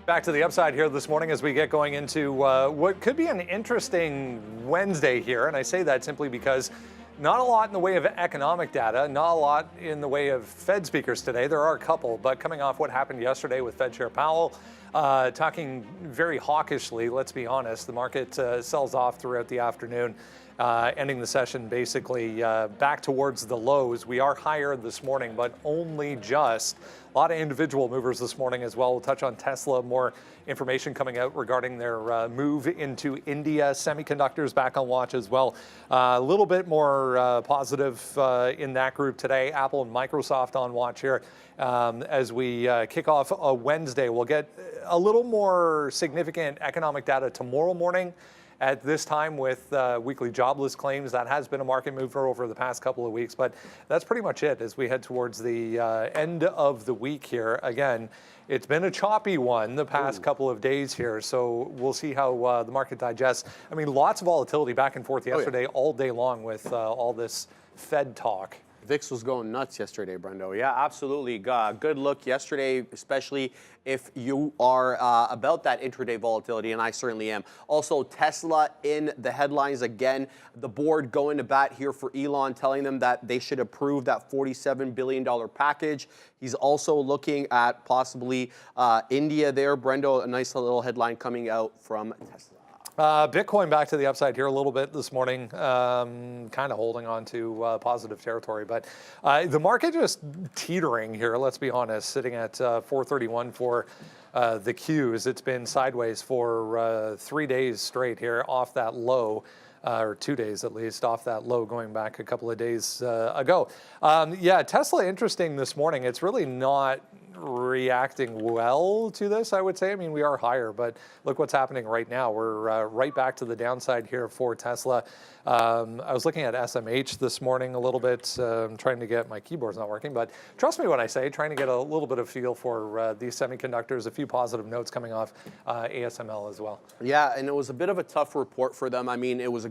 Back to the upside here this morning as we get going into what could be an interesting Wednesday here. And I say that simply because not a lot in the way of economic data, not a lot in the way of Fed speakers today. There are a couple, but coming off what happened yesterday with Fed Chair Powell, talking very hawkishly, let's be honest. The market sells off throughout the afternoon, ending the session basically back towards the lows. We are higher this morning, but only just. A lot of individual movers this morning as well. We'll touch on Tesla, more information coming out regarding their move into India. Semiconductors back on watch as well. A little bit more positive in that group today. Apple and Microsoft on watch here. As we kick off a Wednesday, we'll get a little more significant economic data tomorrow morning at this time with weekly jobless claims. That has been a market mover over the past couple of weeks, but that's pretty much it as we head towards the end of the week here. Again, it's been a choppy one the past couple of days here, so we'll see how the market digests. I mean, lots of volatility back and forth yesterday, all day long with all this Fed talk. VIX was going nuts yesterday, Brendo. Yeah, absolutely. Good look yesterday, especially if you are about that intraday volatility, and I certainly am. Also, Tesla in the headlines again. The board going to bat here for Elon, telling them that they should approve that $47 billion package. He's also looking at possibly India there. Brendo, a nice little headline coming out from Tesla. Bitcoin back to the upside here a little bit this morning, kind of holding on to positive territory. But the market just teetering here, let's be honest, sitting at 431 for the Qs. It's been sideways for 3 days straight here off that low. Or 2 days at least, off that low going back a couple of days ago. Yeah, Tesla, interesting this morning. It's really not reacting well to this, I would say. I mean, we are higher, but look what's happening right now. We're right back to the downside here for Tesla. I was looking at SMH this morning a little bit, trying to get, my keyboard's not working, but trust me when I say, trying to get a little bit of feel for these semiconductors, a few positive notes coming off ASML as well. Yeah, and it was a bit of a tough report for them. I mean, it was a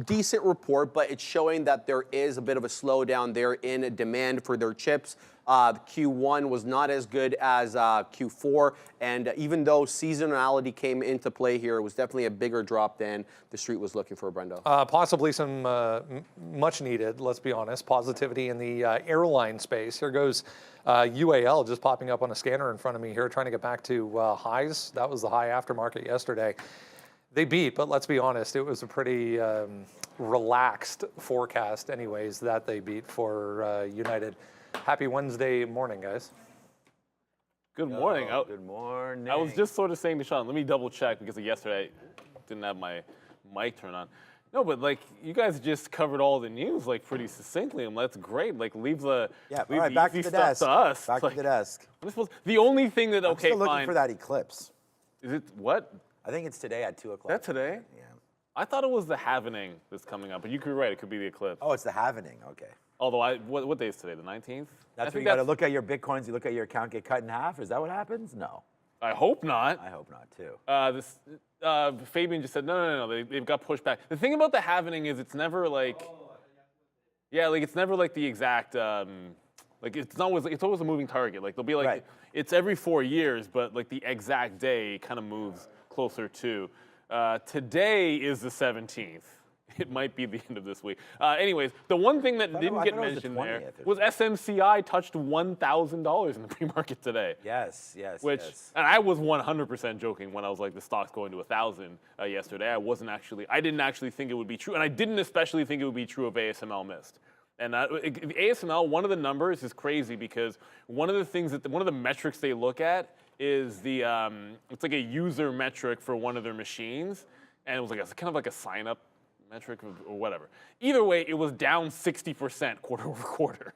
decent report, but it's showing that there is a bit of a slowdown there in demand for their chips. Q1 was not as good as Q4, and even though seasonality came into play here, it was definitely a bigger drop than the street was looking for, Brendo. Possibly some much needed, let's be honest, positivity in the airline space. Here goes UAL just popping up on a scanner in front of me here, trying to get back to highs. That was the high aftermarket yesterday. They beat, but let's be honest, it was a pretty relaxed forecast anyways that they beat for United. Happy Wednesday morning, guys. Good morning. Good morning. I was just sort of saying to Sean, let me double check because yesterday I didn't have my mic turned on. No, but like you guys just covered all the news like pretty succinctly, and that's great. Like leave the all right, back to the desk. To us. Back to the desk. The only thing that I'm still looking for that eclipse. Is it what? I think it's today at 2 o'clock. That today? Yeah. I thought it was the halvening that's coming up, but you could be right. It could be the eclipse. Oh, it's the halvening. Okay. Although, what day is today? The 19th? That's where you got to look at your Bitcoins. You look at your account get cut in half. Is that what happens? No. I hope not. I hope not, too. Fabian just said, no. They've got pushed back. The thing about the halvening is it's never like, yeah, like it's never like the exact, like it's always a moving target. Like they'll be like, it's every 4 years, but like the exact day kind of moves closer to. Today is the 17th. It might be the end of this week. Anyways, the one thing that didn't get mentioned there was SMCI touched $1,000 in the pre-market today. Yes. And I was 100% joking when I was like, the stock's going to 1,000 yesterday. I didn't actually think it would be true, and I didn't especially think it would be true if ASML missed. And ASML, one of the numbers is crazy because one of the metrics they look at is the it's like a user metric for one of their machines, and it was like kind of like a sign-up metric or whatever. Either way, it was down 60% quarter over quarter.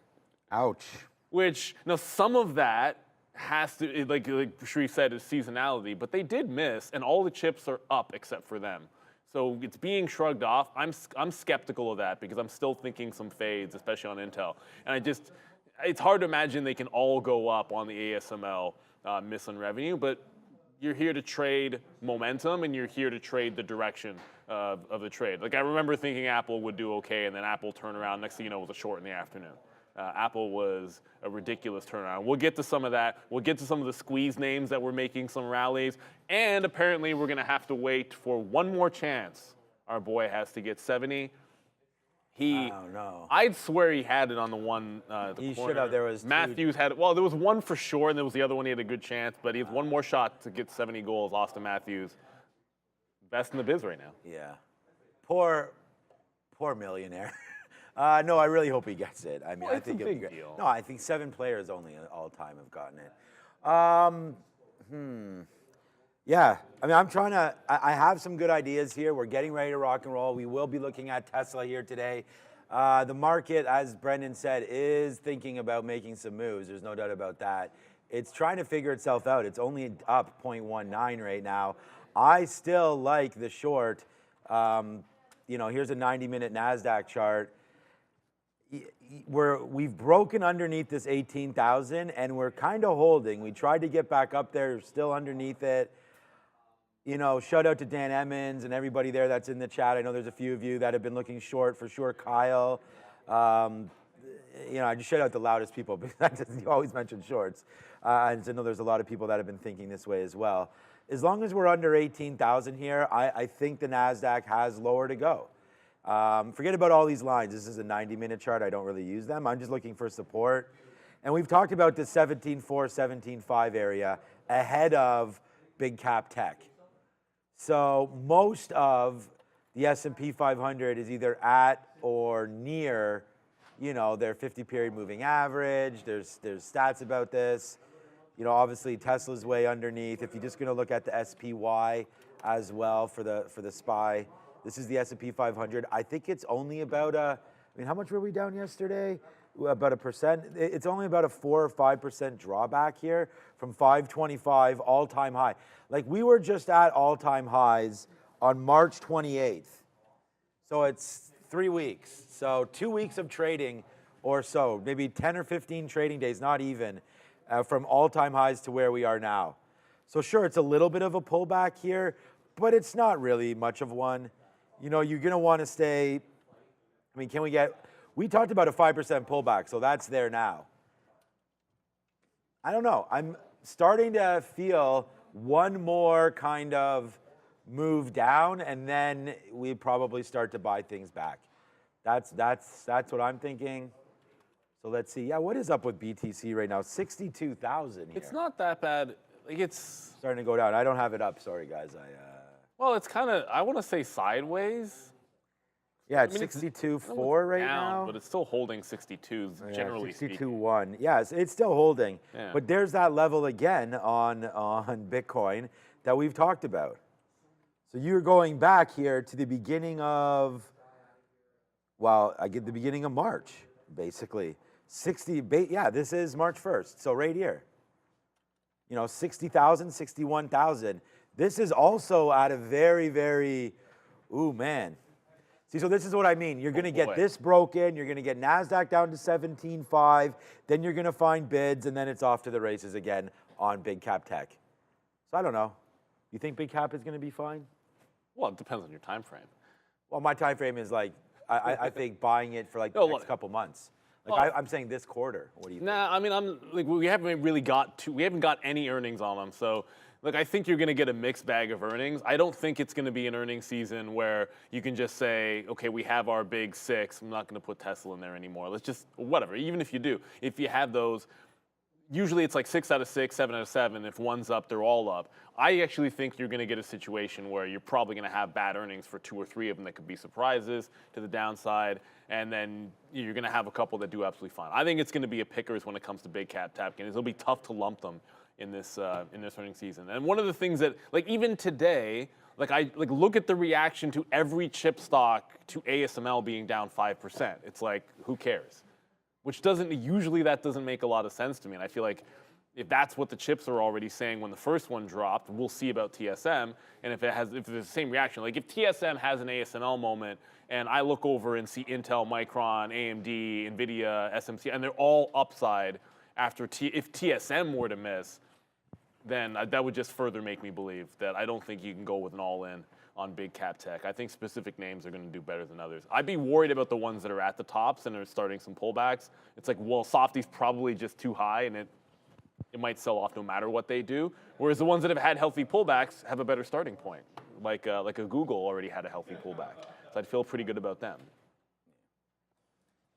Ouch. Which, now some of that has to, like Sharif said, is seasonality, but they did miss, and all the chips are up except for them. So it's being shrugged off. I'm skeptical of that because I'm still thinking some fades, especially on Intel. And it's hard to imagine they can all go up on the ASML miss on revenue, but you're here to trade momentum and you're here to trade the direction of the trade. Like I remember thinking Apple would do okay, and then Apple turned around. Next thing you know, it was a short in the afternoon. Apple was a ridiculous turnaround. We'll get to some of that. We'll get to some of the squeeze names that were making some rallies. And apparently we're going to have to wait for one more chance. Our boy has to get 70. Oh, no. I'd swear he had it on the one. He should have. There was Matthews had it. Well, there was one for sure, and there was the other one he had a good chance. But he has one more shot to get 70 goals. Austin Matthews, best in the biz right now. Yeah. Poor millionaire. No, I really hope he gets it. I mean, Well, I think it's a big deal. No, I think 7 players only all time have gotten it. Yeah, I mean, I'm trying to. I have some good ideas here. We're getting ready to rock and roll. We will be looking at Tesla here today. The market, as Brendan said, is thinking about making some moves. There's no doubt about that. It's trying to figure itself out. It's only up 0.19 right now. I still like the short. You know, here's a 90-minute NASDAQ chart. We've broken underneath this 18,000 and we're kind of holding. We tried to get back up there, still underneath it. You know, shout out to Dan Emmons and everybody there that's in the chat. I know there's a few of you that have been looking short, for sure. Kyle, you know, I just shout out the loudest people because you always mention shorts. And I know there's a lot of people that have been thinking this way as well. As long as we're under 18,000 here, I think the NASDAQ has lower to go. Forget about all these lines. This is a 90-minute chart. I don't really use them. I'm just looking for support. And we've talked about the 17.4, 17.5 area ahead of big cap tech. So most of the S&P 500 is either at or near, you know, their 50-period moving average. There's stats about this. You know, obviously Tesla's way underneath. If you're just going to look at the SPY as well for the SPY, this is the S&P 500. I think it's only about I mean, how much were we down yesterday? About 1%. It's only about a 4 or 5% drawback here from 525 all-time high. Like, we were just at all-time highs on March 28th. So it's 3 weeks. So 2 weeks of trading or so, maybe 10 or 15 trading days, not even, from all-time highs to where we are now. So sure, it's a little bit of a pullback here, but it's not really much of one. You know, you're going to want to stay, I mean, we talked about a 5% pullback, so that's there now. I don't know. I'm starting to feel one more kind of move down, and then we probably start to buy things back. That's what I'm thinking. So let's see. Yeah, what is up with BTC right now? 62,000 here. It's not that bad. Like, it's starting to go down. I don't have it up. Sorry, guys. Well, it's kind of, I want to say sideways. Yeah, it's 62.4 right now. But it's still holding 62s, generally speaking. 62.1. Yeah, it's still holding. Yeah. But there's that level again on Bitcoin that we've talked about. So you're going back here to the beginning of, well, I get the beginning of March, basically. Yeah, this is March 1st, so right here. You know, 60,000, 61,000. This is also at a very, very, ooh, man. See, so this is what I mean. You're going to get this broken. You're going to get NASDAQ down to 17.5. Then you're going to find bids, and then it's off to the races again on big cap tech. So I don't know. You think big cap is going to be fine? Well, it depends on your time frame. Well, my time frame is like, I think buying it for like the next couple months. Like, I'm saying this quarter. What do you think? Nah, I mean, we haven't really got any earnings on them. So, look, I think you're going to get a mixed bag of earnings. I don't think it's going to be an earnings season where you can just say, okay, we have our big 6. I'm not going to put Tesla in there anymore. Let's just, whatever. Even if you do, if you have those, usually it's like 6 out of 6, 7 out of 7. If one's up, they're all up. I actually think you're going to get a situation where you're probably going to have bad earnings for 2 or 3 of them that could be surprises to the downside, and then you're going to have a couple that do absolutely fine. I think it's going to be a pickers when it comes to big cap tech gains. It'll be tough to lump them in this earnings season. And one of the things that, like, even today, look at the reaction to every chip stock to ASML being down 5%. It's like, who cares? Which usually that doesn't make a lot of sense to me. And I feel like if that's what the chips are already saying when the first one dropped, we'll see about TSM. And if there's the same reaction, like if TSM has an ASML moment and I look over and see Intel, Micron, AMD, Nvidia, SMCI, and they're all upside after if TSM were to miss, then that would just further make me believe that I don't think you can go with an all-in on big cap tech. I think specific names are going to do better than others. I'd be worried about the ones that are at the tops and are starting some pullbacks. It's like, well, Softy's probably just too high, and it might sell off no matter what they do. Whereas the ones that have had healthy pullbacks have a better starting point. Like a Google already had a healthy pullback. So I'd feel pretty good about them.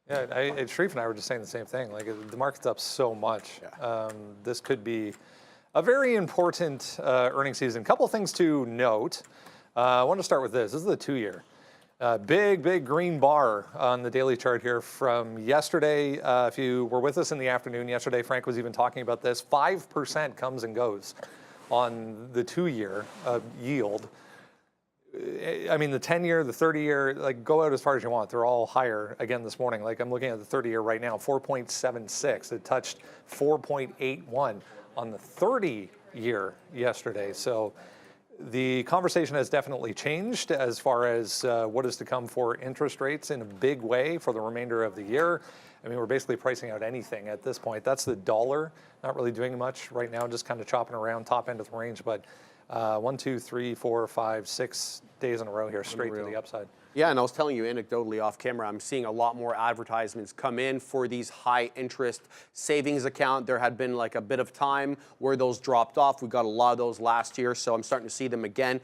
Yeah, Sharif and I were just saying the same thing. Like the market's up so much. Yeah. This could be a very important earnings season. A couple of things to note. I want to start with this. This is the 2-year. Big green bar on the daily chart here from yesterday. If you were with us in the afternoon yesterday, Frank was even talking about this. 5% comes and goes on the 2-year yield. I mean, the 10-year, the 30-year, like go out as far as you want. They're all higher again this morning. Like I'm looking at the 30-year right now, 4.76. It touched 4.81 on the 30-year yesterday. So the conversation has definitely changed as far as what is to come for interest rates in a big way for the remainder of the year. I mean, we're basically pricing out anything at this point. That's the dollar, not really doing much right now, just kind of chopping around top end of the range. But 1, 2, 3, 4, 5, 6 days in a row here, straight to the upside. Yeah, and I was telling you anecdotally off camera, I'm seeing a lot more advertisements come in for these high interest savings account. There had been like a bit of time where those dropped off. We got a lot of those last year, so I'm starting to see them again.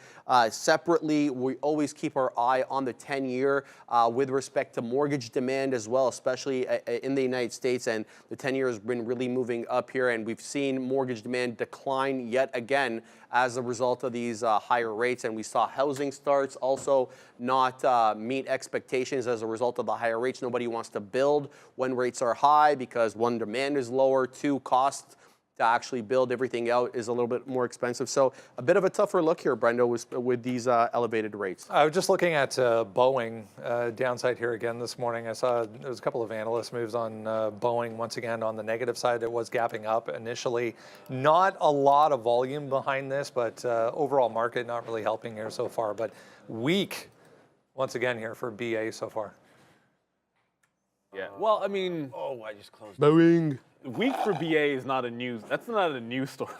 Separately, we always keep our eye on the 10-year with respect to mortgage demand as well, especially in the United States. And the 10-year has been really moving up here, and we've seen mortgage demand decline yet again as a result of these higher rates. And we saw housing starts also not meet expectations as a result of the higher rates. Nobody wants to build when rates are high because 1, demand is lower, 2, cost to actually build everything out is a little bit more expensive. So a bit of a tougher look here, Brendo, with these elevated rates. I was just looking at Boeing downside here again this morning. I saw there was a couple of analyst moves on Boeing once again on the negative side. It was gapping up initially. Not a lot of volume behind this, but overall market not really helping here so far. But weak once again here for BA so far. Yeah. Well, I mean, Oh, I just closed. Boeing. weak for BA is not a news. That's not a news story.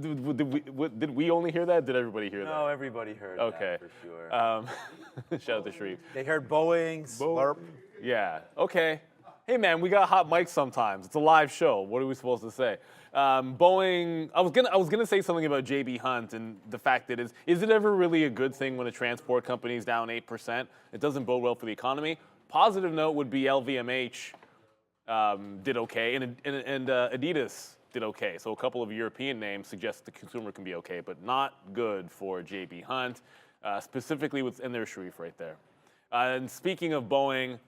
Did we only hear that? Did everybody hear that? No, everybody heard Okay. that for sure. Shout out to Sharif. They heard Boeing, slurp. Yeah. Okay. Hey man, we got hot mics sometimes. It's a live show. What are we supposed to say? Boeing. I was gonna say something about JB Hunt and the fact that is it ever really a good thing when a transport company is down 8%? It doesn't bode well for the economy. Positive note would be LVMH did okay, and Adidas did okay. So a couple of European names suggest the consumer can be okay, but not good for JB Hunt, specifically and there's Sharif right there. And speaking of Boeing,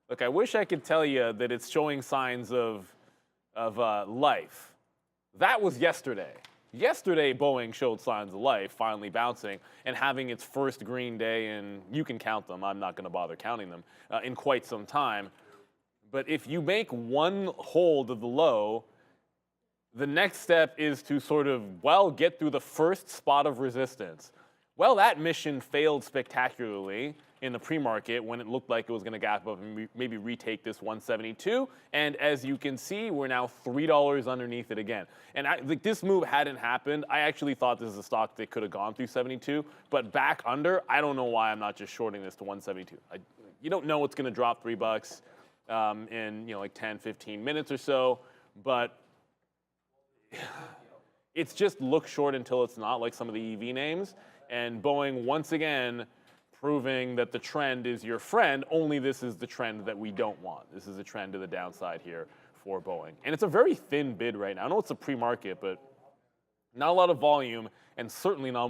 look, I wish I could tell you that it's showing signs of life. That was yesterday. Yesterday, Boeing showed signs of life, finally bouncing and having its first green day in, you can count them, I'm not going to bother counting them, in quite some time. But if you make one hold of the low, the next step is to sort of, well, get through the first spot of resistance. Well, that mission failed spectacularly in the pre-market when it looked like it was going to gap up and maybe retake this 172. And as you can see, we're now $3 underneath it again. And like this move hadn't happened. I actually thought this is a stock that could have gone through 72, but back under, I don't know why I'm not just shorting this to 172. You don't know it's going to drop $3 in like 10, 15 minutes or so, but it's just look short until it's not, like some of the EV names. And Boeing, once again, proving that the trend is your friend, only this is the trend that we don't want. This is a trend to the downside here for Boeing. And it's a very thin bid right now. I know it's a pre-market, but not a lot of volume, and certainly not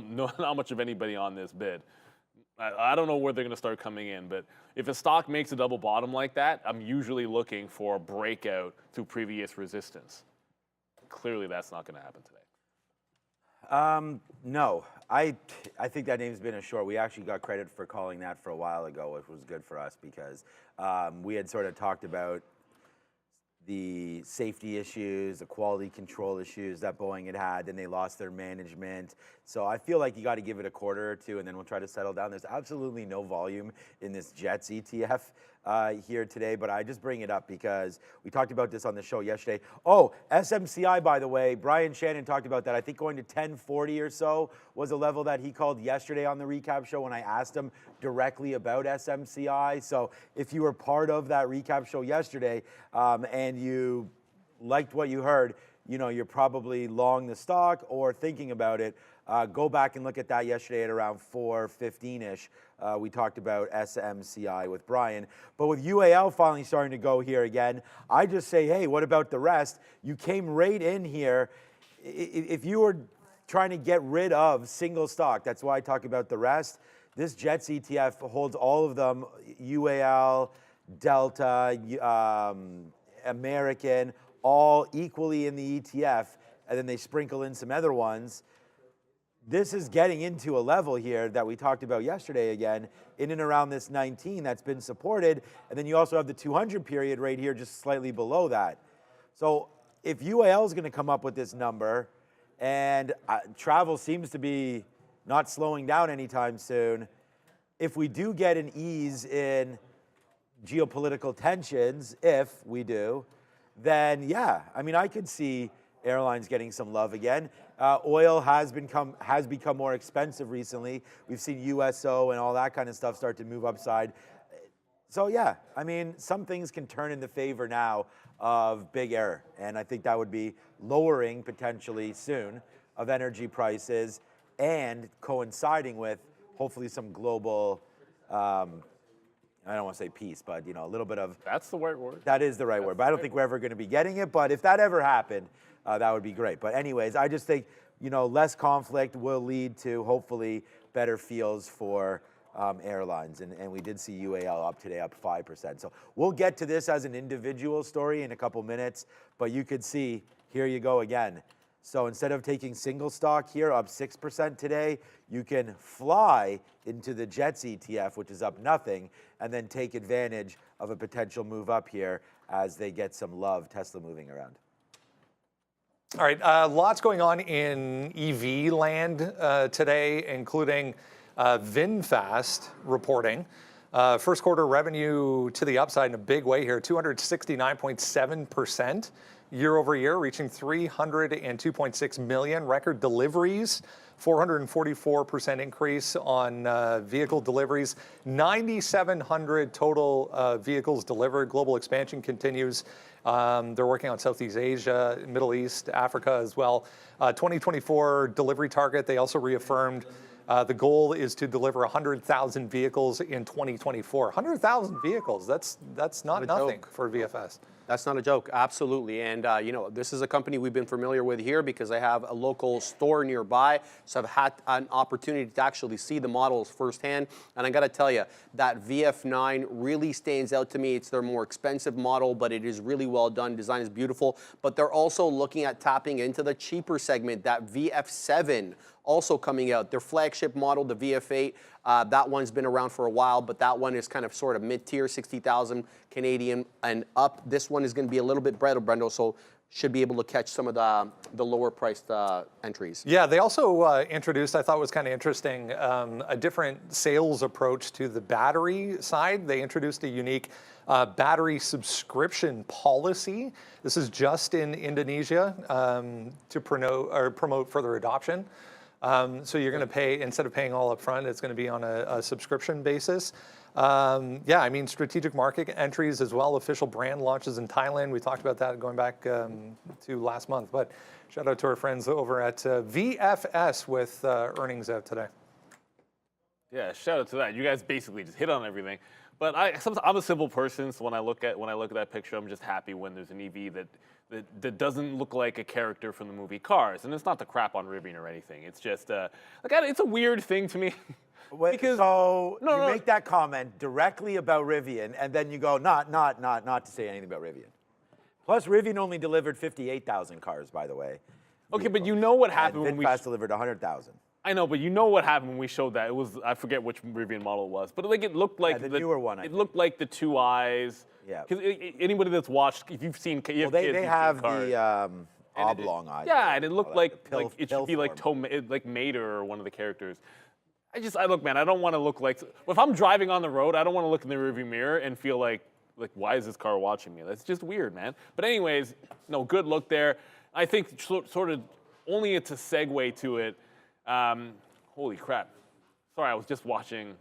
much of anybody on this bid. I don't know where they're going to start coming in, but if a stock makes a double bottom like that, I'm usually looking for a breakout through previous resistance. Clearly, that's not going to happen today. No, I think that name's been a short. We actually got credit for calling that for a while ago, which was good for us because we had sort of talked about the safety issues, the quality control issues that Boeing had, and they lost their management. So I feel like you got to give it a quarter or two, and then we'll try to settle down. There's absolutely no volume in this Jets ETF. here today, but I just bring it up because we talked about this on the show yesterday. Oh, SMCI, by the way, Brian Shannon talked about that. I think going to 1040 or so was a level that he called yesterday on the recap show when I asked him directly about SMCI. So if you were part of that recap show yesterday and you liked what you heard, you know, you're probably long the stock or thinking about it. Go back and look at that yesterday at around 4:15-ish. We talked about SMCI with Brian. But with UAL finally starting to go here again, I just say, hey, what about the rest? You came right in here. If you were trying to get rid of single stock, that's why I talk about the rest. This JETS ETF holds all of them, UAL, Delta, American, all equally in the ETF, and then they sprinkle in some other ones. This is getting into a level here that we talked about yesterday again, in and around this 19 that's been supported. And then you also have the 200 period right here just slightly below that. So if UAL is going to come up with this number, and travel seems to be not slowing down anytime soon, if we do get an ease in geopolitical tensions, if we do, then yeah, I mean, I could see airlines getting some love again. Oil has become more expensive recently. We've seen USO and all that kind of stuff start to move upside. So yeah, I mean, some things can turn in the favor now of big air, and I think that would be lowering potentially soon of energy prices and coinciding with hopefully some global, I don't want to say peace, but you know, a little bit of. That's the right word. That is the right word, but I don't think we're ever going to be getting it. But if that ever happened, that would be great. But anyways, I just think, you know, less conflict will lead to hopefully better feels for airlines. And we did see UAL up today, up 5%. So we'll get to this as an individual story in a couple minutes, but you could see, here you go again. So instead of taking single stock here, up 6% today, you can fly into the JETS ETF, which is up nothing, and then take advantage of a potential move up here as they get some love, Tesla moving around. All right, lots going on in EV land today, including VinFast reporting. First quarter revenue to the upside in a big way here, 269.7% year over year, reaching 302.6 million. Record deliveries, 444% increase on vehicle deliveries, 9,700 total vehicles delivered. Global expansion continues. They're working on Southeast Asia, Middle East, Africa as well. 2024 delivery target, they also reaffirmed the goal is to deliver 100,000 vehicles in 2024. 100,000 vehicles, that's not nothing for VFS. That's not a joke, absolutely. And you know, this is a company we've been familiar with here because I have a local store nearby, so I've had an opportunity to actually see the models firsthand. And I gotta tell you, that VF9 really stands out to me. It's their more expensive model, but it is really well done. Design is beautiful. But they're also looking at tapping into the cheaper segment, that VF7 also coming out. Their flagship model, the VF8, that one's been around for a while, but that one is kind of sort of mid-tier, 60,000 Canadian and up. This one is going to be a little bit better, Brendo, so should be able to catch some of the lower priced entries. Yeah, they also introduced, I thought was kind of interesting, a different sales approach to the battery side. They introduced a unique battery subscription policy. This is just in Indonesia to promote further adoption. So you're going to pay, instead of paying all up front, it's going to be on a subscription basis. Yeah, I mean, strategic market entries as well, official brand launches in Thailand. We talked about that going back to last month. But shout out to our friends over at VFS with earnings out today. Yeah, shout out to that. You guys basically just hit on everything. But I'm a simple person, so when I look at that picture, I'm just happy when there's an EV that doesn't look like a character from the movie Cars. And it's not to crap on Rivian or anything. It's just it's a weird thing to me. Because you make that comment directly about Rivian, and then you go not to say anything about Rivian. Plus, Rivian only delivered 58,000 cars, by the way. Okay, but you know what happened when VinFast delivered 100,000. I know, but you know what happened when we showed that. It was, I forget which Rivian model it was, but like it looked like the newer one. It looked like the two eyes. Yeah. Because anybody that's watched, if you've seen, they have the oblong eyes. Yeah, and it looked like pill it should be like form. like Mater or one of the characters. I look, man, I don't want to look like, if I'm driving on the road, I don't want to look in the rearview mirror and feel like, why is this car watching me? That's just weird, man. But anyways, no, good look there. I think sort of only to segue to it. Holy crap. Sorry, I was just watching.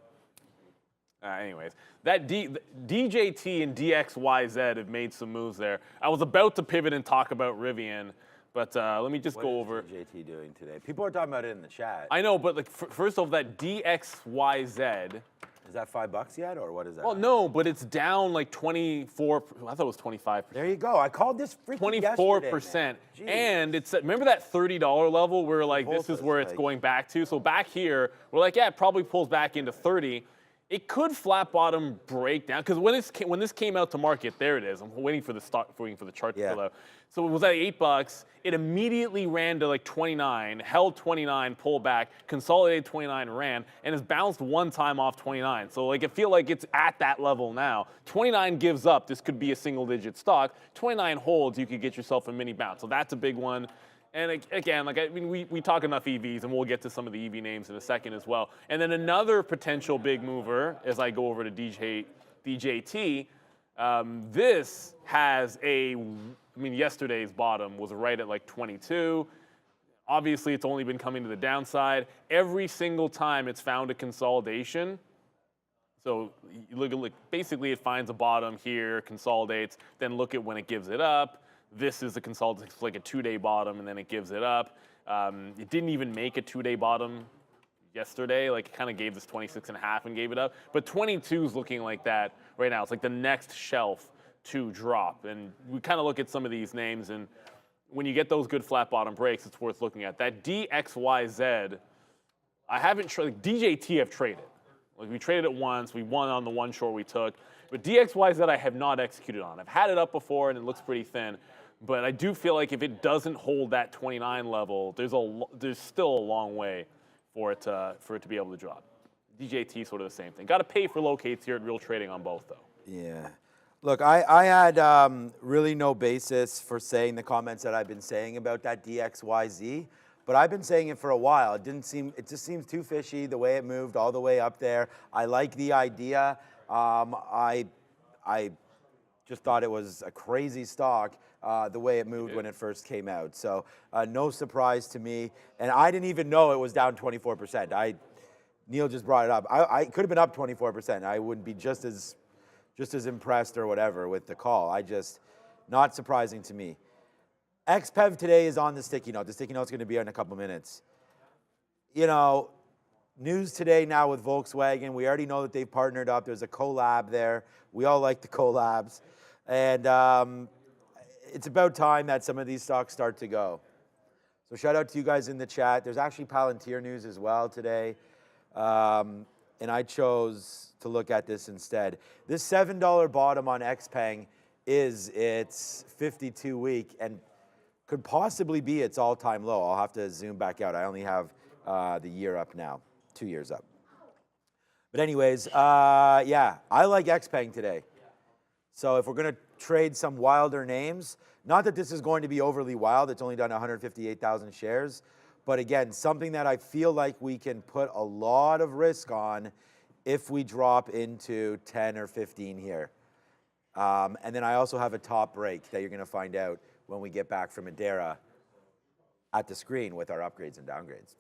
Anyways, that DJT and DXYZ have made some moves there. I was about to pivot and talk about Rivian, but let me just go over. What is DJT doing today? People are talking about it in the chat. I know, but like first off, that DXYZ. Is that $5 yet, or what is that? Well, no, but it's down like 24. I thought it was 25%. There you go. I called this freaking 24%. And it's remember that $30 level where like this is where it's going back to. So back here, we're like, yeah, it probably pulls back into 30. It could flat bottom break down because when this came out to market, there it is. I'm waiting for the chart to fill out. So it was at $8. It immediately ran to like 29, held 29, pulled back, consolidated 29, ran, and has bounced one time off 29. So like I feel like it's at that level now. 29 gives up. This could be a single-digit stock. 29 holds. You could get yourself a mini bounce. So that's a big one. And again, like I mean, we talk enough EVs, and we'll get to some of the EV names in a second as well. And then another potential big mover, as I go over to DJT, this has yesterday's bottom was right at like 22. Obviously, it's only been coming to the downside. Every single time it's found a consolidation. So you look at, basically it finds a bottom here, consolidates, then look at when it gives it up. This is a consolidation, it's like a 2-day bottom, and then it gives it up. It didn't even make a 2-day bottom yesterday. Like, it kind of gave this 26.5 and gave it up. But 22 is looking like that right now. It's like the next shelf to drop. And we kind of look at some of these names, and when you get those good flat bottom breaks, it's worth looking at. That DXYZ, I haven't traded. DJT I've traded. Like, we traded it once. We won on the one short we took. But DXYZ I have not executed on. I've had it up before, and it looks pretty thin. But I do feel like if it doesn't hold that 29 level, there's still a long way for it to be able to drop. DJT sort of the same thing. Got to pay for locates here at Real Trading on both, though. Yeah. Look, I had really no basis for saying the comments that I've been saying about that DXYZ, but I've been saying it for a while. It just seems too fishy the way it moved all the way up there. I like the idea. I just thought it was a crazy stock the way it moved when it first came out. So no surprise to me. And I didn't even know it was down 24%. Neil just brought it up. I could have been up 24%. I wouldn't be just as impressed or whatever with the call. Not surprising to me. XPEV today is on the sticky note. The sticky note's going to be in a couple minutes. You know, news today now with Volkswagen. We already know that they've partnered up. There's a collab there. We all like the collabs. And it's about time that some of these stocks start to go. So shout out to you guys in the chat. There's actually Palantir news as well today. And I chose to look at this instead. This $7 bottom on XPeng is its 52-week and could possibly be its all-time low. I'll have to zoom back out. I only have the year up now, 2 years up. But anyways, yeah, I like XPeng today. So if we're going to trade some wilder names, not that this is going to be overly wild. It's only done 158,000 shares. But again, something that I feel like we can put a lot of risk on if we drop into 10 or 15 here. And then I also have a top break that you're going to find out when we get back from Madeira at the screen with our upgrades and downgrades.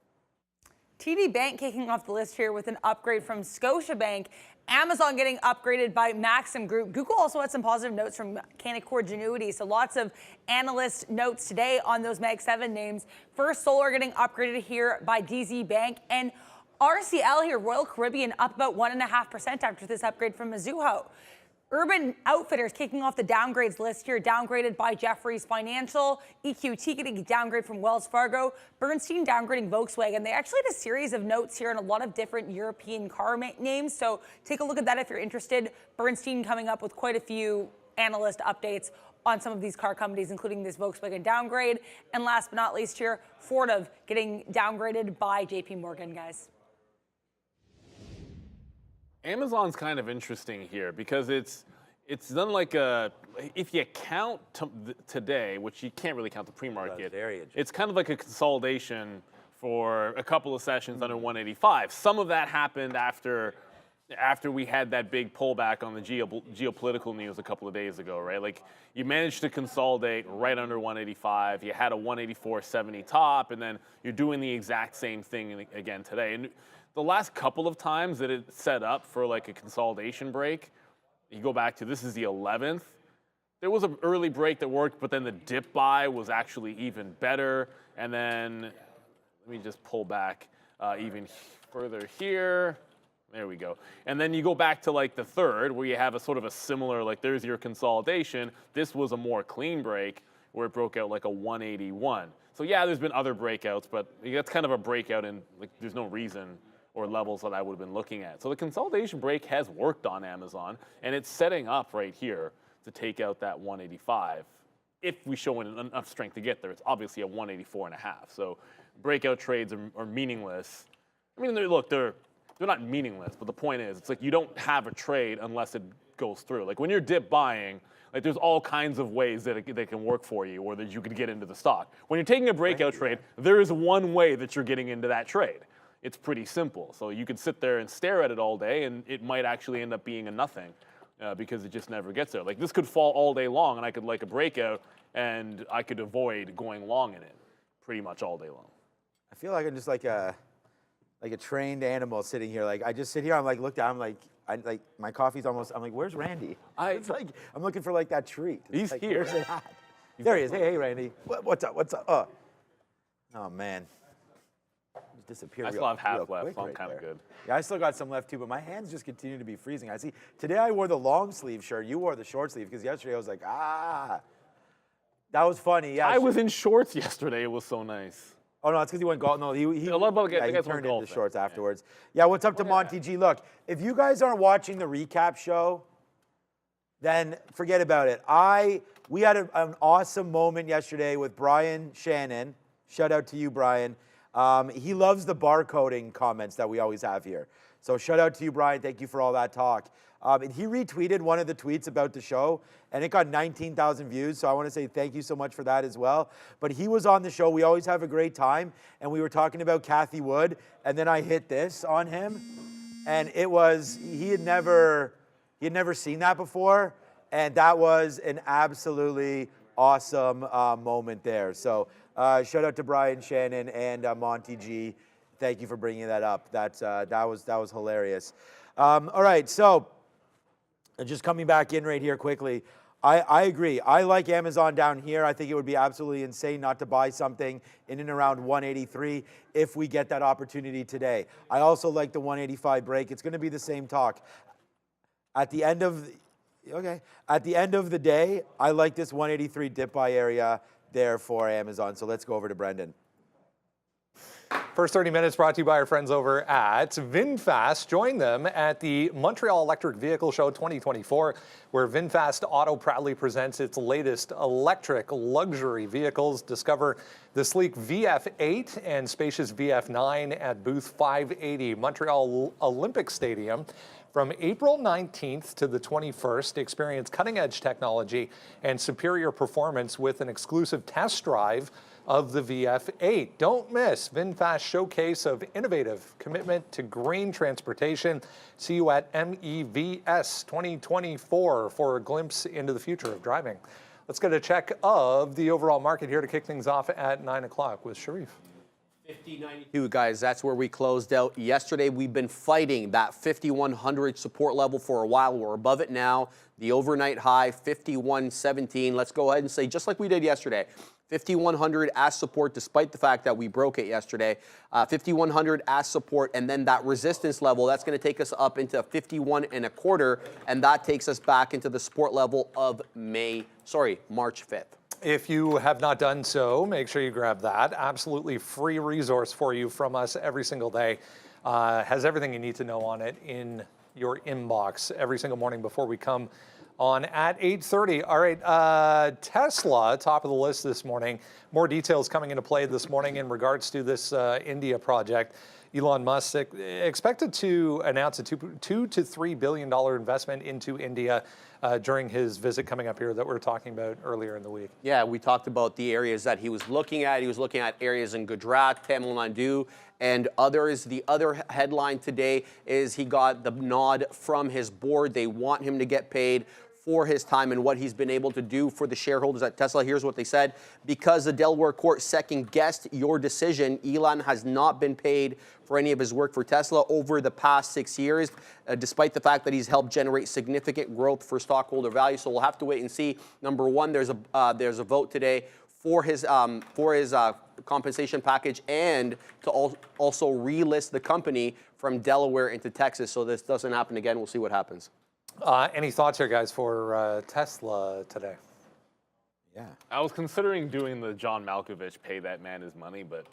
TD Bank kicking off the list here with an upgrade from Scotiabank. Amazon getting upgraded by Maxim Group. Google also had some positive notes from Canaccord Genuity. So lots of analyst notes today on those Mag 7 names. First Solar getting upgraded here by DZ Bank. And RCL here, Royal Caribbean, up about 1.5% after this upgrade from Mizuho. Urban Outfitters kicking off the downgrades list here, downgraded by Jefferies Financial. EQT getting a downgrade from Wells Fargo. Bernstein downgrading Volkswagen. They actually had a series of notes here on a lot of different European car names, so take a look at that if you're interested. Bernstein coming up with quite a few analyst updates on some of these car companies, including this Volkswagen downgrade. And last but not least here, Fortive getting downgraded by JP Morgan, guys. Amazon's kind of interesting here because it's done like a, if you count today, which you can't really count the pre-market, it's kind of like a consolidation for a couple of sessions under 185. Some of that happened after we had that big pullback on the geopolitical news a couple of days ago, right? Like, you managed to consolidate right under 185. You had a 184.70 top, and then you're doing the exact same thing again today. And the last couple of times that it set up for like a consolidation break, you go back to, this is the 11th. There was an early break that worked, but then the dip buy was actually even better. And then, let me just pull back even further here. There we go. And then you go back to like the 3rd, where you have a sort of a similar, like, there's your consolidation. This was a more clean break where it broke out like a 181. So yeah, there's been other breakouts, but that's kind of a breakout, and like, there's no reason or levels that I would have been looking at. So the consolidation break has worked on Amazon, and it's setting up right here to take out that 185. If we show enough strength to get there, it's obviously a 184.5. So breakout trades are meaningless. I mean, look, they're not meaningless, but the point is, it's like you don't have a trade unless it goes through. Like, when you're dip buying, like, there's all kinds of ways that they can work for you, or that you could get into the stock. When you're taking a breakout trade, there is one way that you're getting into that trade. It's pretty simple. So you could sit there and stare at it all day, and it might actually end up being a nothing because it just never gets there. Like, this could fall all day long, and I could like a breakout, and I could avoid going long in it pretty much all day long. I feel like I'm just like a trained animal sitting here. Like, I just sit here, I'm like, look down, I'm like, my coffee's almost, I'm like, where's Randy? It's like, I'm looking for like that treat. He's like, here. Where's it at? There he is. Hey, Randy. What's up? Oh, man. Just disappeared. I still have half real left, quick so I'm right kind of there. good. Yeah, I still got some left too, but my hands just continue to be freezing. I see. Today I wore the long sleeve shirt. You wore the short sleeve, because yesterday I was like, That was funny. Yeah. I was in shorts yesterday. It was so nice. Oh, no, it's because he went golf. No, he A lot of guys he went turned golfing. into shorts afterwards. Yeah, what's up to Monty G? Look, if you guys aren't watching the recap show, then forget about it. We had an awesome moment yesterday with Brian Shannon. Shout out to you, Brian. He loves the barcoding comments that we always have here. So shout out to you, Brian. Thank you for all that talk. And he retweeted one of the tweets about the show, and it got 19,000 views. So I want to say thank you so much for that as well. But he was on the show. We always have a great time. And we were talking about Cathie Wood. And then I hit this on him. And it was, he had never seen that before. And that was an absolutely awesome moment there. So shout out to Brian Shannon and Monty G. Thank you for bringing that up. That was hilarious. All right, so just coming back in right here quickly, I agree. I like Amazon down here. I think it would be absolutely insane not to buy something in and around 183 if we get that opportunity today. I also like the 185 break. It's going to be the same talk. At the end of the day, I like this 183 dip buy area there for Amazon. So let's go over to Brendan. First 30 minutes brought to you by our friends over at VinFast. Join them at the Montreal Electric Vehicle Show 2024, where VinFast Auto proudly presents its latest electric luxury vehicles. Discover the sleek VF8 and spacious VF9 at booth 580, Montreal Olympic Stadium. From April 19th to the 21st, experience cutting-edge technology and superior performance with an exclusive test drive of the VF8. Don't miss VinFast showcase of innovative commitment to green transportation. See you at MEVS 2024 for a glimpse into the future of driving. Let's get a check of the overall market here to kick things off at 9 o'clock with Sharif. 50.92, guys, that's where we closed out yesterday. We've been fighting that 5,100 support level for a while. We're above it now. The overnight high, 51.17. Let's go ahead and say, just like we did yesterday, 5,100 as support, despite the fact that we broke it yesterday. 5,100 as support, and then that resistance level, that's going to take us up into 51.25, and that takes us back into the support level of March 5th. If you have not done so, make sure you grab that. Absolutely free resource for you from us every single day. Has everything you need to know on it in your inbox every single morning before we come on at 8:30. All right, Tesla, top of the list this morning. More details coming into play this morning in regards to this India project. Elon Musk expected to announce a $2 to $3 billion investment into India during his visit coming up here that we were talking about earlier in the week. Yeah, we talked about the areas that he was looking at. He was looking at areas in Gujarat, Tamil Nadu, and others. The other headline today is he got the nod from his board. They want him to get paid for his time and what he's been able to do for the shareholders at Tesla. Here's what they said. Because the Delaware court second-guessed your decision, Elon has not been paid for any of his work for Tesla over the past 6 years, despite the fact that he's helped generate significant growth for stockholder value. So we'll have to wait and see. Number one, there's a vote today for his compensation package and to also relist the company from Delaware into Texas. So this doesn't happen again. We'll see what happens. Any thoughts here, guys, for Tesla today? Yeah. I was considering doing the John Malkovich pay that man his money, but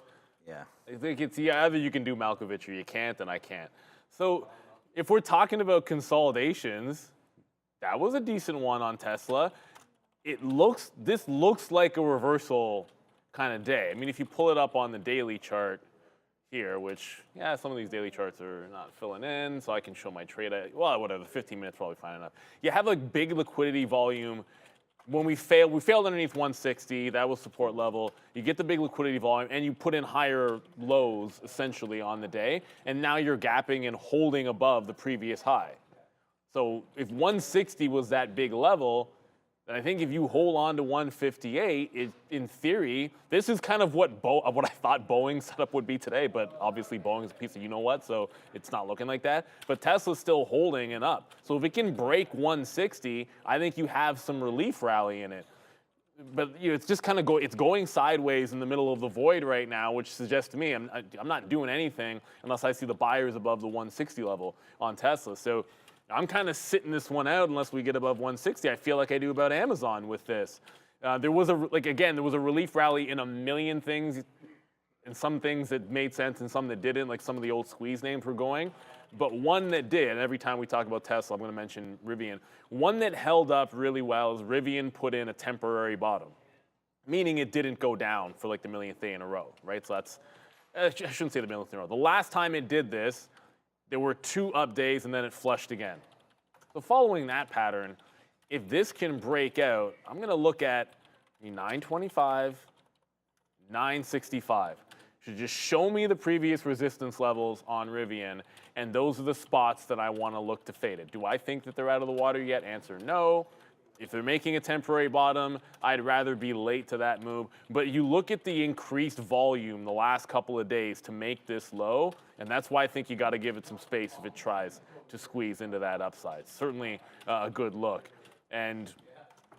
Yeah. I think it's either you can do Malkovich or you can't, and I can't. So if we're talking about consolidations, that was a decent one on Tesla. This looks like a reversal kind of day. I mean, if you pull it up on the daily chart here, which, yeah, some of these daily charts are not filling in, so I can show my trade. Well, whatever, 15 minutes probably fine enough. You have a big liquidity volume. When we failed underneath 160, that was support level. You get the big liquidity volume, and you put in higher lows, essentially, on the day, and now you're gapping and holding above the previous high. So if 160 was that big level, then I think if you hold on to 158, in theory, this is kind of what I thought Boeing's setup would be today, but obviously Boeing's a piece of you-know-what, so it's not looking like that. But Tesla's still holding and up. So if it can break 160, I think you have some relief rally in it. But it's just kind of it's going sideways in the middle of the void right now, which suggests to me I'm not doing anything unless I see the buyers above the 160 level on Tesla. So I'm kind of sitting this one out unless we get above 160. I feel like I do about Amazon with this. There was a relief rally in a million things, and some things that made sense and some that didn't, like some of the old squeeze names were going. But one that did, and every time we talk about Tesla, I'm going to mention Rivian. One that held up really well is Rivian put in a temporary bottom, meaning it didn't go down for like the millionth day in a row, right? So that's, I shouldn't say the millionth in a row. The last time it did this, there were 2 up days, and then it flushed again. So following that pattern, if this can break out, I'm going to look at 925, 965. Should just show me the previous resistance levels on Rivian, and those are the spots that I want to look to fade it. Do I think that they're out of the water yet? Answer no. If they're making a temporary bottom, I'd rather be late to that move. But you look at the increased volume the last couple of days to make this low, and that's why I think you got to give it some space if it tries to squeeze into that upside. Certainly a good look. And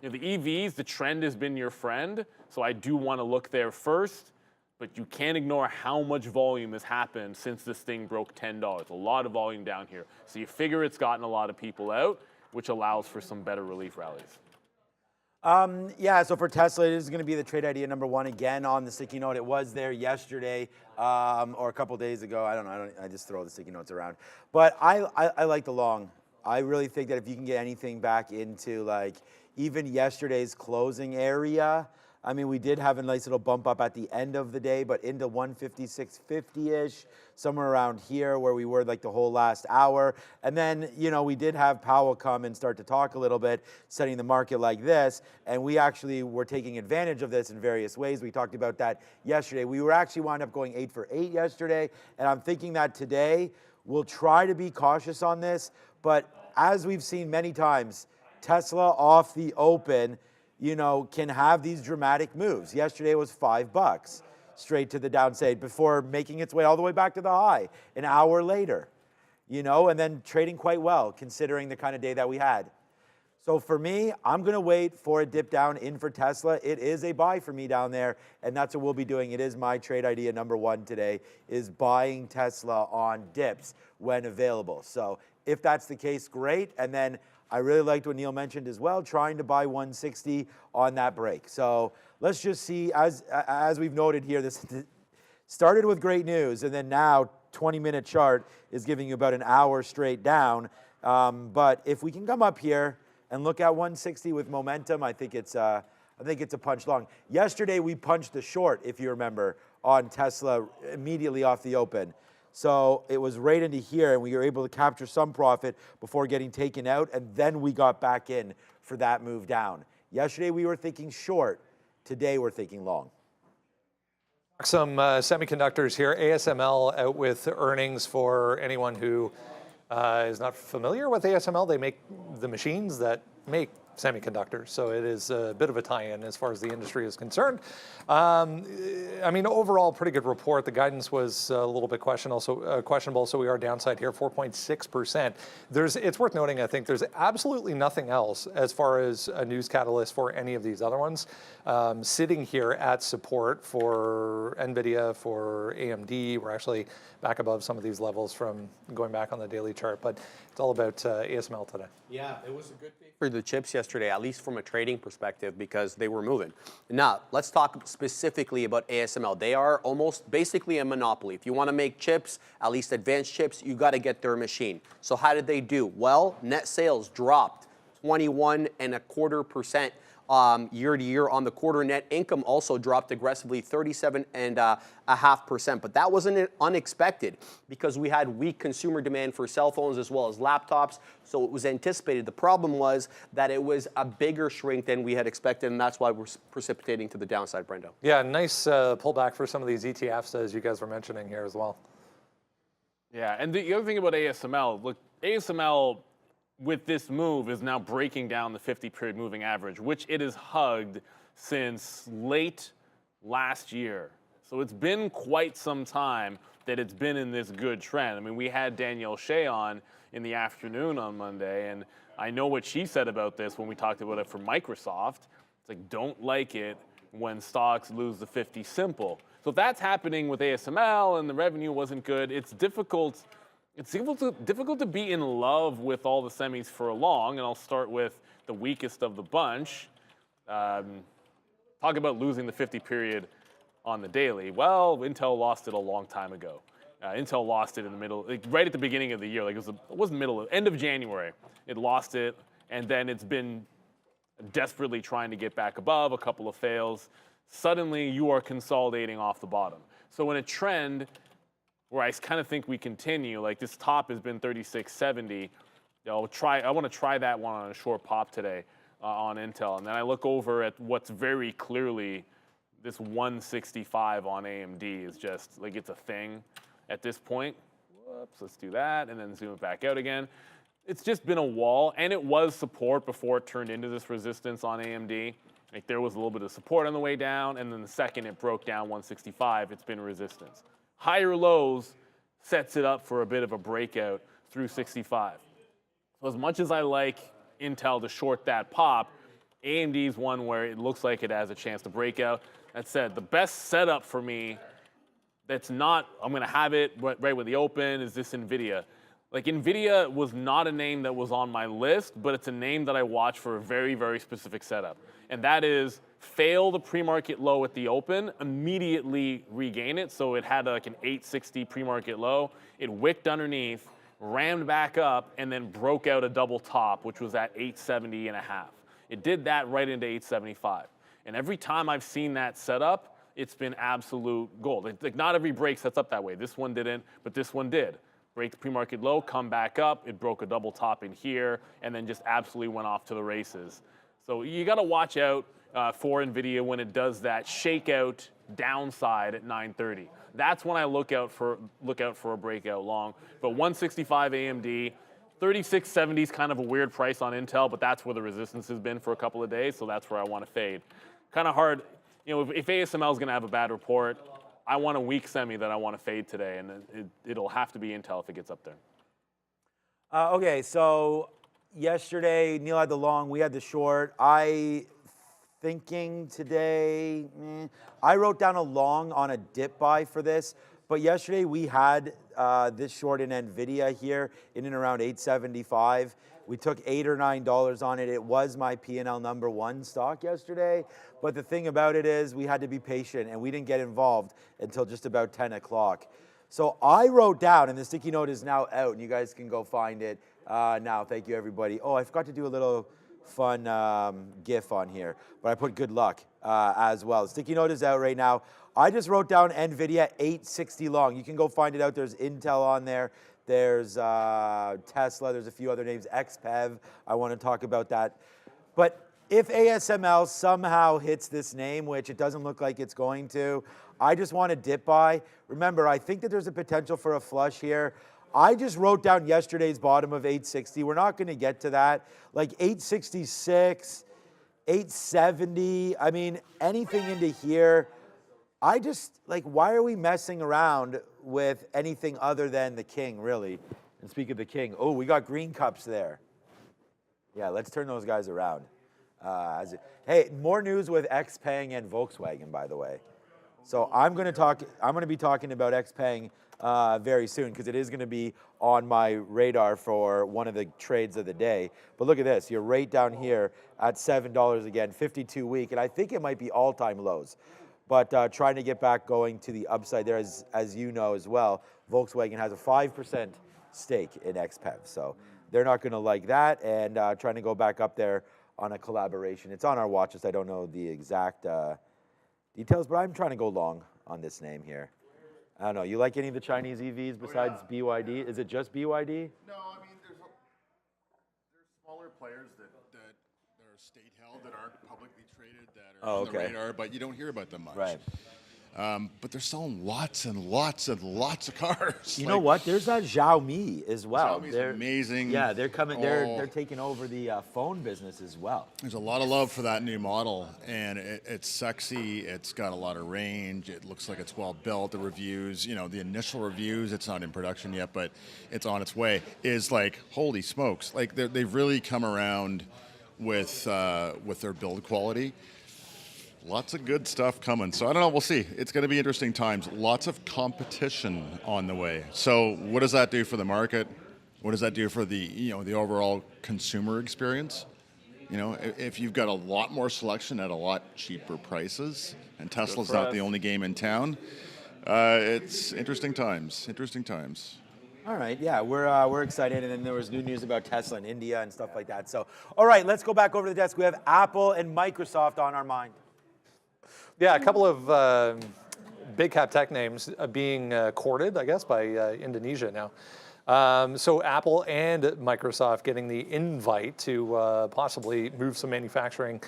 the EVs, the trend has been your friend, so I do want to look there first. But you can't ignore how much volume has happened since this thing broke $10. A lot of volume down here. So you figure it's gotten a lot of people out, which allows for some better relief rallies. Yeah, so for Tesla, it is going to be the trade idea number 1 again on the sticky note. It was there yesterday or a couple days ago. I don't know. I just throw the sticky notes around. But I like the long. I really think that if you can get anything back into like even yesterday's closing area, I mean, we did have a nice little bump up at the end of the day, but into 156.50-ish, somewhere around here where we were like the whole last hour. And then, we did have Powell come and start to talk a little bit, setting the market like this. And we actually were taking advantage of this in various ways. We talked about that yesterday. We were actually wound up going 8 for 8 yesterday. And I'm thinking that today we'll try to be cautious on this. But as we've seen many times, Tesla off the open, can have these dramatic moves. Yesterday was $5 straight to the downside before making its way all the way back to the high an hour later, and then trading quite well considering the kind of day that we had. So for me, I'm going to wait for a dip down in for Tesla. It is a buy for me down there, and that's what we'll be doing. It is my trade idea number 1 today, is buying Tesla on dips when available. So if that's the case, great. And then I really liked what Neil mentioned as well, trying to buy 160 on that break. So let's just see, as we've noted here, this started with great news, and then now 20-minute chart is giving you about an hour straight down. But if we can come up here and look at 160 with momentum, I think it's a punch long. Yesterday we punched the short, if you remember, on Tesla immediately off the open. So it was right into here, and we were able to capture some profit before getting taken out, and then we got back in for that move down. Yesterday we were thinking short. Today we're thinking long. Some semiconductors here. ASML out with earnings. For anyone who is not familiar with ASML, they make the machines that make semiconductors, so it is a bit of a tie-in as far as the industry is concerned. I mean, overall, pretty good report. The guidance was a little bit questionable, so we are downside here, 4.6%. It's worth noting, I think, there's absolutely nothing else as far as a news catalyst for any of these other ones. Sitting here at support for Nvidia, for AMD, we're actually back above some of these levels from going back on the daily chart, but it's all about ASML today. Yeah, it was a good day for the chips yesterday, at least from a trading perspective, because they were moving. Now, let's talk specifically about ASML. They are almost basically a monopoly. If you want to make chips, at least advanced chips, you got to get their machine. So how did they do? Well, net sales dropped 21.25%. Year to year on the quarter. Net income also dropped aggressively, 37.5%. But that wasn't unexpected because we had weak consumer demand for cell phones as well as laptops. So it was anticipated. The problem was that it was a bigger shrink than we had expected, and that's why we're precipitating to the downside, Brendo. Yeah, nice pullback for some of these ETFs, as you guys were mentioning here as well. Yeah, and the other thing about ASML, look, ASML with this move is now breaking down the 50-period moving average, which it has hugged since late last year. So it's been quite some time that it's been in this good trend. I mean, we had Danielle Shea on in the afternoon on Monday, and I know what she said about this when we talked about it for Microsoft. It's like, don't like it when stocks lose the 50 simple. So if that's happening with ASML and the revenue wasn't good, it's difficult. It's difficult to be in love with all the semis for long, and I'll start with the weakest of the bunch. Talk about losing the 50 period on the daily. Well, Intel lost it a long time ago. Intel lost it in the middle, like right at the beginning of the year. Like it wasn't end of January. It lost it, and then it's been desperately trying to get back above, a couple of fails. Suddenly, you are consolidating off the bottom. So in a trend where I kind of think we continue, like this top has been 36.70. I want to try that one on a short pop today on Intel, and then I look over at what's very clearly this 165 on AMD is just like it's a thing at this point. Whoops, let's do that, and then zoom it back out again. It's just been a wall, and it was support before it turned into this resistance on AMD. Like there was a little bit of support on the way down, and then the second it broke down 165, it's been resistance. Higher lows sets it up for a bit of a breakout through 65. So as much as I like Intel to short that pop, AMD is one where it looks like it has a chance to break out. That said, the best setup for me that's not, I'm going to have it right with the open, is this Nvidia. Like Nvidia was not a name that was on my list, but it's a name that I watch for a very, very specific setup. And that is fail the pre-market low at the open, immediately regain it. So it had like an 860 pre-market low. It wicked underneath, rammed back up, and then broke out a double top, which was at 870 and a half. It did that right into 875. And every time I've seen that setup, it's been absolute gold. Like not every break sets up that way. This one didn't, but this one did. Break the pre-market low, come back up, it broke a double top in here, and then just absolutely went off to the races. So you got to watch out for Nvidia when it does that shakeout downside at 930. That's when I look out for a breakout long. But 165 AMD, 3670 is kind of a weird price on Intel, but that's where the resistance has been for a couple of days, so that's where I want to fade. Kind of hard, you know, if ASML is going to have a bad report, I want a weak semi that I want to fade today, and it'll have to be Intel if it gets up there. Okay, so yesterday, Neil had the long, we had the short. Thinking today, I wrote down a long on a dip buy for this, but yesterday we had this short in Nvidia here in and around 875. We took $8 or $9 on it. It was my P&L number one stock yesterday, but the thing about it is we had to be patient and we didn't get involved until just about 10 o'clock. So I wrote down, and the sticky note is now out, and you guys can go find it now. Thank you, everybody. Oh, I forgot to do a little GIF on here, but I put good luck as well. Sticky note is out right now. I just wrote down Nvidia 860 long. You can go find it out. There's Intel on there. There's Tesla. There's a few other names. XPEV. I want to talk about that. But if ASML somehow hits this name, which it doesn't look like it's going to, I just want to dip buy. Remember, I think that there's a potential for a flush here. I just wrote down yesterday's bottom of 860. We're not going to get to that. Like 866, 870. I mean, anything into here. I just, like, why are we messing around with anything other than the king, really? And speak of the king, oh, we got green cups there. Yeah, let's turn those guys around. Hey, more news with XPeng and Volkswagen, by the way. So I'm going to be talking about XPeng very soon because it is going to be on my radar for one of the trades of the day. But look at this, you're right down here at $7 again, 52-week, and I think it might be all-time lows. But trying to get back going to the upside there, as you know as well, Volkswagen has a 5% stake in XPEV, so they're not going to like that, and trying to go back up there on a collaboration. It's on our watch list. I don't know the exact details, but I'm trying to go long on this name here. I don't know. You like any of the Chinese EVs besides BYD? Is it just BYD? No, I mean, there's smaller players that are state-held that aren't publicly traded that are on the radar, but you don't hear about them much. Right. But they're selling lots and lots and lots of cars. You know what? There's that Xiaomi as well. Xiaomi's amazing. Yeah, they're coming. They're taking over the phone business as well. There's a lot of love for that new model, and it's sexy. It's got a lot of range. It looks like it's well built. The reviews, you know, the initial reviews, it's not in production yet, but it's on its way, is like, holy smokes. Like, they've really come around with their build quality. Lots of good stuff coming. So I don't know, we'll see. It's going to be interesting times. Lots of competition on the way. So what does that do for the market? What does that do for the overall consumer experience? You know, if you've got a lot more selection at a lot cheaper prices, and Tesla's not the only game in town, it's interesting times. Interesting times. All right, yeah, we're excited, and then there was new news about Tesla in India and stuff like that. So, all right, let's go back over to the desk. We have Apple and Microsoft on our mind. Yeah, a couple of big cap tech names being courted, I guess, by Indonesia now. So Apple and Microsoft getting the invite to possibly move some manufacturing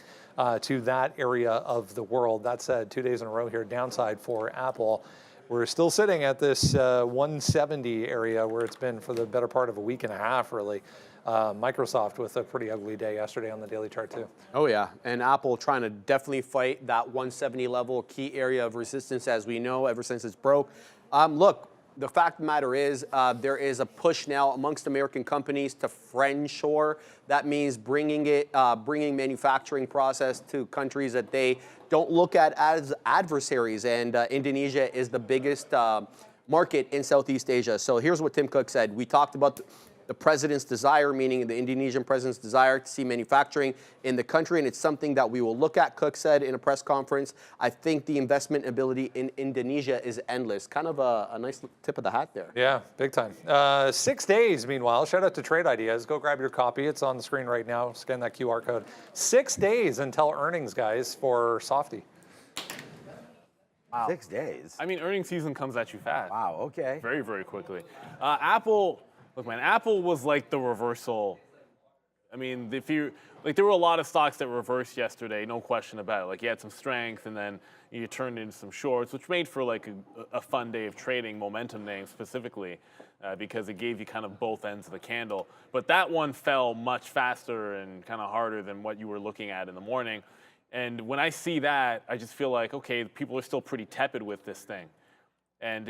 to that area of the world. That said, 2 days in a row here, downside for Apple. We're still sitting at this 170 area where it's been for the better part of a week and a half, really. Microsoft with a pretty ugly day yesterday on the daily chart too. Oh yeah, and Apple trying to definitely fight that 170 level, key area of resistance, as we know, ever since it's broke. Look, the fact of the matter is there is a push now amongst American companies to friendshore. That means bringing manufacturing process to countries that they don't look at as adversaries, and Indonesia is the biggest market in Southeast Asia. So here's what Tim Cook said. We talked about the president's desire, meaning the Indonesian president's desire to see manufacturing in the country, and it's something that we will look at, Cook said in a press conference. I think the investment ability in Indonesia is endless. Kind of a nice tip of the hat there. Yeah, big time. 6 days, meanwhile, shout out to Trade Ideas. Go grab your copy. It's on the screen right now. Scan that QR code. 6 days until earnings, guys, for Softy. Wow. 6 days? I mean, earnings season comes at you fast. Wow, okay. Very, very quickly. Apple... Look, man, Apple was like the reversal. I mean, there were a lot of stocks that reversed yesterday, no question about it. Like, you had some strength, and then you turned into some shorts, which made for like a fun day of trading, momentum names specifically, because it gave you kind of both ends of the candle. But that one fell much faster and kind of harder than what you were looking at in the morning. And when I see that, I just feel like, okay, people are still pretty tepid with this thing. And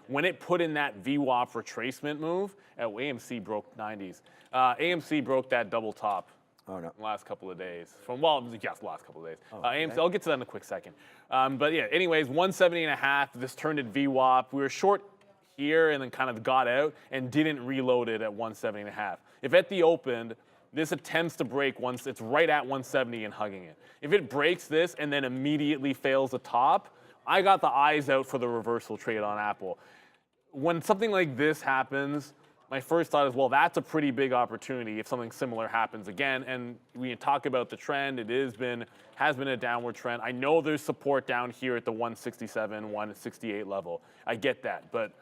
when it put in that VWAP retracement move, AMC broke 90s. AMC broke that double top in the last couple of days. The last couple of days. AMC, I'll get to that in a quick second. But yeah, anyways, 170.5, this turned at VWAP. We were short here and then kind of got out and didn't reload it at 170.5. If at the open, this attempts to break once, it's right at 170 and hugging it. If it breaks this and then immediately fails the top, I got the eyes out for the reversal trade on Apple. When something like this happens, my first thought is, well, that's a pretty big opportunity if something similar happens again. And we talk about the trend. It has been a downward trend. I know there's support down here at the 167, 168 level. I get that. But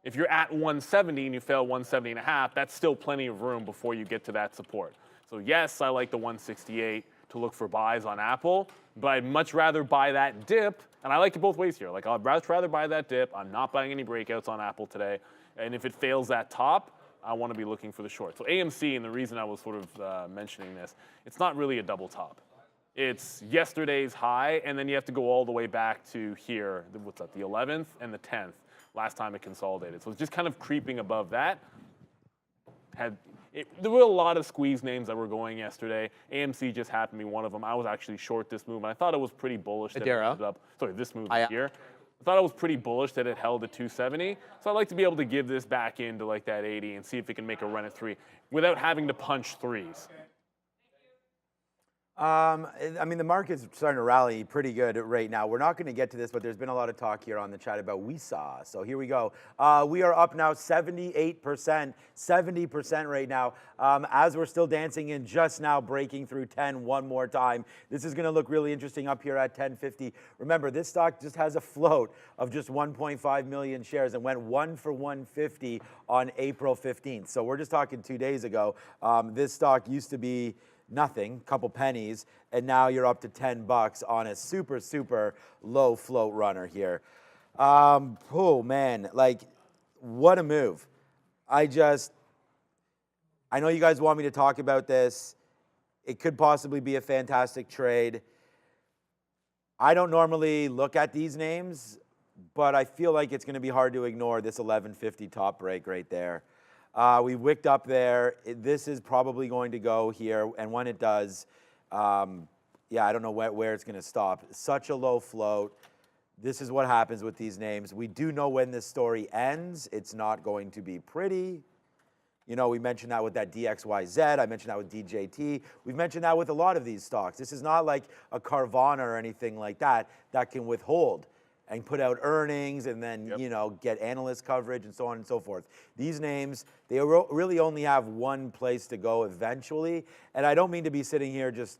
if you're at 170 and you fail 170 and a half, that's still plenty of room before you get to that support. So yes, I like the 168 to look for buys on Apple, but I'd much rather buy that dip. And I like it both ways here. Like, I'd much rather buy that dip. I'm not buying any breakouts on Apple today. And if it fails that top, I want to be looking for the short. So AMC, and the reason I was sort of mentioning this, it's not really a double top. It's yesterday's high, and then you have to go all the way back to here, what's that, the 11th and the 10th, last time it consolidated. So it's just kind of creeping above that. There were a lot of squeeze names that were going yesterday. AMC just happened to be one of them. I was actually short this move, and I thought it was pretty bullish. That it ended up, sorry, this move here. I thought it was pretty bullish that it held at 270. So I'd like to be able to give this back into like that 80 and see if it can make a run at 3 without having to punch threes. I mean, the market's starting to rally pretty good right now. We're not going to get to this, but there's been a lot of talk here on the chat about WISA. So here we go. We are up now 78%, 70% right now, as we're still dancing in just now breaking through 10 one more time. This is going to look really interesting up here at 1050. Remember, this stock just has a float of just 1.5 million shares and went 1 for 150 on April 15th. So we're just talking 2 days ago. This stock used to be nothing, couple pennies, and now you're up to $10 on a super, super low float runner here. Oh man, like, what a move. I know you guys want me to talk about this. It could possibly be a fantastic trade. I don't normally look at these names, but I feel like it's going to be hard to ignore this 1150 top break right there. We wicked up there. This is probably going to go here, and when it does, yeah, I don't know where it's going to stop. Such a low float. This is what happens with these names. We do know when this story ends. It's not going to be pretty. You know, we mentioned that with that DXYZ. I mentioned that with DJT. We've mentioned that with a lot of these stocks. This is not like a Carvana or anything like that that can withhold and put out earnings and then, you know, get analyst coverage and so on and so forth. These names, they really only have one place to go eventually. And I don't mean to be sitting here just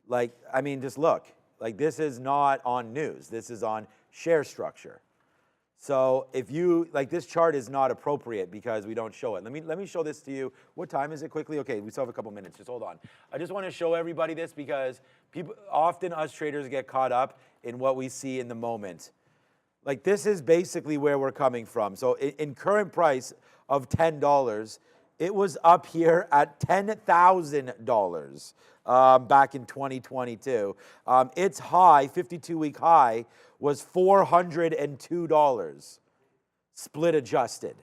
like, I mean, just look. Like, this is not on news. This is on share structure. So if you, like, this chart is not appropriate because we don't show it. Let me show this to you. What time is it quickly? Okay, we still have a couple minutes. Just hold on. I just want to show everybody this because often us traders get caught up in what we see in the moment. Like, this is basically where we're coming from. So in current price of $10, it was up here at $10,000 back in 2022. Its high, 52-week high, was $402, split adjusted.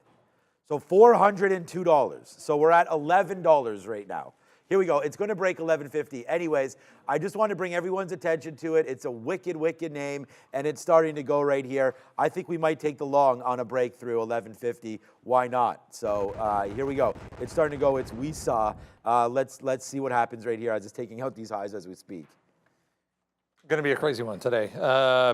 So $402. So we're at $11 right now. Here we go. It's going to break 1150. Anyways, I just want to bring everyone's attention to it. It's a wicked, wicked name, and it's starting to go right here. I think we might take the long on a breakthrough 1150. Why not? So here we go. It's starting to go. It's WISA. Let's see what happens right here as it's taking out these highs as we speak. Going to be a crazy one today.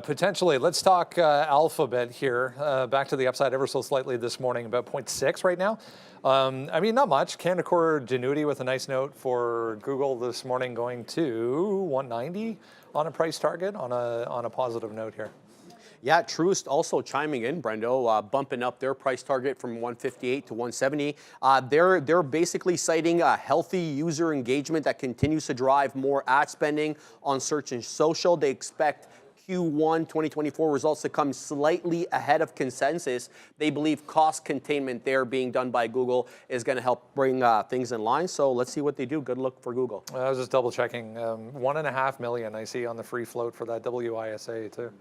Potentially. Let's talk Alphabet here. Back to the upside ever so slightly this morning, about 0.6 right now. I mean, not much. Canaccord Genuity with a nice note for Google this morning, going to 190 on a price target on a positive note here. Yeah, Truist also chiming in, Brendo, bumping up their price target from 158 to 170. They're basically citing a healthy user engagement that continues to drive more ad spending on search and social. They expect Q1 2024 results to come slightly ahead of consensus. They believe cost containment there being done by Google is going to help bring things in line. So let's see what they do. Good luck for Google. I was just double checking. 1.5 million I see on the free float for that WISA too.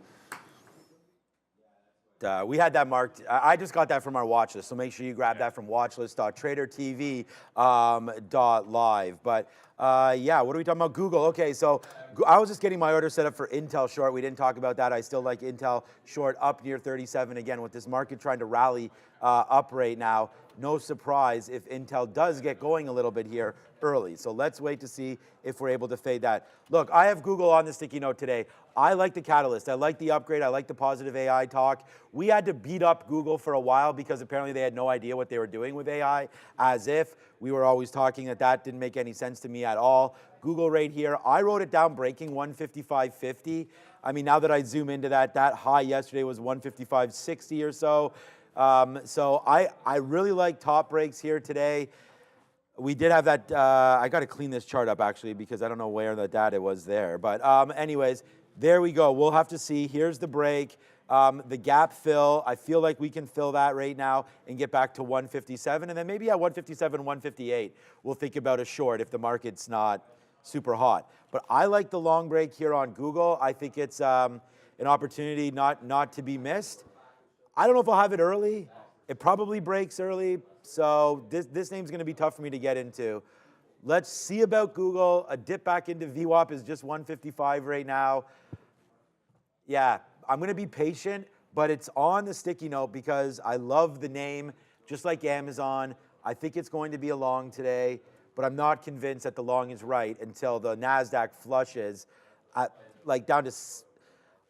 We had that marked. I just got that from our watch list, so make sure you grab that from watchlist.tradertv.live. But yeah, what are we talking about? Google. Okay, so I was just getting my order set up for Intel short. We didn't talk about that. I still like Intel short up near 37 again with this market trying to rally up right now. No surprise if Intel does get going a little bit here early. So let's wait to see if we're able to fade that. Look, I have Google on the sticky note today. I like the catalyst. I like the upgrade. I like the positive AI talk. We had to beat up Google for a while because apparently they had no idea what they were doing with AI, as if we were always talking that didn't make any sense to me at all. Google right here, I wrote it down breaking 155.50. I mean, now that I zoom into that high yesterday was 155.60 or so. So I really like top breaks here today. We did have that, I got to clean this chart up actually because I don't know where the data was there. But anyways, there we go. We'll have to see. Here's the break. The gap fill, I feel like we can fill that right now and get back to 157. And then maybe at 157, 158, we'll think about a short if the market's not super hot. But I like the long break here on Google. I think it's an opportunity not to be missed. I don't know if I'll have it early. It probably breaks early. So this name's going to be tough for me to get into. Let's see about Google. A dip back into VWAP is just 155 right now. Yeah, I'm going to be patient, but it's on the sticky note because I love the name, just like Amazon. I think it's going to be a long today, but I'm not convinced that the long is right until the NASDAQ flushes at, like down to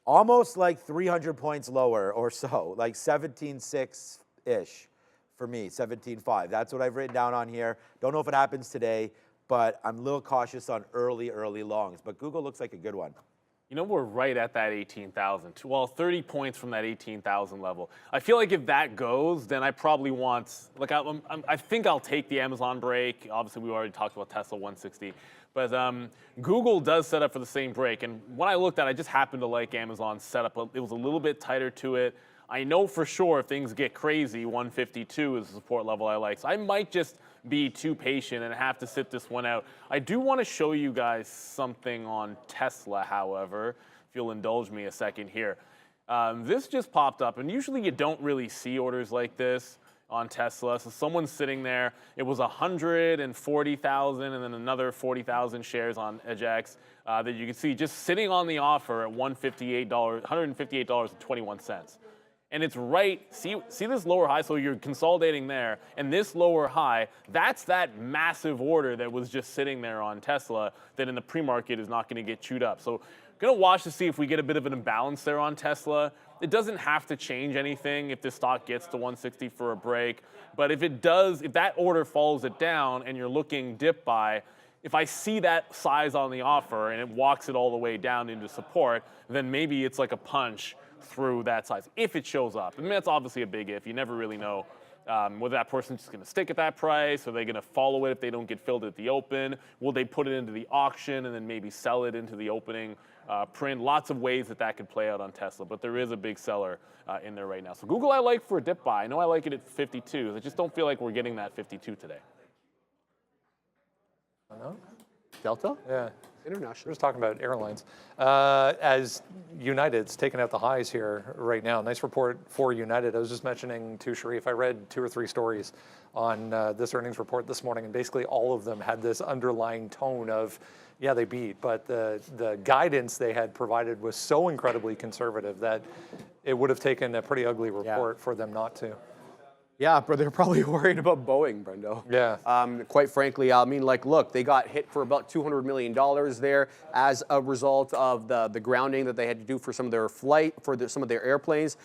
almost like 300 points lower or so, like 17.6-ish for me, 17.5. That's what I've written down on here. Don't know if it happens today, but I'm a little cautious on early longs. But Google looks like a good one. You know, we're right at that 18,000. Well, 30 points from that 18,000 level. I feel like if that goes, then I probably want, like, I think I'll take the Amazon break. Obviously, we already talked about Tesla 160. But Google does set up for the same break. And when I looked at it, I just happened to like Amazon's setup. It was a little bit tighter to it. I know for sure if things get crazy, 152 is the support level I like. So I might just be too patient and have to sit this one out. I do want to show you guys something on Tesla, however, if you'll indulge me a second here. This just popped up, and usually you don't really see orders like this on Tesla. So someone's sitting there. It was 140,000 and then another 40,000 shares on EdgeX that you can see just sitting on the offer at $158.21. And it's right, see this lower high, so you're consolidating there, and this lower high, that's that massive order that was just sitting there on Tesla that in the pre-market is not gonna get chewed up. So gonna watch to see if we get a bit of an imbalance there on Tesla. It doesn't have to change anything if the stock gets to 160 for a break, but if it does, if that order follows it down and you're looking dip buy, if I see that size on the offer and it walks it all the way down into support, then maybe it's like a punch through that size, if it shows up. I mean, that's obviously a big if. You never really know whether that person's just going to stick at that price, or are they going to follow it if they don't get filled at the open? Will they put it into the auction and then maybe sell it into the opening print? Lots of ways that could play out on Tesla, but there is a big seller in there right now. So Google I like for a dip buy. I know I like it at 52. I just don't feel like we're getting that 52 today. No? Delta? Yeah. International. We're just talking about airlines. As United's taking out the highs here right now. Nice report for United. I was just mentioning to Sharif, I read 2 or 3 stories on this earnings report this morning, and basically all of them had this underlying tone of, yeah, they beat, but the guidance they had provided was so incredibly conservative that it would have taken a pretty ugly report for them not to. Yeah, but they're probably worried about Boeing, Brendo. Yeah. Quite frankly, I mean, like, look, they got hit for about $200 million there as a result of the grounding that they had to do for some of their some of their airplanes.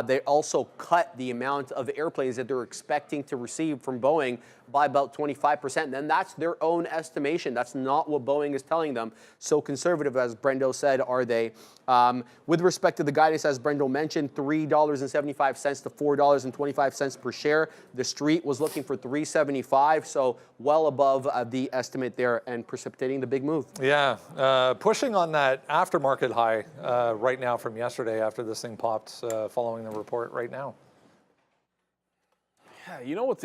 They also cut the amount of airplanes that they're expecting to receive from Boeing by about 25%. And that's their own estimation. That's not what Boeing is telling them. So conservative, as Brendo said, are they. With respect to the guidance, as Brendo mentioned, $3.75 to $4.25 per share. The street was looking for $3.75, so well above the estimate there and precipitating the big move. Yeah, pushing on that aftermarket high right now from yesterday after this thing popped following the report right now. Yeah, you know,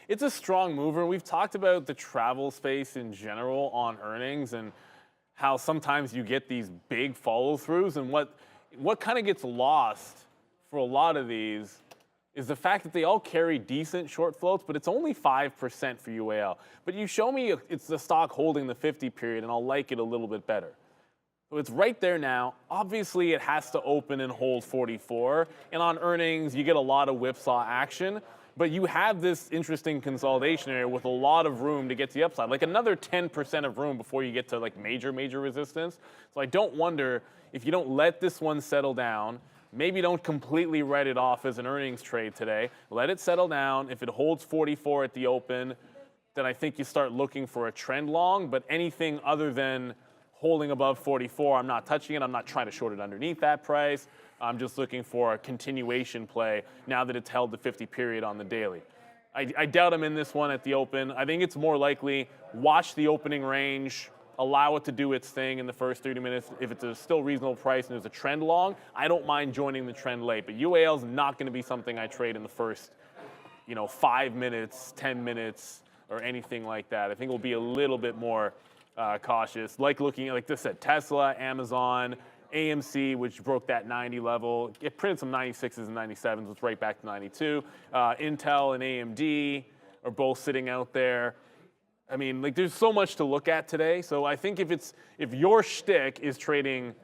it's a strong mover. We've talked about the travel space in general on earnings and how sometimes you get these big follow-throughs, and what kind of gets lost for a lot of these is the fact that they all carry decent short floats, but it's only 5% for UAL. But you show me it's the stock holding the 50 period, and I'll like it a little bit better. So it's right there now. Obviously, it has to open and hold 44, and on earnings, you get a lot of whipsaw action. But you have this interesting consolidation area with a lot of room to get to the upside, like another 10% of room before you get to like major resistance. So I don't wonder if you don't let this one settle down, maybe don't completely write it off as an earnings trade today. Let it settle down. If it holds 44 at the open, then I think you start looking for a trend long. But anything other than holding above 44, I'm not touching it. I'm not trying to short it underneath that price. I'm just looking for a continuation play now that it's held the 50 period on the daily. I doubt I'm in this one at the open. I think it's more likely watch the opening range, allow it to do its thing in the first 30 minutes. If it's a still reasonable price and there's a trend long, I don't mind joining the trend late. But UAL is not going to be something I trade in the first 5 minutes, 10 minutes, or anything like that. I think we'll be a little bit more cautious. Like looking at, like this said, Tesla, Amazon, AMC, which broke that 90 level. It printed some 96s and 97s. It's right back to 92. Intel and AMD are both sitting out there. I mean, like there's so much to look at today. So I think if your shtick is trading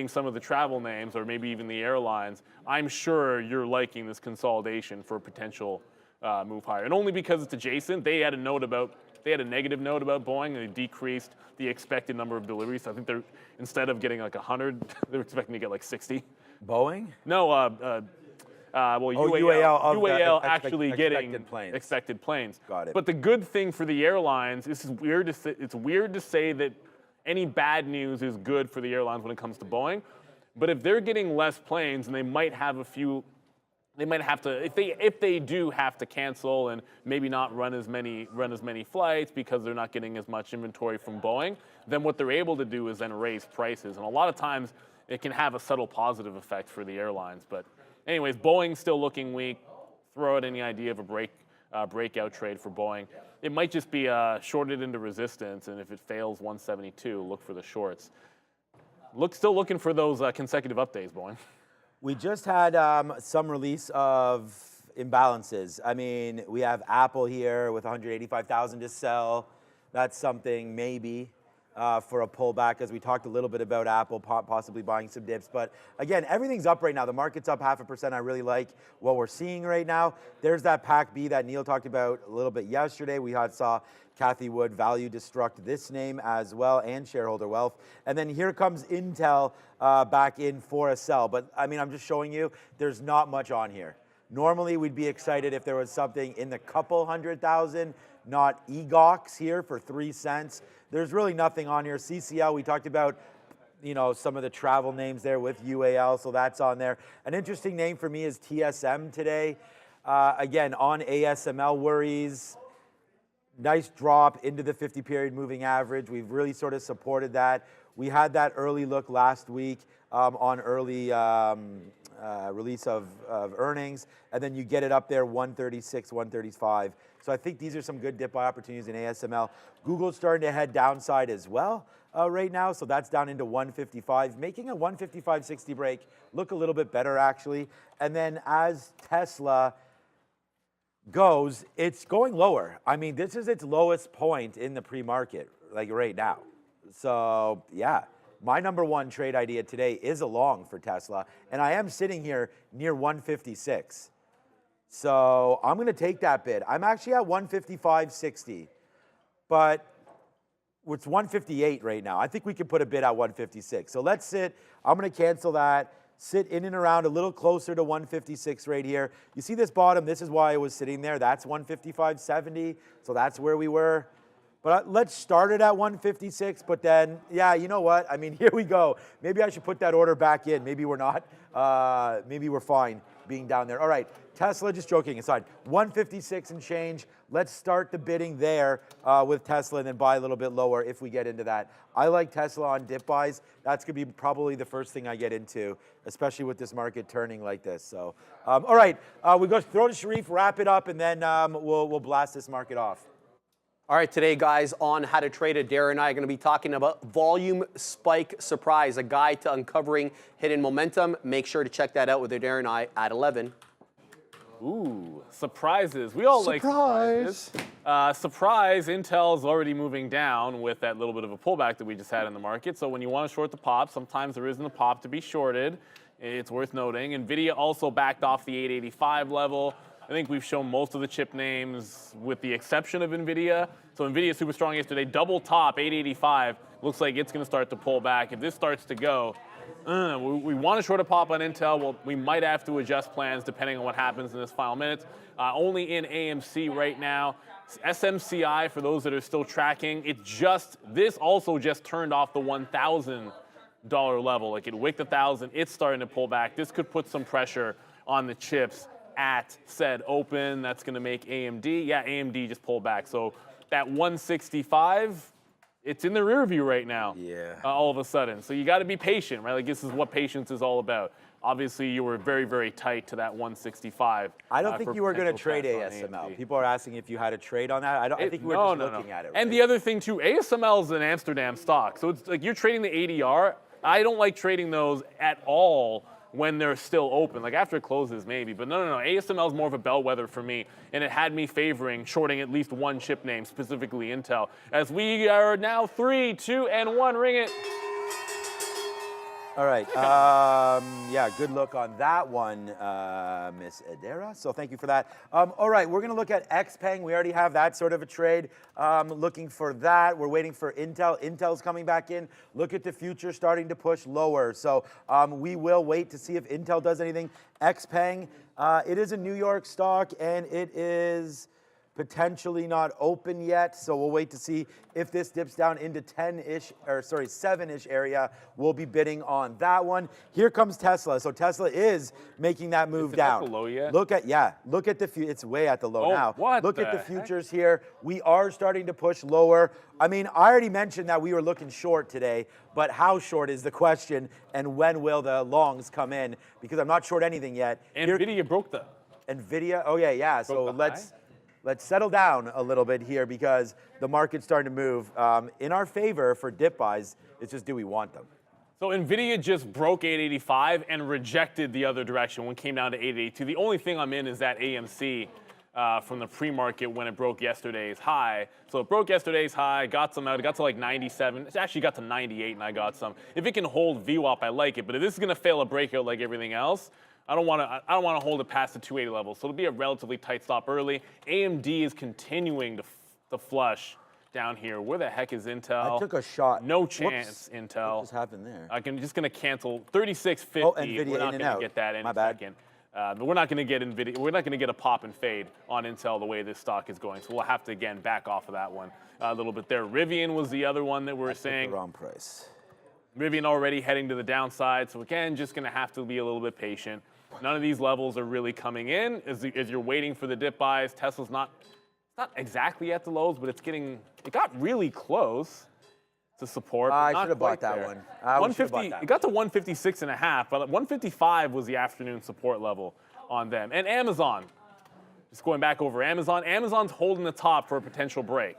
some of the travel names or maybe even the airlines, I'm sure you're liking this consolidation for a potential move higher. And only because it's adjacent. They had a negative note about Boeing, and they decreased the expected number of deliveries. So I think they're, instead of getting like 100, they're expecting to get like 60. Boeing? No, well, UAL actually getting expected planes. Got it. But the good thing for the airlines, this is weird to say, it's weird to say that any bad news is good for the airlines when it comes to Boeing. But if they're getting less planes, and they might have a few, they might have to, if they do have to cancel and maybe not run as many flights because they're not getting as much inventory from Boeing, then what they're able to do is then raise prices. And a lot of times it can have a subtle positive effect for the airlines. But anyways, Boeing's still looking weak. Throw out any idea of a breakout trade for Boeing. It might just be shorted into resistance, and if it fails 172, look for the shorts. Still looking for those consecutive updates, Boeing. We just had some release of imbalances. I mean, we have Apple here with 185,000 to sell. That's something maybe for a pullback, as we talked a little bit about Apple possibly buying some dips. But again, everything's up right now. The market's up 0.5%. I really like what we're seeing right now. There's that Pac B that Neil talked about a little bit yesterday. We saw Kathy Wood value destruct this name as well, and shareholder wealth. And then here comes Intel back in for a sell. But I mean, I'm just showing you, there's not much on here. Normally, we'd be excited if there was something in the couple 100,000, not EGOX here for 3 cents. There's really nothing on here. CCL, we talked about, some of the travel names there with UAL, so that's on there. An interesting name for me is TSM today. Again, on ASML worries. Nice drop into the 50-period moving average. We've really sort of supported that. We had that early look last week on early release of earnings, and then you get it up there 136, 135. So I think these are some good dip buy opportunities in ASML. Google's starting to head downside as well right now, so that's down into 155, making a 155.60 break look a little bit better actually. And then as Tesla goes, it's going lower. I mean, this is its lowest point in the pre-market, like right now. So yeah, my number one trade idea today is a long for Tesla, and I am sitting here near 156. So I'm gonna take that bid. I'm actually at 155.60, but it's 158 right now. I think we can put a bid at 156. So let's sit, I'm gonna cancel that, sit in and around a little closer to 156 right here. You see this bottom, this is why it was sitting there. That's 155.70, so that's where we were. But let's start it at 156, but then, yeah, you know what? I mean, here we go. Maybe I should put that order back in. Maybe we're not. Maybe we're fine being down there. All right, Tesla, just joking aside, 156 and change. Let's start the bidding there with Tesla and then buy a little bit lower if we get into that. I like Tesla on dip buys. That's going to be probably the first thing I get into, especially with this market turning like this. So, all right, we go throw to Sharif, wrap it up, and then we'll blast this market off. All right, today, guys, on How to Trade It, Darren and I are going to be talking about Volume Spike Surprise, a guide to uncovering hidden momentum. Make sure to check that out with Darren and I at 11. Ooh, surprises. We all like surprises. Surprise, Intel's already moving down with that little bit of a pullback that we just had in the market. So when you want to short the pop, sometimes there isn't a pop to be shorted. It's worth noting. Nvidia also backed off the 885 level. I think we've shown most of the chip names with the exception of Nvidia. So Nvidia super strong yesterday, double top, 885. Looks like it's going to start to pull back. If this starts to go, we want to short a pop on Intel. Well, we might have to adjust plans depending on what happens in this final minutes. Only in AMC right now. SMCI, for those that are still tracking, this also just turned off the $1,000 level. Like it wicked 1,000, it's starting to pull back. This could put some pressure on the chips at said open. That's going to make AMD. Yeah, AMD just pulled back. So that 165, it's in the rear view right now. Yeah. All of a sudden. So you got to be patient, right? Like this is what patience is all about. Obviously, you were very, very tight to that 165. I don't think you were going to trade ASML. People are asking if you had a trade on that. I think you were just looking at it. Right? And the other thing too, ASML is an Amsterdam stock. So it's like you're trading the ADR. I don't like trading those at all when they're still open. Like after it closes, maybe. But no. ASML is more of a bellwether for me. And it had me favoring shorting at least one chip name, specifically Intel. As we are now 3, 2, and 1. Ring it. All right. Yeah, good look on that one, Miss Adera. So thank you for that. All right, we're going to look at XPeng. We already have that sort of a trade. Looking for that. We're waiting for Intel. Intel's coming back in. Look at the future starting to push lower. So we will wait to see if Intel does anything. XPeng, it is a New York stock, and it is potentially not open yet, so we'll wait to see if this dips down into 7-ish area. We'll be bidding on that one. Here comes Tesla. So Tesla is making that move down. Is it at the low yet? Look at the it's way at the low now. Look at the futures here. We are starting to push lower. I mean, I already mentioned that we were looking short today, but how short is the question, and when will the longs come in? Because I'm not short anything yet. Nvidia broke the. Nvidia, oh yeah. So let's settle down a little bit here because the market's starting to move in our favor for dip buys. It's just, do we want them? So Nvidia just broke 885 and rejected the other direction when it came down to 882. The only thing I'm in is that AMC from the pre-market when it broke yesterday's high. So it broke yesterday's high, got some out. It got to like 97. It actually got to 98, and I got some. If it can hold VWAP, I like it. But if this is going to fail a breakout like everything else, I don't want to hold it past the 280 level. So it'll be a relatively tight stop early. AMD is continuing to flush down here. Where the heck is Intel? I took a shot. No chance, Whoops. Intel. What just happened there? I'm just going to cancel 3650. Oh, Nvidia we're not in and going out. to get that in My a bad. second. But we're not going to get Nvidia. We're not going to get a pop and fade on Intel the way this stock is going. So we'll have to again back off of that one a little bit there. Rivian was the other one that we're saying. The wrong price. Rivian already heading to the downside. So again, just going to have to be a little bit patient. None of these levels are really coming in as you're waiting for the dip buys. Tesla's not exactly at the lows, but it got really close to support. I should have bought that one. 150. It got to 156.5, but 155 was the afternoon support level on them. And Amazon, just going back over Amazon. Amazon's holding the top for a potential break.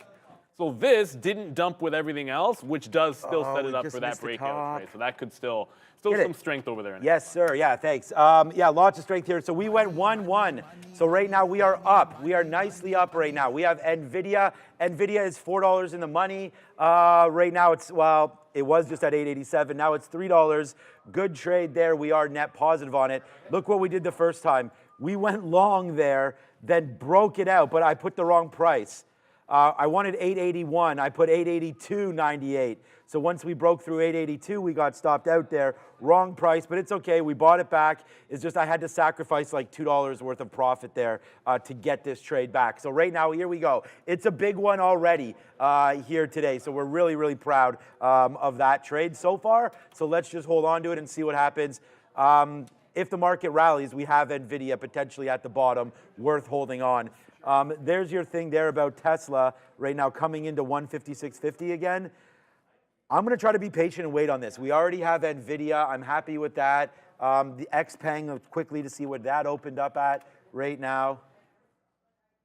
So this didn't dump with everything else, which does still set it up for that breakout trade. So that could still some strength over there. Yes, sir. Yeah, thanks. Yeah, lots of strength here. So we went 1-1. So right now we are up. We are nicely up right now. We have Nvidia. Nvidia is $4 in the money. Right now it was just at $8.87. Now it's $3. Good trade there. We are net positive on it. Look what we did the first time. We went long there, then broke it out, but I put the wrong price. I wanted 881. I put 882.98. So once we broke through 882, we got stopped out there. Wrong price, but it's okay. We bought it back. It's just I had to sacrifice like $2 worth of profit there to get this trade back. So right now, here we go. It's a big one already here today. So we're really, really proud of that trade so far. So let's just hold on to it and see what happens. If the market rallies, we have Nvidia potentially at the bottom, worth holding on. There's your thing there about Tesla right now coming into 156.50 again. I'm going to try to be patient and wait on this. We already have Nvidia. I'm happy with that. The XPeng, quickly to see what that opened up at right now.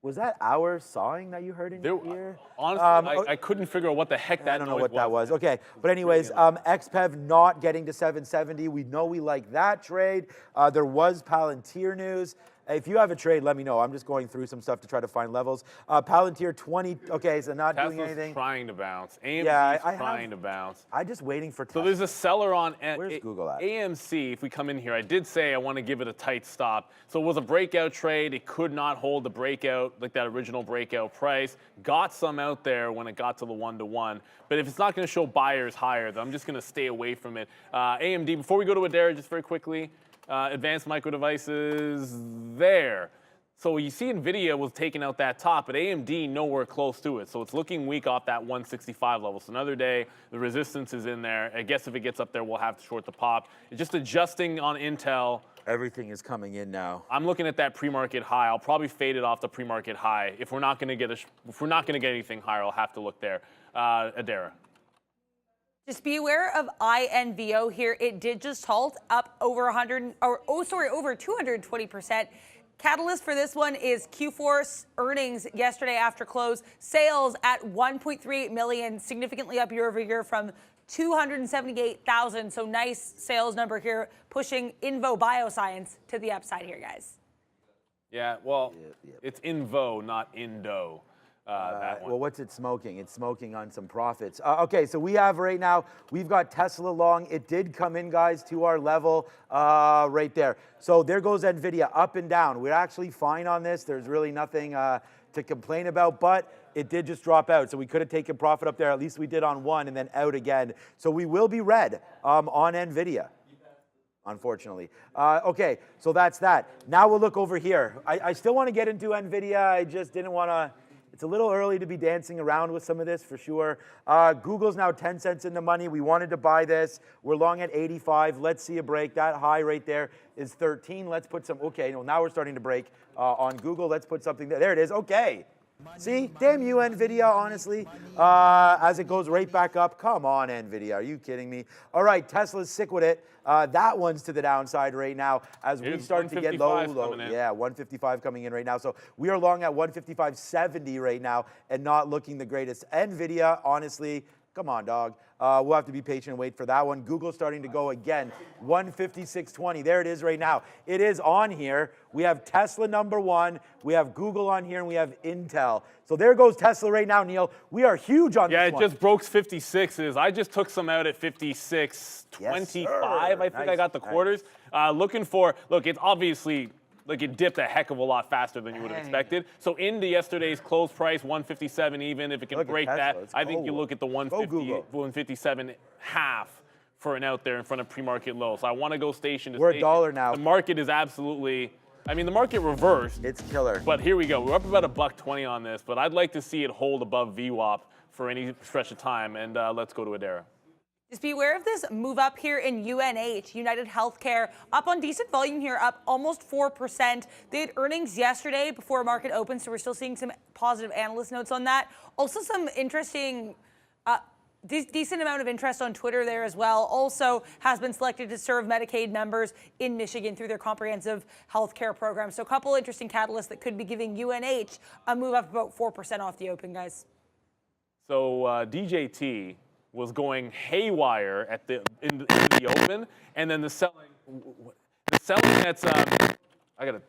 Was that our sawing that you heard in your ear? Honestly, I couldn't figure out what the heck that I don't know what that was. Okay, but anyways, XPEV not getting to 770. We know we like that trade. There was Palantir news. If you have a trade, let me know. I'm just going through some stuff to try to find levels. Palantir 20. Okay, so not doing Tesla's anything. trying to bounce. AMD's Yeah, trying to bounce. I'm just waiting for So Tesla. there's a seller on Where's Google at? AMC. If we come in here, I did say I want to give it a tight stop. So it was a breakout trade. It could not hold the breakout, like that original breakout price. Got some out there when it got to the 1-to-1. But if it's not going to show buyers higher, then I'm just going to stay away from it. AMD, before we go to Adara, just very quickly, advanced micro devices there. So you see Nvidia was taking out that top, but AMD nowhere close to it. So it's looking weak off that 165 level. So another day, the resistance is in there. I guess if it gets up there, we'll have to short the pop. It's just adjusting on Intel. Everything is coming in now. I'm looking at that pre-market high. I'll probably fade it off the pre-market high. If we're not going to get anything higher, I'll have to look there. Adara. Just be aware of INVO here. It did just halt up over over 220%. Catalyst for this one is Q4 earnings yesterday after close. Sales at 1.38 million, significantly up year over year from 278,000. So nice sales number here, pushing Invo Bioscience to the upside here, guys. Yeah, well, it's Invo, not Indo. That one. Well, what's it smoking? It's smoking on some profits. Okay, so we have right now, we've got Tesla long. It did come in, guys, to our level right there. So there goes Nvidia up and down. We're actually fine on this. There's really nothing to complain about, but it did just drop out. So we could have taken profit up there. At least we did on one and then out again. So we will be red on Nvidia, unfortunately. Okay, so that's that. Now we'll look over here. I still want to get into Nvidia. I just didn't want to. It's a little early to be dancing around with some of this for sure. Google's now 10 cents in the money. We wanted to buy this. We're long at 85. Let's see a break. That high right there is 13. Let's put some, okay, well, now we're starting to break on Google. Let's put something there. There it is. Okay. See, damn you, Nvidia, honestly. As it goes right back up. Come on, Nvidia. Are you kidding me? All right, Tesla's sick with it. That one's to the downside right now as we start to get low. Yeah, 155 coming in right now. So we are long at 155.70 right now and not looking the greatest. Nvidia, honestly, come on, dog. We'll have to be patient and wait for that one. Google's starting to go again. 156.20. There it is right now. It is on here. We have Tesla #1. We have Google on here, and we have Intel. So there goes Tesla right now, Neil. We are huge on this one. Yeah, it just broke 56s. I just took some out at 56.25. I think I got the quarters. Looking for, look, it's obviously, like it dipped a heck of a lot fast than you would have expected. So into yesterday's close price, 157 even. If it can break that, I think you look at the 157 half for an out there in front of pre-market low. So I want to go station to station. We're $1 now. The market is absolutely, I mean, the market reversed. It's killer. But here we go. We're up about $1.20 on this, but I'd like to see it hold above VWAP for any stretch of time. And let's go to Adara. Just be aware of this move up here in UNH, United Healthcare, up on decent volume here, up almost 4%. They had earnings yesterday before market open, so we're still seeing some positive analyst notes on that. Also some interesting, decent amount of interest on Twitter there as well. Also has been selected to serve Medicaid members in Michigan through their comprehensive healthcare program. So a couple interesting catalysts that could be giving UNH a move up about 4% off the open, guys. So DJT was going haywire at in the open, and then the selling that's I gotta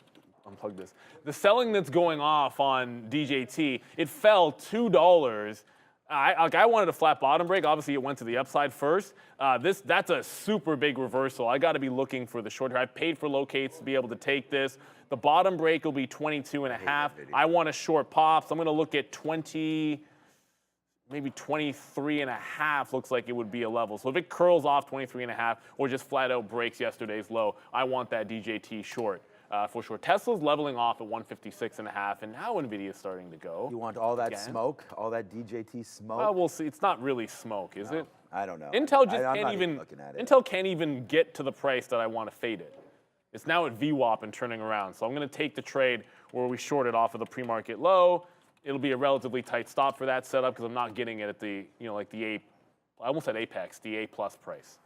unplug this. The selling that's going off on DJT, it fell $2. I wanted a flat bottom break. Obviously, it went to the upside first. That's a super big reversal. I got to be looking for the short here. I paid for locates to be able to take this. The bottom break will be 22.5. I want a short pop, so I'm going to look at 20. Maybe 23.5 looks like it would be a level. So if it curls off 23.5 or just flat out breaks yesterday's low, I want that DJT short for sure. Tesla's leveling off at 156.5, and now Nvidia is starting to go. You want all that smoke, all that DJT smoke? Well, we'll see. It's not really smoke, is it? I don't know. Intel just can't even. Intel can't even get to the price that I want to fade it. It's now at VWAP and turning around. So I'm going to take the trade where we short it off of the pre-market low. It'll be a relatively tight stop for that setup because I'm not getting it at the, like the I almost said Apex, the A+ price.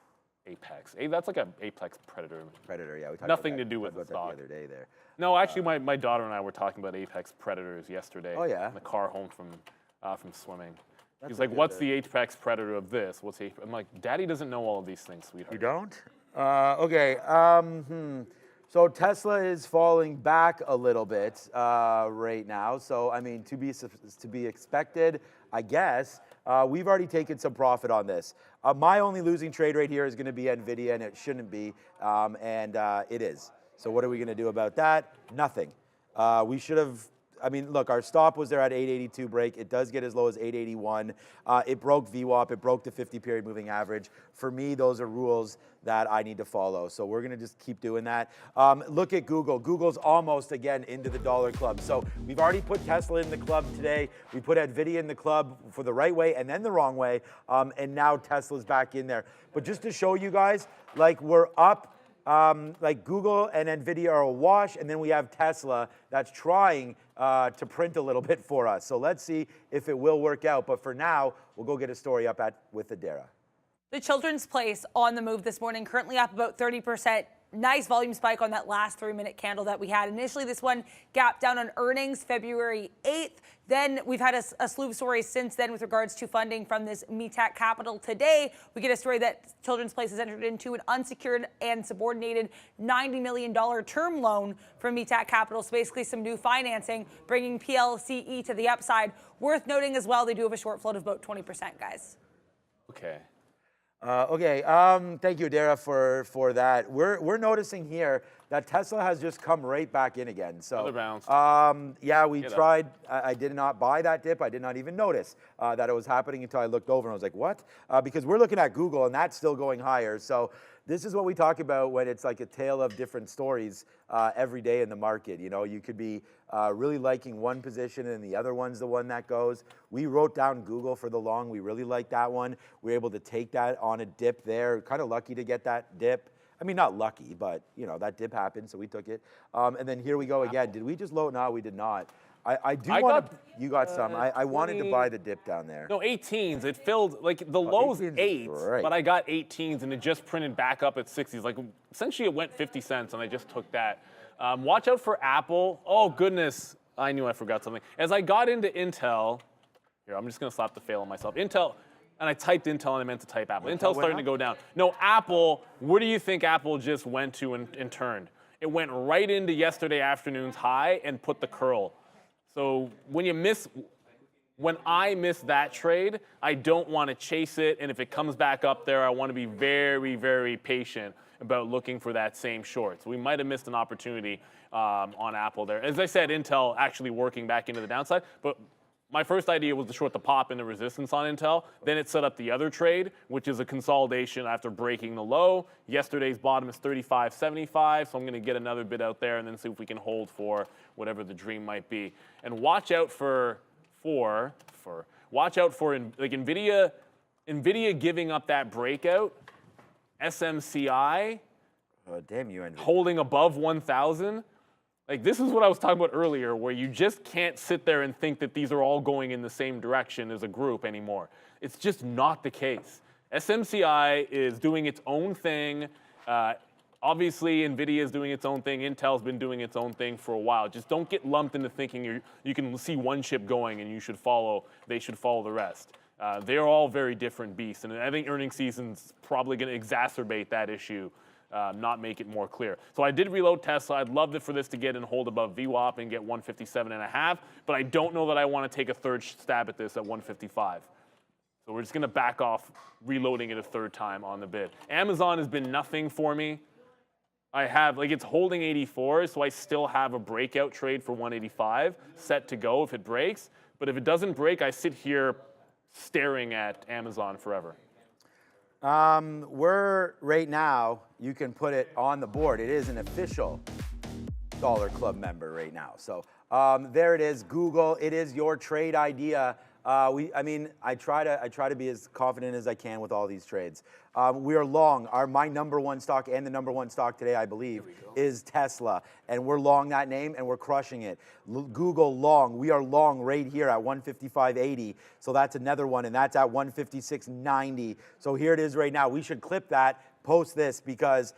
Apex. That's like an Apex Predator. Predator, yeah. We talked Nothing about to do with the stock. The other day there. No, actually, my daughter and I were talking about Apex Predators yesterday. Oh, yeah? In the car home from swimming. He's like, what's the Apex Predator of this? What's the? I'm like, Daddy doesn't know all of these things, sweetheart. You don't? Okay. So Tesla is falling back a little bit right now. So I mean, to be expected, I guess. We've already taken some profit on this. My only losing trade right here is going to be Nvidia, and it shouldn't be, and it is. So what are we going to do about that? Nothing. We should have. I mean, look, our stop was there at 882 break. It does get as low as 881. It broke VWAP. It broke the 50-period moving average. For me, those are rules that I need to follow. So we're going to just keep doing that. Look at Google. Google's almost, again, into the dollar club. So we've already put Tesla in the club today. We put Nvidia in the club for the right way and then the wrong way. And now Tesla's back in there. But just to show you guys, like we're up. Like Google and Nvidia are a wash, and then we have Tesla that's trying to print a little bit for us. So let's see if it will work out. But for now, we'll go get a story up with Adara. The Children's Place on the move this morning, currently up about 30%. Nice volume spike on that last 3-minute candle that we had. Initially, this one gapped down on earnings February 8th. Then we've had a slew of stories since then with regards to funding from this METAC capital. Today, we get a story that Children's Place has entered into an unsecured and subordinated $90 million term loan from METAC capital. So basically some new financing, bringing PLCE to the upside. Worth noting as well, they do have a short float of about 20%, guys. Okay. Thank you, Dara, for that. We're noticing here that Tesla has just come right back in again. So another bounce. yeah, we tried. I did not buy that dip. I did not even notice that it was happening until I looked over and I was like, what? Because we're looking at Google and that's still going higher. So this is what we talk about when it's like a tale of different stories every day in the market. You know, you could be really liking one position and the other one's the one that goes. We wrote down Google for the long. We really like that one. We were able to take that on a dip there. Kind of lucky to get that dip. I mean, not lucky, but you know, that dip happened, so we took it. And then here we go again. Did we just load? No, we did not. I do want to, you got some. I wanted to buy the dip down there. No, 18s. It filled, like the low's 8s, but I got 18s and it just printed back up at 60s. Like essentially it went 50 cents and I just took that. Watch out for Apple. Oh goodness, I knew I forgot something. As I got into Intel, here, I'm just gonna slap the fail on myself. Intel, and I typed Intel and I meant to type Apple. Intel's starting to go down. No, Apple, where do you think Apple just went to and turned? It went right into yesterday afternoon's high and put the curl. So when I miss that trade, I don't want to chase it. And if it comes back up there, I want to be very, very patient about looking for that same short. So we might have missed an opportunity on Apple there. As I said, Intel actually working back into the downside. But my first idea was to short the pop into resistance on Intel. Then it set up the other trade, which is a consolidation after breaking the low. Yesterday's bottom is 35.75, so I'm going to get another bit out there and then see if we can hold for whatever the dream might be. And watch out for like Nvidia giving up that breakout. SMCI damn you, Nvidia. Holding above 1,000. Like, this is what I was talking about earlier, where you just can't sit there and think that these are all going in the same direction as a group anymore. It's just not the case. SMCI is doing its own thing. Obviously, NVIDIA is doing its own thing. Intel's been doing its own thing for a while. Just don't get lumped into thinking you can see one ship going and they should follow the rest. They're all very different beasts, and I think earnings season's probably going to exacerbate that issue. Not make it more clear. So I did reload Tesla. I'd love for this to get and hold above VWAP and get 157.5, but I don't know that I want to take a third stab at this at 155. So we're just going to back off reloading it a third time on the bid. Amazon has been nothing for me. I have, like, it's holding 84, so I still have a breakout trade for 185 set to go if it breaks. But if it doesn't break, I sit here staring at Amazon forever. We're right now, you can put it on the board. It is an official Dollar Club member right now. So there it is, Google. It is your trade idea. I try to be as confident as I can with all these trades. We are long. My number one stock and the number one stock today, I believe, is Tesla. And we're long that name and we're crushing it. Google long. We are long right here at 155.80. So that's another one, and that's at 156.90. So here it is right now. We should clip that, post this because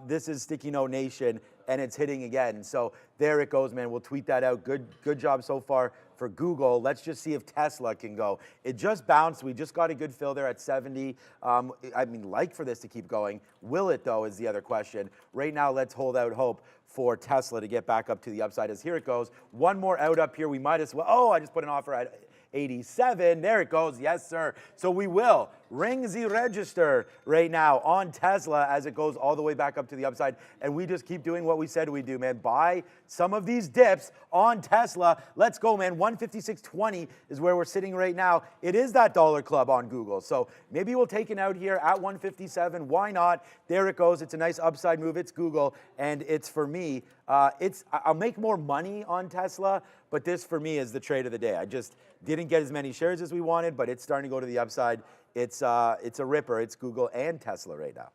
this is Sticky Note Nation and it's hitting again. So there it goes, man. We'll tweet that out. Good job so far for Google. Let's just see if Tesla can go. It just bounced. We just got a good fill there at 70. I mean, like for this to keep going. Will it, though, is the other question. Right now, let's hold out hope for Tesla to get back up to the upside. As here it goes. One more out up here. We might as well. Oh, I just put an offer at 87. There it goes. Yes, sir. So we will ring the register right now on Tesla as it goes all the way back up to the upside. And we just keep doing what we said we'd do, man. Buy some of these dips on Tesla. Let's go, man. 156.20 is where we're sitting right now. It is that dollar club on Google. So maybe we'll take it out here at 157. Why not? There it goes. It's a nice upside move. It's Google. And it's for me. I'll make more money on Tesla, but this for me is the trade of the day. I just didn't get as many shares as we wanted, but it's starting to go to the upside. It's a ripper. It's Google and Tesla right now.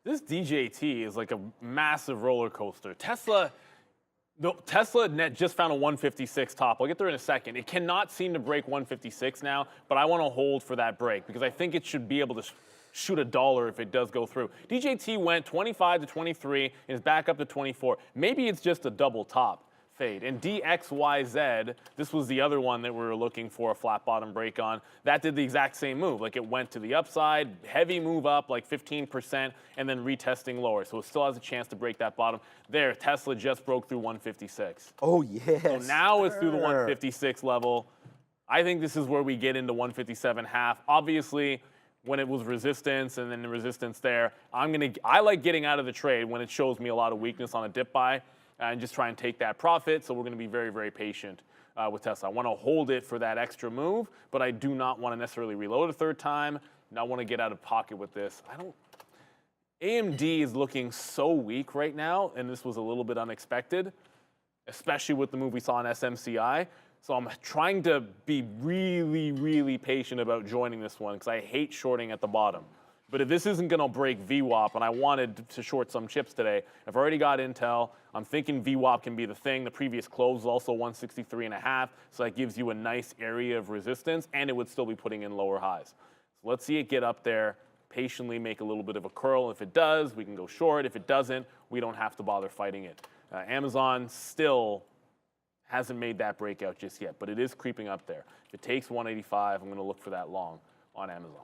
This DJT is like a massive roller coaster. Tesla net just found a 156 top. I'll get there in a second. It cannot seem to break 156 now, but I want to hold for that break because I think it should be able to shoot a dollar if it does go through. DJT went 25 to 23 and is back up to 24. Maybe it's just a double top fade. And DXYZ, this was the other one that we were looking for a flat bottom break on. That did the exact same move. Like it went to the upside, heavy move up like 15%, and then retesting lower. So it still has a chance to break that bottom. There, Tesla just broke through 156. Oh, yes. So now it's through the 156 level. I think this is where we get into 157.5. Obviously, when it was resistance and then the resistance there, I like getting out of the trade when it shows me a lot of weakness on a dip buy and just try and take that profit. So we're going to be very, very patient with Tesla. I want to hold it for that extra move, but I do not want to necessarily reload a third time. I want to get out of pocket with this. AMD is looking so weak right now, and this was a little bit unexpected, especially with the move we saw in SMCI. So I'm trying to be really, really patient about joining this one because I hate shorting at the bottom. But if this isn't going to break VWAP, and I wanted to short some chips today, I've already got Intel. I'm thinking VWAP can be the thing. The previous close was also 163.5, so that gives you a nice area of resistance, and it would still be putting in lower highs. So let's see it get up there, patiently make a little bit of a curl. If it does, we can go short. If it doesn't, we don't have to bother fighting it. Amazon still hasn't made that breakout just yet, but it is creeping up there. If it takes 185, I'm going to look for that long on Amazon.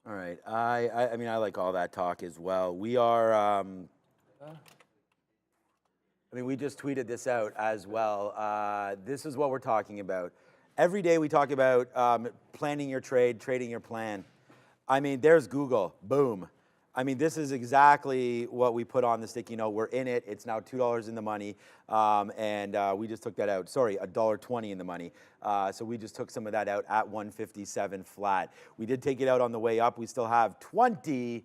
All right. I mean, I like all that talk as well. We are, I mean, we just tweeted this out as well. This is what we're talking about. Every day we talk about planning your trade, trading your plan. I mean, there's Google. Boom. I mean, this is exactly what we put on the sticky note. We're in it. It's now $2 in the money, and we just took that out. Sorry, $1.20 in the money. So we just took some of that out at 157 flat. We did take it out on the way up. We still have 20%.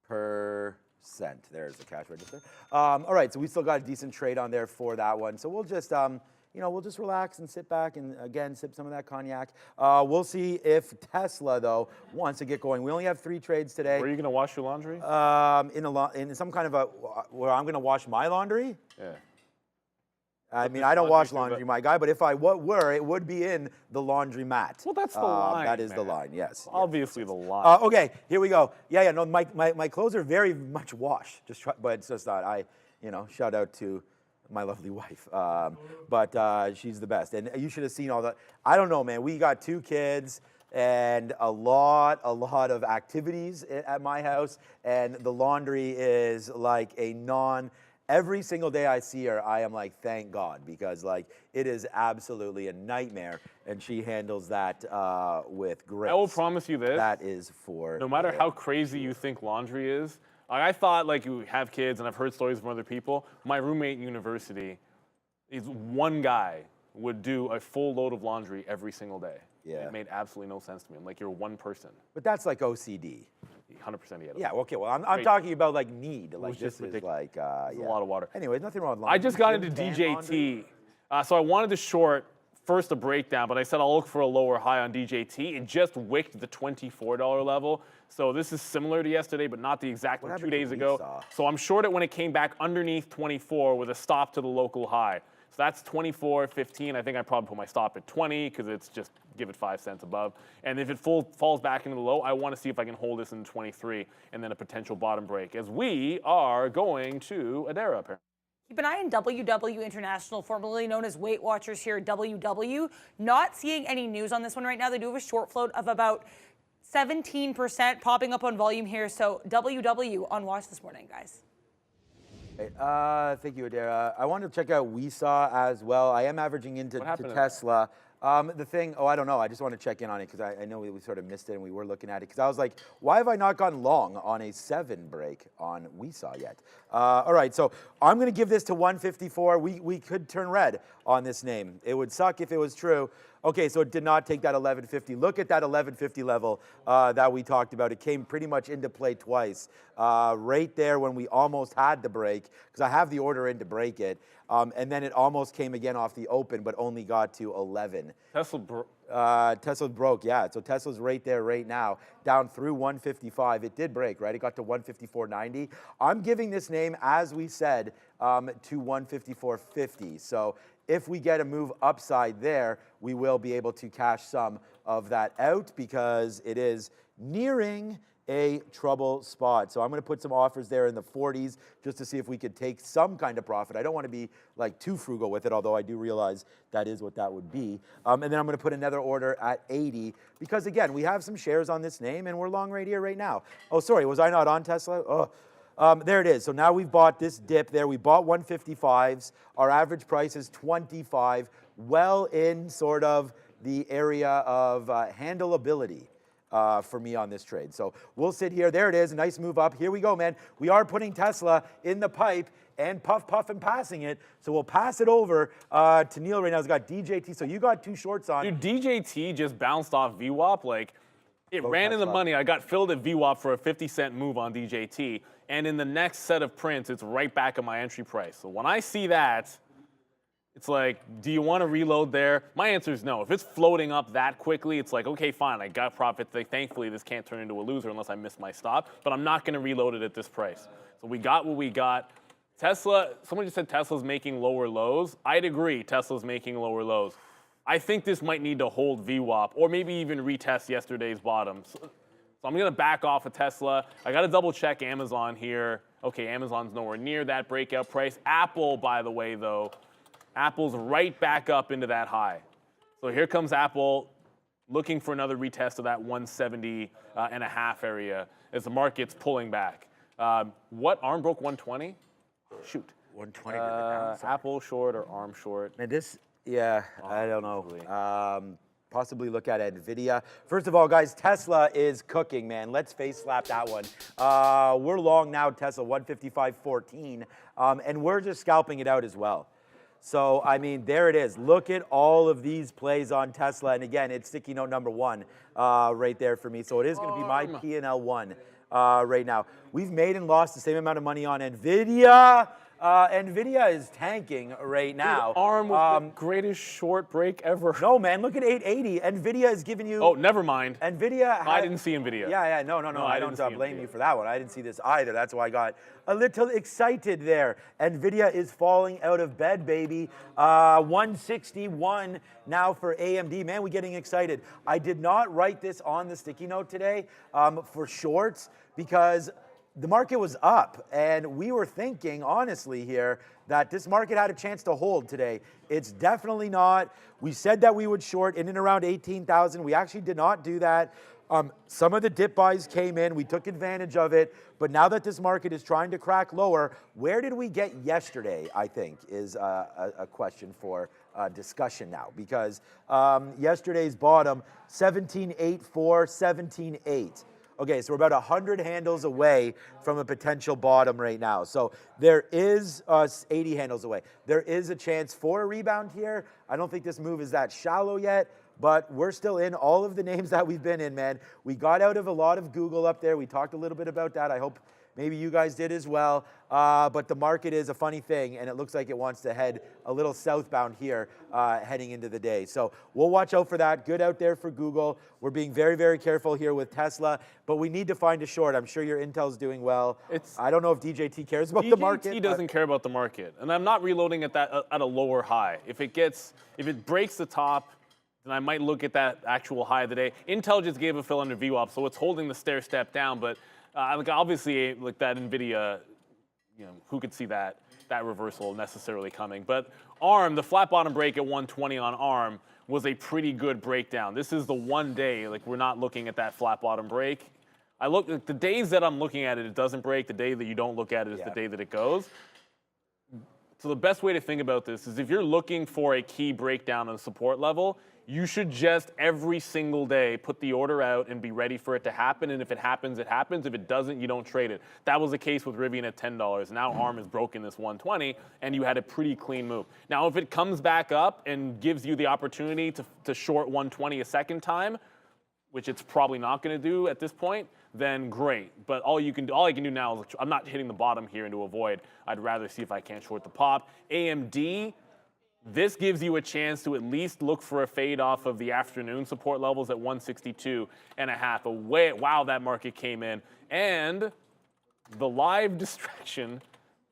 There's the cash register. All right, so we still got a decent trade on there for that one. So we'll just we'll just relax and sit back and, again, sip some of that cognac. We'll see if Tesla, though, wants to get going. We only have 3 trades today. Where are you going to wash your laundry? In some kind of a, where I'm going to wash my laundry? Yeah. I mean, I don't wash laundry, my guy, but if I were, it would be in the laundry mat. Well, that's the line. That is the line, yes. Obviously the line. Okay, here we go. Yeah, no, my clothes are very much washed, but it's just not. Shout out to my lovely wife, but she's the best. And you should have seen all that. I don't know, man. We got 2 kids and a lot of activities at my house, and the laundry is like every single day I see her, I am like, thank God, because like it is absolutely a nightmare, and she handles that with grace. I will promise you this. That is for no matter how crazy you think laundry is. I thought, like, you have kids, and I've heard stories from other people. My roommate in university is one guy would do a full load of laundry every single day. Yeah. It made absolutely no sense to me. I'm like, you're one person. But that's like OCD. 100% yet. Yeah, okay, well, I'm talking about like need. Like this is like, a lot of water. Anyway, nothing wrong with laundry. I just got into DJT. So I wanted to short first a breakdown, but I said I'll look for a lower high on DJT. It just wicked the $24 level. So this is similar to yesterday, but not the exact one 2 days ago. So I'm short it when it came back underneath 24 with a stop to the local high. So that's 24.15. I think I probably put my stop at 20 because it's just give it 5 cents above. And if it falls back into the low, I want to see if I can hold this in 23 and then a potential bottom break as we are going to Adara apparently. Keep an eye on WW International, formerly known as Weight Watchers here at WW. Not seeing any news on this one right now. They do have a short float of about 17% popping up on volume here. So WW on watch this morning, guys. Thank you, Adara. I wanted to check out WeSaw as well. I am averaging into Tesla. The thing, I don't know. I just want to check in on it because I know we sort of missed it and we were looking at it because I was like, why have I not gone long on a 7 break on WeSaw yet? All right, so I'm going to give this to 154. We could turn red on this name. It would suck if it was true. Okay, so it did not take that 1150. Look at that 1150 level that we talked about. It came pretty much into play twice. Right there when we almost had the break, because I have the order in to break it. And then it almost came again off the open, but only got to 11. Tesla broke, yeah. So Tesla's right there right now, down through 155. It did break, right? It got to 154.90. I'm giving this name, as we said, to 154.50. So if we get a move upside there, we will be able to cash some of that out because it is nearing a trouble spot. So I'm going to put some offers there in the 40s just to see if we could take some kind of profit. I don't want to be like too frugal with it, although I do realize that is what that would be. And then I'm going to put another order at 80 because, again, we have some shares on this name and we're long right here right now. Oh, sorry, was I not on Tesla? Oh. There it is. So now we've bought this dip there. We bought 155s. Our average price is 25, well in sort of the area of handleability. For me on this trade. So we'll sit here. There it is. A nice move up. Here we go, man. We are putting Tesla in the pipe and puff and passing it. So we'll pass it over to Neil right now. He's got DJT. So you got 2 shorts on. Dude, DJT just bounced off VWAP. Like, it ran in the money. I got filled at VWAP for a 50-cent move on DJT. And in the next set of prints, it's right back at my entry price. So when I see that, it's like, do you want to reload there? My answer is no. If it's floating up that quickly, it's like, okay, fine, I got profit. Thankfully, this can't turn into a loser unless I miss my stop, but I'm not going to reload it at this price. So we got what we got. Tesla, someone just said Tesla's making lower lows. I'd agree, Tesla's making lower lows. I think this might need to hold VWAP or maybe even retest yesterday's bottom. So I'm going to back off of Tesla. I got to double check Amazon here. Okay, Amazon's nowhere near that breakout price. Apple, by the way, though, Apple's right back up into that high. So here comes Apple looking for another retest of that 170 and a half area as the market's pulling back. What ARM broke 120? Shoot. 120 Apple short or ARM short? Man, I don't know. Possibly look at Nvidia. First of all, guys, Tesla is cooking, man. Let's face slap that one. We're long now, Tesla 155.14, and we're just scalping it out as well. So, I mean, there it is. Look at all of these plays on Tesla. And again, it's sticky note number 1 right there for me. So it is going to be my P&L 1 right now. We've made and lost the same amount of money on Nvidia. Nvidia is tanking right now. Dude, ARM was the greatest short break ever. No, man, look at 880. Nvidia is giving you... Oh, never mind. Nvidia... I didn't see Nvidia. Yeah, no, I don't blame you for that one. I didn't see this either. That's why I got a little excited there. Nvidia is falling out of bed, baby. 161 now for AMD. Man, we're getting excited. I did not write this on the sticky note today for shorts because the market was up, and we were thinking, honestly here, that this market had a chance to hold today. It's definitely not. We said that we would short in and around 18,000. We actually did not do that. Some of the dip buys came in. We took advantage of it. But now that this market is trying to crack lower, where did we get yesterday, I think, is a question for discussion now. Because yesterday's bottom, 17.84, 17.8. Okay, so we're about 100 handles away from a potential bottom right now. So there is 80 handles away. There is a chance for a rebound here. I don't think this move is that shallow yet, but we're still in all of the names that we've been in, man. We got out of a lot of Google up there. We talked a little bit about that. I hope maybe you guys did as well. But the market is a funny thing, and it looks like it wants to head a little southbound here heading into the day. So we'll watch out for that. Good out there for Google. We're being very, very careful here with Tesla, but we need to find a short. I'm sure your intel's doing well. I don't know if DJT cares about the market. DJT doesn't care about the market, and I'm not reloading at that at a lower high. If it breaks the top, then I might look at that actual high of the day. Intel just gave a fill under VWAP, so it's holding the stair step down, but like obviously, like that Nvidia, who could see that reversal necessarily coming? But ARM, the flat bottom break at 120 on ARM was a pretty good breakdown. This is the one day, like we're not looking at that flat bottom break. The days that I'm looking at it, it doesn't break. The day that you don't look at it is the day that it goes. So the best way to think about this is if you're looking for a key breakdown on a support level, you should just every single day put the order out and be ready for it to happen. And if it happens, it happens. If it doesn't, you don't trade it. That was the case with Rivian at $10. Now ARM has broken this 120, and you had a pretty clean move. Now, if it comes back up and gives you the opportunity to short 120 a second time, which it's probably not going to do at this point, then great. But all I can do now is I'm not hitting the bottom here and to avoid. I'd rather see if I can't short the pop. AMD. This gives you a chance to at least look for a fade off of the afternoon support levels at 162.5. Wow, that market came in. And the live distraction.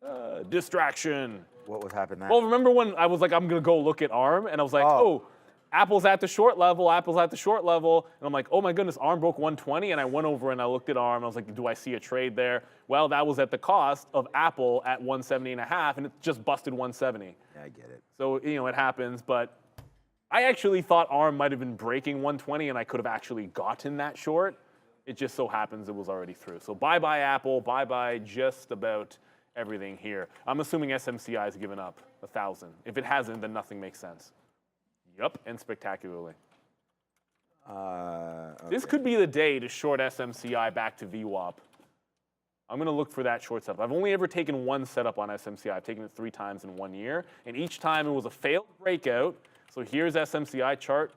What was happening there? Well, remember when I was like, I'm going to go look at ARM, and I was like, oh, Apple's at the short level, and I'm like, oh my goodness, ARM broke 120, and I went over and I looked at ARM, and I was like, do I see a trade there? Well, that was at the cost of Apple at 170.5, and it just busted 170. Yeah, I get it. So, it happens, but I actually thought ARM might have been breaking 120, and I could have actually gotten that short. It just so happens it was already through. So bye-bye Apple, bye-bye just about everything here. I'm assuming SMCI has given up 1,000. If it hasn't, then nothing makes sense. Yup, and spectacularly. Okay. This could be the day to short SMCI back to VWAP. I'm going to look for that short setup. I've only ever taken one setup on SMCI. I've taken it 3 times in 1 year, and each time it was a failed breakout. So here's SMCI chart.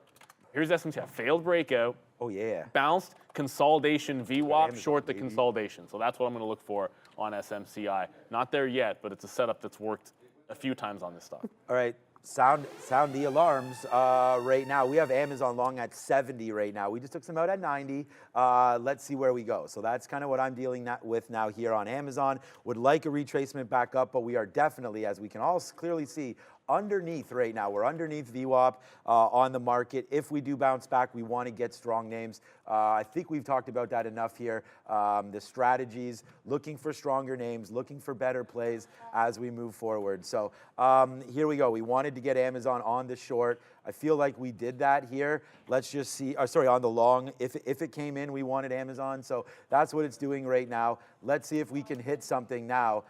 Here's SMCI, failed breakout. Oh, yeah. Bounced, consolidation, VWAP, short the consolidation. So that's what I'm going to look for on SMCI. Not there yet, but it's a setup that's worked a few times on this stock. All right. Sound the alarms right now. We have Amazon long at 70 right now. We just took some out at 90. Let's see where we go. So that's kind of what I'm dealing with now here on Amazon. Would like a retracement back up, but we are definitely, as we can all clearly see, underneath right now. We're underneath VWAP on the market. If we do bounce back, we want to get strong names. I think we've talked about that enough here. The strategies, looking for stronger names, looking for better plays as we move forward. So here we go. We wanted to get Amazon on the short. I feel like we did that here. Let's just see, on the long. If it came in, we wanted Amazon. So that's what it's doing right now. Let's see if we can hit something now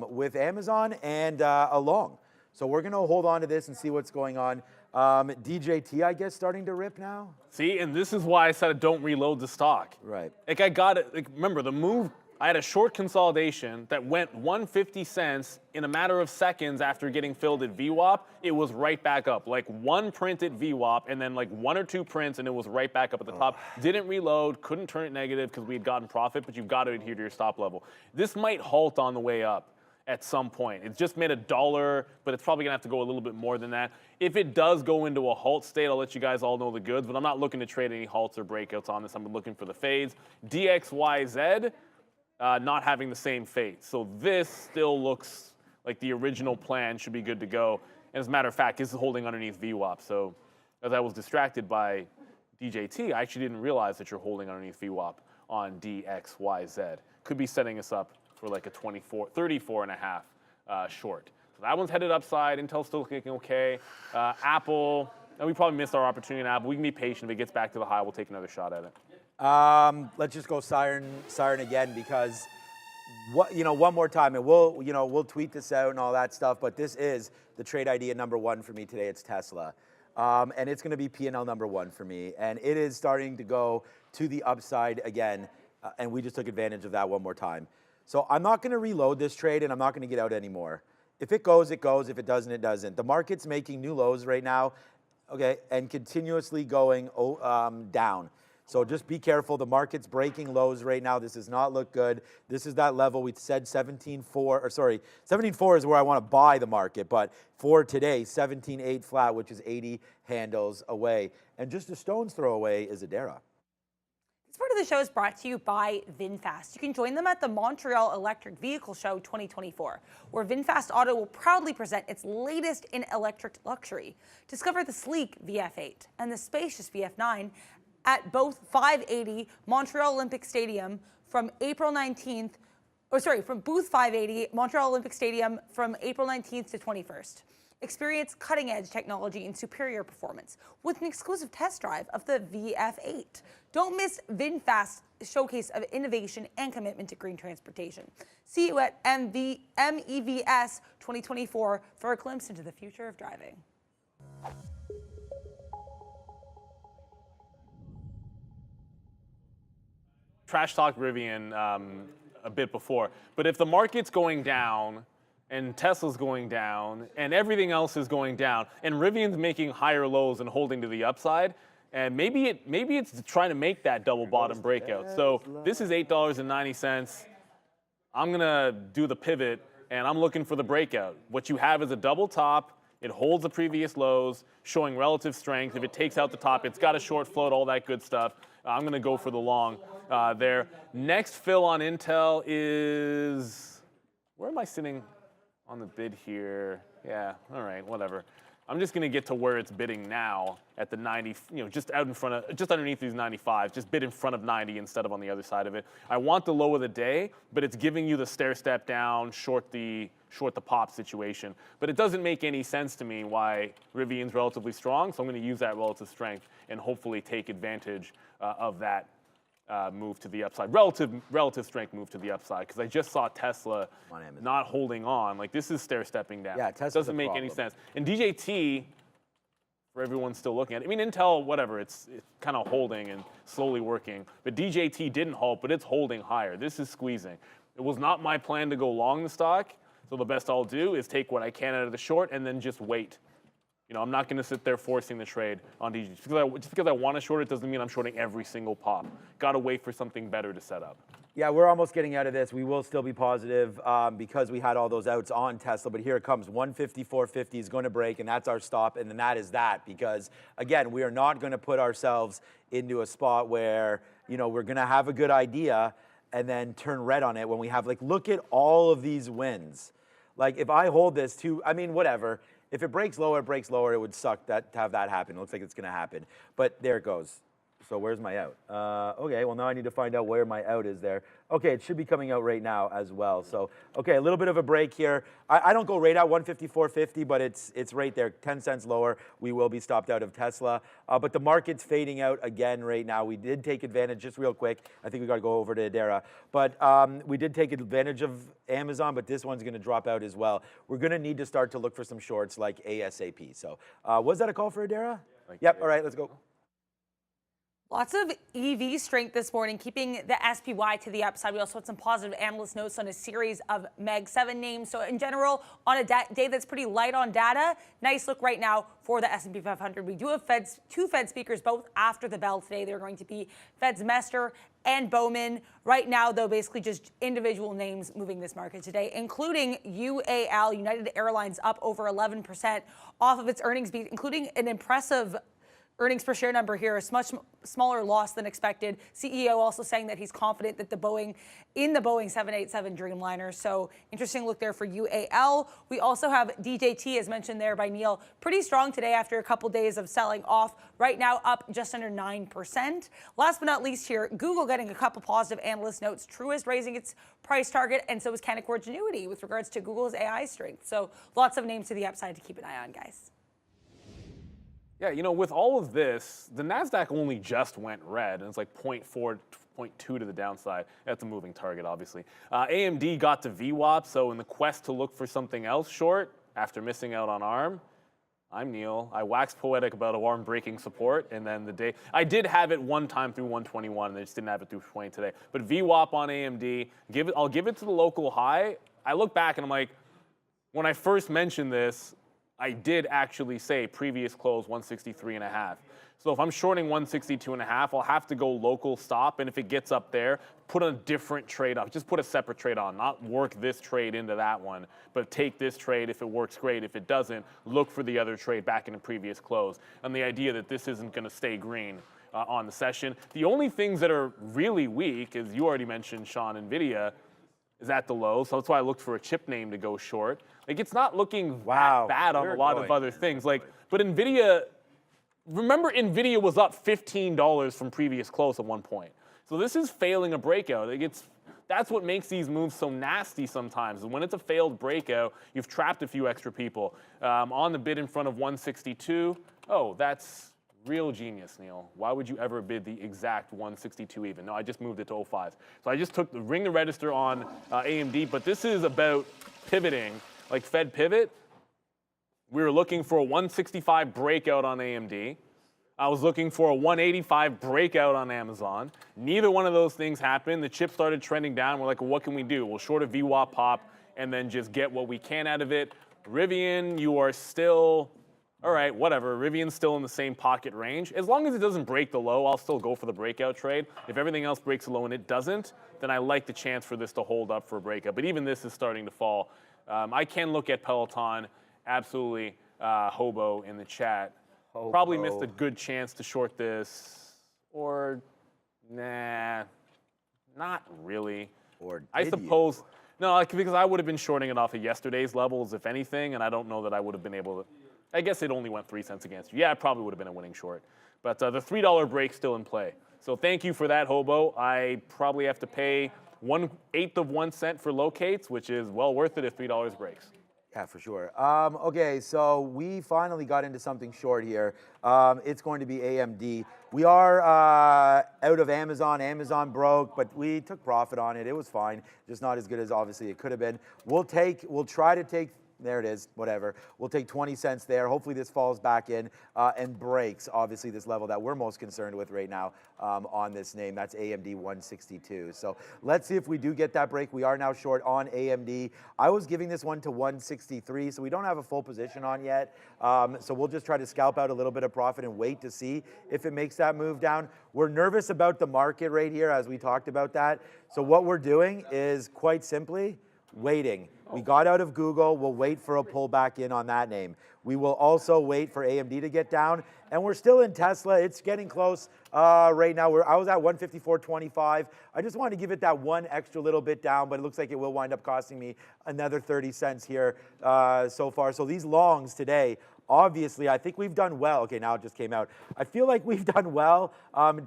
with Amazon and a long. So we're going to hold on to this and see what's going on. DJT, I guess, starting to rip now? See, and this is why I said don't reload the stock. Right. Like I got it. Like remember the move. I had a short consolidation that went 150 cents in a matter of seconds after getting filled at VWAP. It was right back up. Like one print at VWAP and then like 1 or 2 prints and it was right back up at the top. Didn't reload, couldn't turn it negative because we had gotten profit, but you've got to adhere to your stop level. This might halt on the way up at some point. It's just made $1, but it's probably gonna have to go a little bit more than that. If it does go into a halt state, I'll let you guys all know the goods, but I'm not looking to trade any halts or breakouts on this. I'm looking for the fades. DXYZ, not having the same fade. So this still looks like the original plan should be good to go. And as a matter of fact, this is holding underneath VWAP. So as I was distracted by DJT, I actually didn't realize that you're holding underneath VWAP on DXYZ. Could be setting us up for like a 34.5 short. So that one's headed upside. Intel's still looking okay. Apple, and we probably missed our opportunity in Apple. We can be patient. If it gets back to the high, we'll take another shot at it. Let's just go siren again because one more time, and we'll tweet this out and all that stuff. But this is the trade idea number 1 for me today. It's Tesla, and it's going to be P&L number 1 for me, and it is starting to go to the upside again. And we just took advantage of that one more time. So I'm not going to reload this trade, and I'm not going to get out anymore. If it goes, it goes. If it doesn't, it doesn't. The market's making new lows right now. okay, and continuously going down. So just be careful. The market's breaking lows right now. This does not look good. This is that level we said 17.4, or sorry, 17.4 is where I want to buy the market, but for today, 17.8 flat, which is 80 handles away. And just a stone's throw away is Adara. This part of the show is brought to you by VinFast. You can join them at the Montreal Electric Vehicle Show 2024, where VinFast Auto will proudly present its latest in electric luxury. Discover the sleek VF8 and the spacious VF9 at both 580 Montreal Olympic Stadium from April 19th, from booth 580 Montreal Olympic Stadium from April 19th to 21st. Experience cutting-edge technology and superior performance with an exclusive test drive of the VF8. Don't miss VinFast's showcase of innovation and commitment to green transportation. See you at MEVS 2024 for a glimpse into the future of driving. Trash talk Rivian a bit before, but if the market's going down and Tesla's going down and everything else is going down and Rivian's making higher lows and holding to the upside, and maybe it's trying to make that double bottom breakout. So this is $8.90. I'm gonna do the pivot and I'm looking for the breakout. What you have is a double top. It holds the previous lows, showing relative strength. If it takes out the top, it's got a short float, all that good stuff. I'm going to go for the long there. Next fill on Intel is, where am I sitting on the bid here? Yeah, all right, whatever. I'm just going to get to where it's bidding now at the 90, just out in front of, just underneath these 95, just bid in front of 90 instead of on the other side of it. I want the low of the day, but it's giving you the stair step down, short the pop situation. But it doesn't make any sense to me why Rivian's relatively strong, so I'm going to use that relative strength and hopefully take advantage of that move to the upside, relative strength move to the upside, because I just saw Tesla not holding on. Like, this is stair stepping down. Yeah, Tesla's doesn't make any sense. And DJT, for everyone still looking at it, I mean, Intel, whatever, it's kind of holding and slowly working, but DJT didn't halt, but it's holding higher. This is squeezing. It was not my plan to go long the stock, so the best I'll do is take what I can out of the short and then just wait. I'm not going to sit there forcing the trade on DJT. Just because I want to short it doesn't mean I'm shorting every single pop. Got to wait for something better to set up. Yeah, we're almost getting out of this. We will still be positive because we had all those outs on Tesla, but here it comes. 154.50 is going to break, and that's our stop, and then that is that, because, again, we are not going to put ourselves into a spot where, we're going to have a good idea and then turn red on it when we have, look at all of these wins. If I hold this whatever. If it breaks lower, it breaks lower. It would suck to have that happen. It looks like it's going to happen. But there it goes. So where's my out? Okay, well, now I need to find out where my out is there. Okay, it should be coming out right now as well. So, okay, a little bit of a break here. I don't go right at 154.50, but it's right there, 10 cents lower. We will be stopped out of Tesla. But the market's fading out again right now. We did take advantage, just real quick. I think we got to go over to Adara. But we did take advantage of Amazon, but this one's going to drop out as well. We're going to need to start to look for some shorts like ASAP. So was that a call for Adara? Yep, all right, let's go. Lots of EV strength this morning, keeping the SPY to the upside. We also had some positive analyst notes on a series of Meg 7 names. So in general, on a day that's pretty light on data, nice look right now for the S&P 500. We do have two Fed speakers, both after the bell today. They're going to be Fed's Mester and Bowman. Right now, though, basically just individual names moving this market today, including UAL, United Airlines, up over 11% off of its earnings beat, including an impressive earnings per share number here, a much smaller loss than expected. CEO also saying that he's confident that the Boeing 787 Dreamliner. So interesting look there for UAL. We also have DJT, as mentioned there by Neil, pretty strong today after a couple days of selling off. Right now up just under 9%. Last but not least here, Google getting a couple positive analyst notes. Truist raising its price target, and so is Canaccord Genuity with regards to Google's AI strength. So lots of names to the upside to keep an eye on, guys. Yeah, with all of this, the NASDAQ only just went red, and it's like 0.4, 0.2 to the downside. That's a moving target, obviously. AMD got to VWAP, so in the quest to look for something else short, after missing out on ARM, I'm Neil. I waxed poetic about ARM breaking support, and then the day, I did have it one time through 121, and I just didn't have it through 20 today. But VWAP on AMD, I'll give it to the local high. I look back, and I'm like, when I first mentioned this, I did actually say previous close 163.5. So if I'm shorting 162.5, I'll have to go local stop, and if it gets up there, put a different trade up. Just put a separate trade on, not work this trade into that one, but take this trade. If it works, great. If it doesn't, look for the other trade back in the previous close. And the idea that this isn't going to stay green on the session. The only things that are really weak, as you already mentioned, Sean, Nvidia is at the low, so that's why I looked for a chip name to go short. Like, it's not looking that bad on a lot of other things. Like, but Nvidia, remember Nvidia was up $15 from previous close at one point. So this is failing a breakout. That's what makes these moves so nasty sometimes. And when it's a failed breakout, you've trapped a few extra people. On the bid in front of 162, oh, that's real genius, Neil. Why would you ever bid the exact 162 even? No, I just moved it to 05. So I just took the ring the register on AMD, but this is about pivoting, like Fed pivot. We were looking for a 165 breakout on AMD. I was looking for a 185 breakout on Amazon. Neither one of those things happened. The chip started trending down. We're like, well, what can we do? We'll short a VWAP pop and then just get what we can out of it. Rivian, you are still, all right, whatever. Rivian's still in the same pocket range. As long as it doesn't break the low, I'll still go for the breakout trade. If everything else breaks the low and it doesn't, then I like the chance for this to hold up for a breakout. But even this is starting to fall. I can look at Peloton. Absolutely, Hobo in the chat. Probably missed a good chance to short this. Or, nah, not really. Or I suppose, no, because I would have been shorting it off of yesterday's levels, if anything, and I don't know that I would have been able to. I guess it only went 3 cents against you. Yeah, it probably would have been a winning short. But the $3 break's still in play. So thank you for that, Hobo. I probably have to pay 1/8 of 1 cent for locates, which is well worth it if $3 breaks. Yeah, for sure. Okay, so we finally got into something short here. It's going to be AMD. We are out of Amazon. Amazon broke, but we took profit on it. It was fine, just not as good as obviously it could have been. We'll try to take. There it is, whatever. We'll take 20 cents there. Hopefully this falls back in and breaks, obviously, this level that we're most concerned with right now on this name. That's AMD 162. So let's see if we do get that break. We are now short on AMD. I was giving this one to 163, so we don't have a full position on yet. So we'll just try to scalp out a little bit of profit and wait to see if it makes that move down. We're nervous about the market right here, as we talked about that. So what we're doing is quite simply waiting. We got out of Google. We'll wait for a pullback in on that name. We will also wait for AMD to get down. And we're still in Tesla. It's getting close right now. I was at 154.25. I just wanted to give it that one extra little bit down, but it looks like it will wind up costing me another 30 cents here so far. So these longs today, obviously, I think we've done well. Okay, now it just came out. I feel like we've done well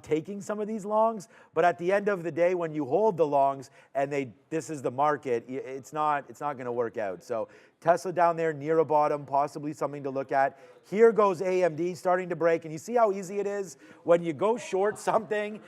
taking some of these longs, but at the end of the day, when you hold the longs and this is the market, it's not going to work out. So Tesla down there near a bottom, possibly something to look at. Here goes AMD starting to break, and you see how easy it is when you go short something.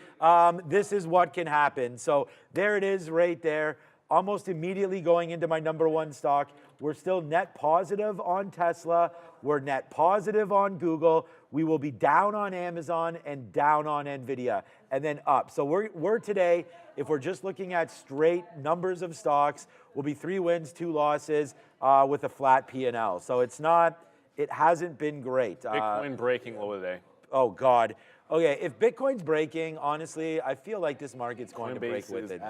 This is what can happen. So there it is right there. Almost immediately going into my number one stock. We're still net positive on Tesla. We're net positive on Google. We will be down on Amazon and down on Nvidia and then up. So we're today, if we're just looking at straight numbers of stocks, we'll be 3 wins, 2 losses with a flat P&L. So it hasn't been great. Bitcoin breaking low today. Oh, God. Okay, if Bitcoin's breaking, honestly, I feel like this market's going to break with it.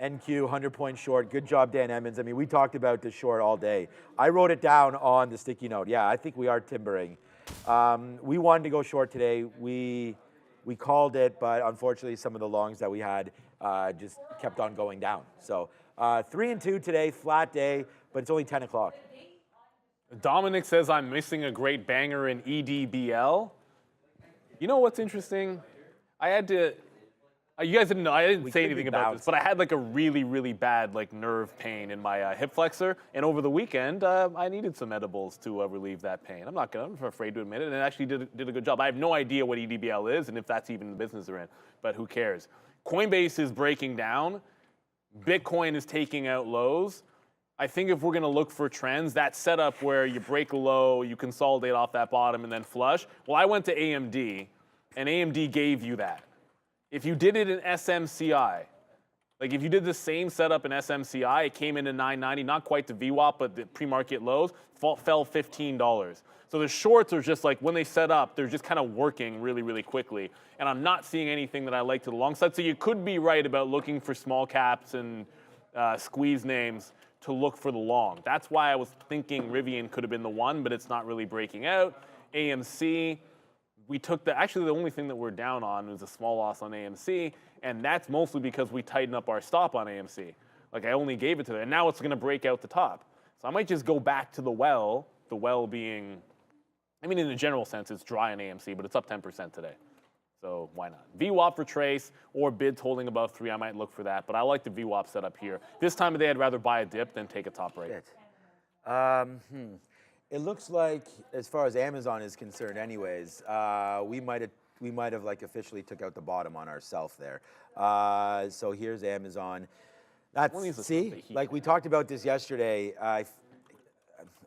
NQ, 100-point short. Good job, Dan Emmons. I mean, we talked about this short all day. I wrote it down on the sticky note. Yeah, I think we are timbering. We wanted to go short today. We called it, but unfortunately, some of the longs that we had just kept on going down. So 3 and 2 today, flat day, but it's only 10 o'clock. Dominic says I'm missing a great banger in EDBL. You know what's interesting? I had to. You guys didn't know. I didn't say anything about this, but I had like a really, really bad like nerve pain in my hip flexor, and over the weekend I needed some edibles to relieve that pain. I'm afraid to admit it, and it actually did a good job. I have no idea what EDBL is, and if that's even the business they're in, but who cares? Coinbase is breaking down. Bitcoin is taking out lows. I think if we're going to look for trends, that setup where you break a low, you consolidate off that bottom, and then flush. Well, I went to AMD, and AMD gave you that. If you did it in SMCI, Like if you did the same setup in SMCI, it came into 990, not quite the VWAP, but the pre-market lows, fell $15. So the shorts are just like, when they set up, they're just kind of working really, really quickly. And I'm not seeing anything that I like to the long side. So you could be right about looking for small caps and squeeze names to look for the long. That's why I was thinking Rivian could have been the one, but it's not really breaking out. AMC, we took actually the only thing that we're down on was a small loss on AMC, and that's mostly because we tightened up our stop on AMC. Like I only gave it to them, and now it's gonna break out the top. So I might just go back to the well being, I mean in a general sense, it's dry on AMC, but it's up 10% today. So why not? VWAP for trace or bids holding above 3, I might look for that, but I like the VWAP setup here. This time of day, I'd rather buy a dip than take a top rate. It looks like, as far as Amazon is concerned, anyways, we might have like officially took out the bottom on ourselves there. So here's Amazon. See, like we talked about this yesterday.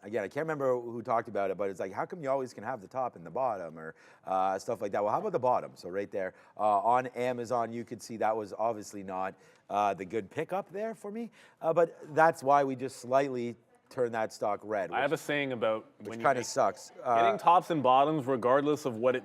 Again, I can't remember who talked about it, but it's like, how come you always can have the top and the bottom or stuff like that? Well, how about the bottom? So right there on Amazon, you could see that was obviously not the good pickup there for me, but that's why we just slightly turn that stock red. I have a saying about which kind of sucks. Getting tops and bottoms, regardless of whether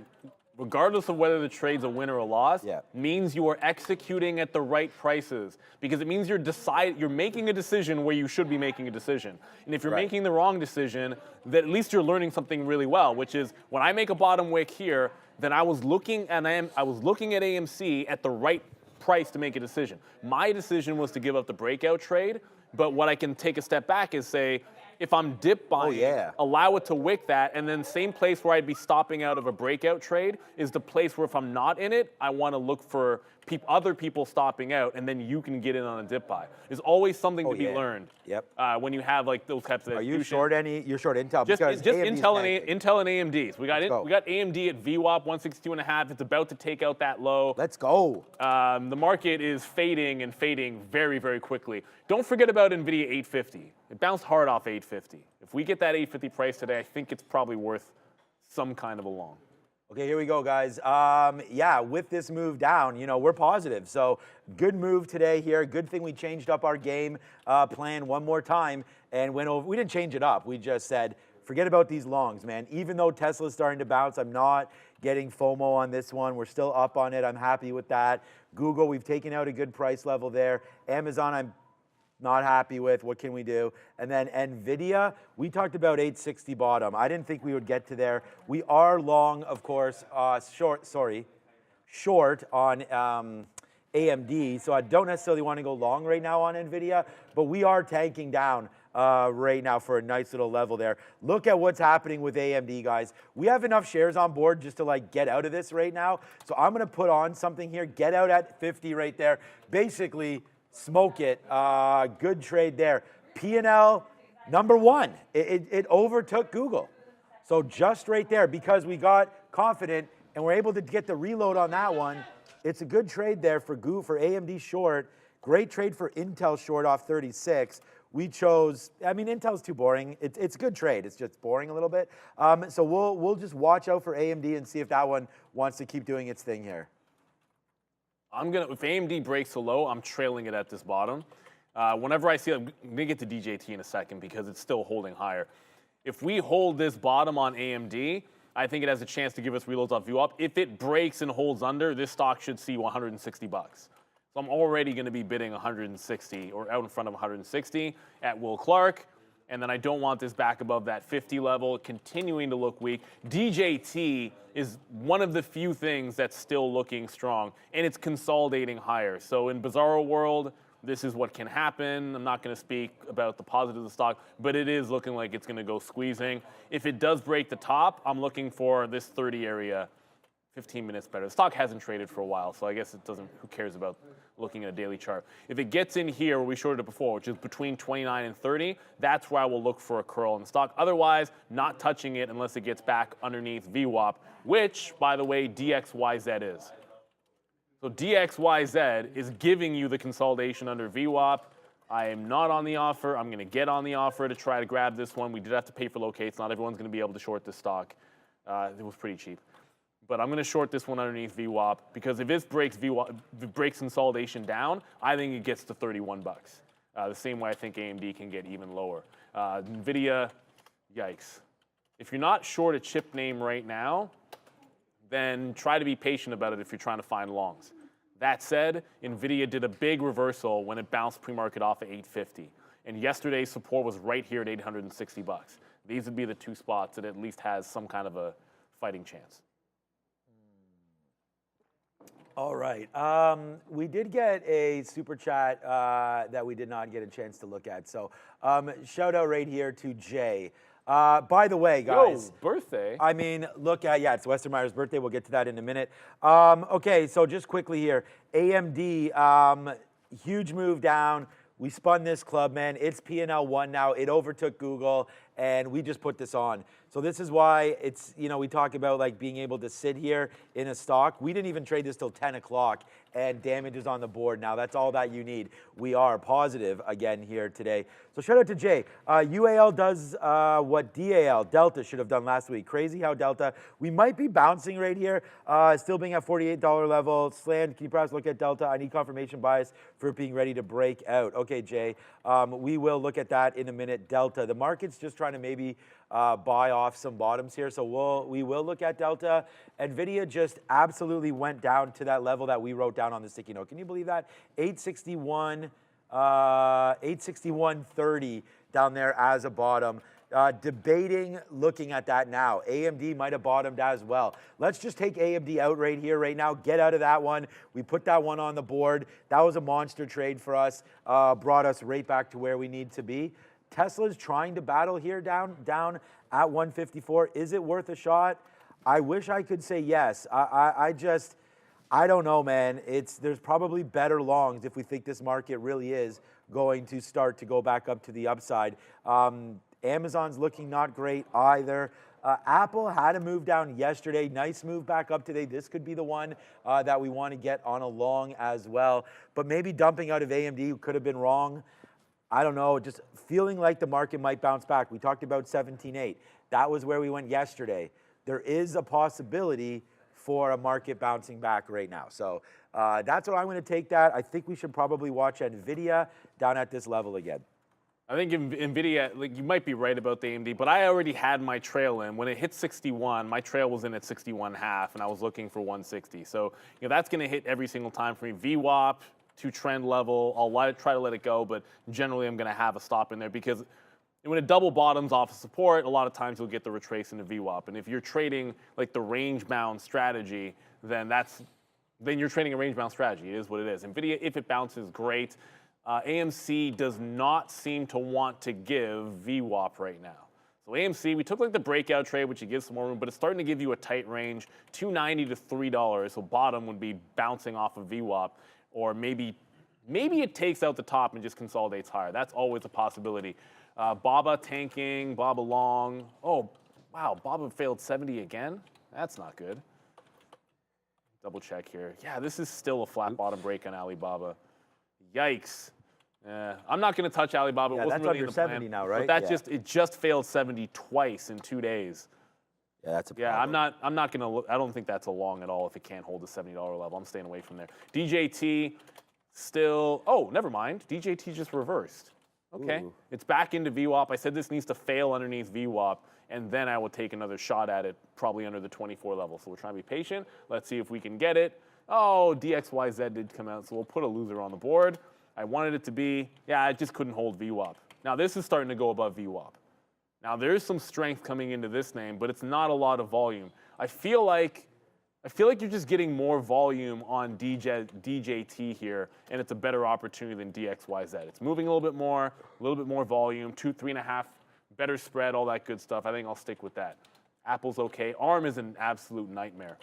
the trade's a win or a loss, means you are executing at the right prices, because it means you're making a decision where you should be making a decision. And if you're making the wrong decision, then at least you're learning something really well, which is when I make a bottom wick here, then I was looking at AMC at the right price to make a decision. My decision was to give up the breakout trade. But what I can take a step back is say, if I'm dip buying, allow it to wick that, and then same place where I'd be stopping out of a breakout trade is the place where if I'm not in it, I want to look for other people stopping out, and then you can get in on a dip buy. There's always something to be learned. When you have like those types of. Are you short any? You're short Intel just because Intel and AMD. So we got AMD at VWAP 162.5. It's about to take out that low. Let's go. The market is fading and fading very, very quickly. Don't forget about Nvidia 850. It bounced hard off 850. If we get that 850 price today, I think it's probably worth some kind of a long. Okay, here we go, guys. Yeah, with this move down, you know, we're positive. So good move today here. Good thing we changed up our game plan one more time and went over. We didn't change it up. We just said, forget about these longs, man. Even though Tesla's starting to bounce, I'm not getting FOMO on this one. We're still up on it. I'm happy with that. Google, we've taken out a good price level there. Amazon, I'm not happy with. What can we do? And then Nvidia, we talked about 860 bottom. I didn't think we would get to there. We are long, of course, short on AMD. So I don't necessarily want to go long right now on Nvidia, but we are tanking down right now for a nice little level there. Look at what's happening with AMD, guys. We have enough shares on board just to like get out of this right now. So I'm going to put on something here. Get out at 50 right there. Basically, smoke it. Good trade there. P&L number 1. It overtook Google. So just right there, because we got confident and we're able to get the reload on that one. It's a good trade there for AMD short. Great trade for Intel short off 36. We chose, I mean, Intel's too boring. It's a good trade. It's just boring a little bit. So we'll just watch out for AMD and see if that one wants to keep doing its thing here. If AMD breaks so low, I'm trailing it at this bottom. Whenever I see, I'm gonna get to DJT in a second because it's still holding higher. If we hold this bottom on AMD, I think it has a chance to give us reloads off VWAP. If it breaks and holds under, this stock should see 160 bucks. So I'm already gonna be bidding 160 or out in front of 160 at Will Clark. And then I don't want this back above that 50 level, continuing to look weak. DJT is one of the few things that's still looking strong, and it's consolidating higher. So in Bizarro world, this is what can happen. I'm not going to speak about the positives of the stock, but it is looking like it's going to go squeezing. If it does break the top, I'm looking for this 30 area, 15 minutes better. The stock hasn't traded for a while, so I guess it doesn't, who cares about looking at a daily chart. If it gets in here where we shorted it before, which is between 29 and 30, that's where I will look for a curl in the stock. Otherwise, not touching it unless it gets back underneath VWAP, which, by the way, DXYZ is. So DXYZ is giving you the consolidation under VWAP. I am not on the offer. I'm going to get on the offer to try to grab this one. We did have to pay for locates. Not everyone's going to be able to short this stock. It was pretty cheap. But I'm going to short this one underneath VWAP because if it breaks VWAP, if it breaks consolidation down, I think it gets to 31 bucks. The same way I think AMD can get even lower. Nvidia, yikes. If you're not short a chip name right now, then try to be patient about it if you're trying to find longs. That said, Nvidia did a big reversal when it bounced pre-market off at 850. And yesterday's support was right here at 860 bucks. These would be the two spots that at least has some kind of a fighting chance. All right. We did get a super chat that we did not get a chance to look at. So shout out right here to Jay. By the way, guys. Yo, birthday. I mean, look at, yeah, it's Western Meyer's birthday. We'll get to that in a minute. Okay, so just quickly here. AMD, huge move down. We spun this club, man. It's P&L 1 now. It overtook Google, and we just put this on. So this is why it's, you know, we talk about like being able to sit here in a stock. We didn't even trade this till 10 o'clock, and damage is on the board now. That's all that you need. We are positive again here today. So shout out to Jay. UAL does what DAL, Delta, should have done last week. Crazy how Delta, we might be bouncing right here, still being at $48 level. Slant, can you perhaps look at Delta? I need confirmation bias for it being ready to break out. Okay, Jay, we will look at that in a minute. Delta, the market's just trying to maybe buy off some bottoms here, so we will look at Delta. Nvidia just absolutely went down to that level that we wrote down on the sticky note. Can you believe that? 861.30 down there as a bottom. Debating looking at that now. AMD might have bottomed as well. Let's just take AMD out right here, right now. Get out of that one. We put that one on the board. That was a monster trade for us. Brought us right back to where we need to be. Tesla's trying to battle here down at 154. Is it worth a shot? I wish I could say yes. I don't know, man. There's probably better longs if we think this market really is going to start to go back up to the upside. Amazon's looking not great either. Apple had a move down yesterday. Nice move back up today. This could be the one that we want to get on a long as well. But maybe dumping out of AMD could have been wrong. I don't know, just feeling like the market might bounce back. We talked about 17.8. That was where we went yesterday. There is a possibility for a market bouncing back right now. So that's what I'm going to take that. I think we should probably watch Nvidia down at this level again. I think Nvidia, like, you might be right about the AMD, but I already had my trail in. When it hit 61, my trail was in at 61.5, and I was looking for 160. So that's going to hit every single time for me. VWAP to trend level, I'll try to let it go, but generally I'm going to have a stop in there because when it double bottoms off of support, a lot of times you'll get the retrace into VWAP. And if you're trading like the range-bound strategy, then you're trading a range-bound strategy. It is what it is. Nvidia, if it bounces, great. AMC does not seem to want to give VWAP right now. So AMC, we took like the breakout trade, which it gives some more room, but it's starting to give you a tight range, $2.90 to $3. So bottom would be bouncing off of VWAP. Or maybe it takes out the top and just consolidates higher. That's always a possibility. BABA tanking, BABA long. Oh, wow, BABA failed 70 again? That's not good. Double check here. Yeah, this is still a flat bottom break on Alibaba. Yikes. I'm not going to touch Alibaba. Yeah, it wasn't that's really under in the plan, 70 now, right? But it just failed 70 twice in 2 days. Yeah, that's a problem. Yeah, I'm not going to, I don't think that's a long at all if it can't hold the $70 level. I'm staying away from there. DJT still, oh, never mind. DJT just reversed. Okay, Ooh. It's back into VWAP. I said this needs to fail underneath VWAP, and then I will take another shot at it, probably under the 24 level. So we're trying to be patient. Let's see if we can get it. Oh, DXYZ did come out, so we'll put a loser on the board. I wanted it to be, yeah, it just couldn't hold VWAP. Now this is starting to go above VWAP. Now there is some strength coming into this name, but it's not a lot of volume. I feel like you're just getting more volume on DJT here, and it's a better opportunity than DXYZ. It's moving a little bit more volume, 2, 3.5, better spread, all that good stuff. I think I'll stick with that. Apple's okay. ARM is an absolute nightmare.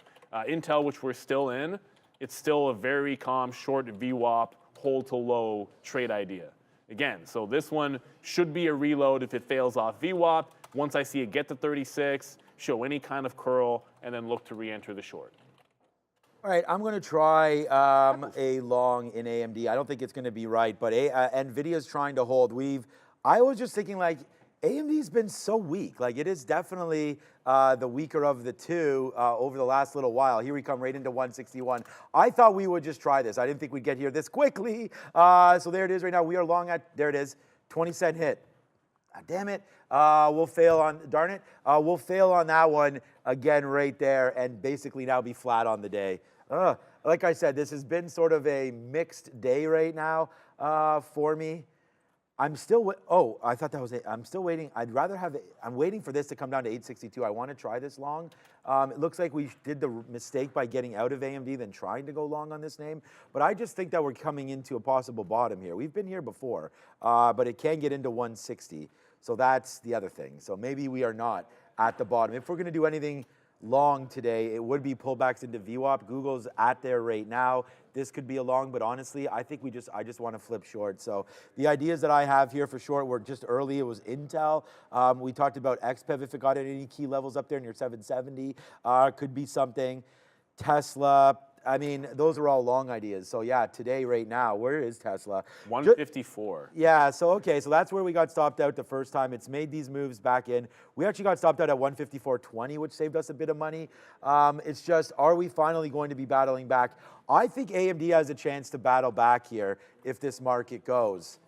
Intel, which we're still in, it's still a very calm, short VWAP, hold to low trade idea. Again, so this one should be a reload if it fails off VWAP. Once I see it get to 36, show any kind of curl, and then look to re-enter the short. All right, I'm going to try a long in AMD. I don't think it's going to be right, but NVIDIA's trying to hold. I was just thinking, like, AMD's been so weak. Like, it is definitely the weaker of the two over the last little while. Here we come right into 161. I thought we would just try this. I didn't think we'd get here this quickly. So there it is right now. We are long at, there it is, 20-cent hit. Damn it. We'll fail on, darn it. We'll fail on that one again right there and basically now be flat on the day. Like I said, this has been sort of a mixed day right now for me. I'm still, I thought that was it. I'm still waiting. I'd rather have, I'm waiting for this to come down to 862. I want to try this long. It looks like we did the mistake by getting out of AMD than trying to go long on this name. But I just think that we're coming into a possible bottom here. We've been here before, but it can get into 160. So that's the other thing. So maybe we are not at the bottom. If we're going to do anything long today, it would be pullbacks into VWAP. Google's at there right now. This could be a long, but honestly, I think I just want to flip short. So the ideas that I have here for short were just early. It was Intel. We talked about XPEV if it got at any key levels up there near 770. Could be something. Tesla. I mean, those are all long ideas. So yeah, today, right now, where is Tesla? 154. Yeah, so okay, so that's where we got stopped out the first time. It's made these moves back in. We actually got stopped out at 154.20, which saved us a bit of money. It's just, are we finally going to be battling back? I think AMD has a chance to battle back here if this market goes.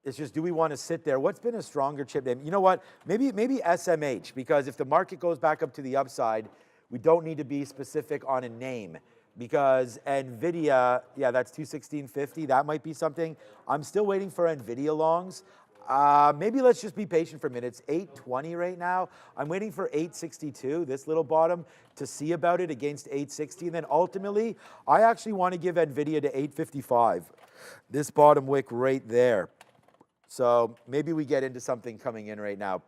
It's just, do we want to sit there? What's been a stronger chip name? You know what? Maybe SMH, because if the market goes back up to the upside, we don't need to be specific on a name. Because Nvidia, yeah, that's 216.50. That might be something. I'm still waiting for Nvidia longs. Maybe let's just be patient for a minute. It's 820 right now. I'm waiting for 862, this little bottom, to see about it against 860. And then ultimately, I actually want to give Nvidia to 855. This bottom wick right there. So maybe we get into something coming in right now.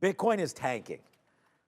Bitcoin is tanking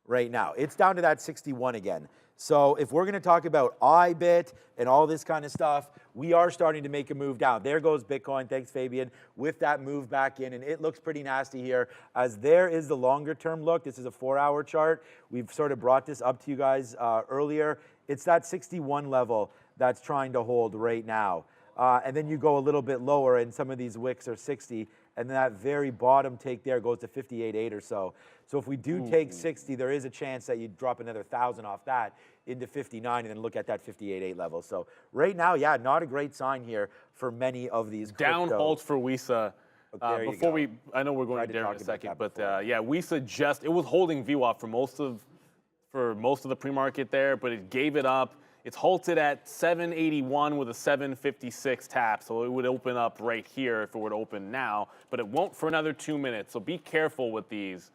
right now. It's down to that 61 again. So if we're going to talk about IBIT and all this kind of stuff, we are starting to make a move down. There goes Bitcoin, thanks Fabian, with that move back in, and it looks pretty nasty here, as there is the longer term look. This is a 4-hour chart. We've sort of brought this up to you guys earlier. It's that 61 level that's trying to hold right now. And then you go a little bit lower, and some of these wicks are 60, and then that very bottom take there goes to 58.8 or so. So if we do take 60, there is a chance that you drop another 1,000 off that into 59 and then look at that 58.8 level. So right now, yeah, not a great sign here for many of these Down halt for WISA. Before I know we're going to Darren in a second, but yeah, WISA it was holding VWAP for most of the pre-market there, but it gave it up. It's halted at 781 with a 756 tap, so it would open up right here if it were to open now, but it won't for another 2 minutes. So be careful with these.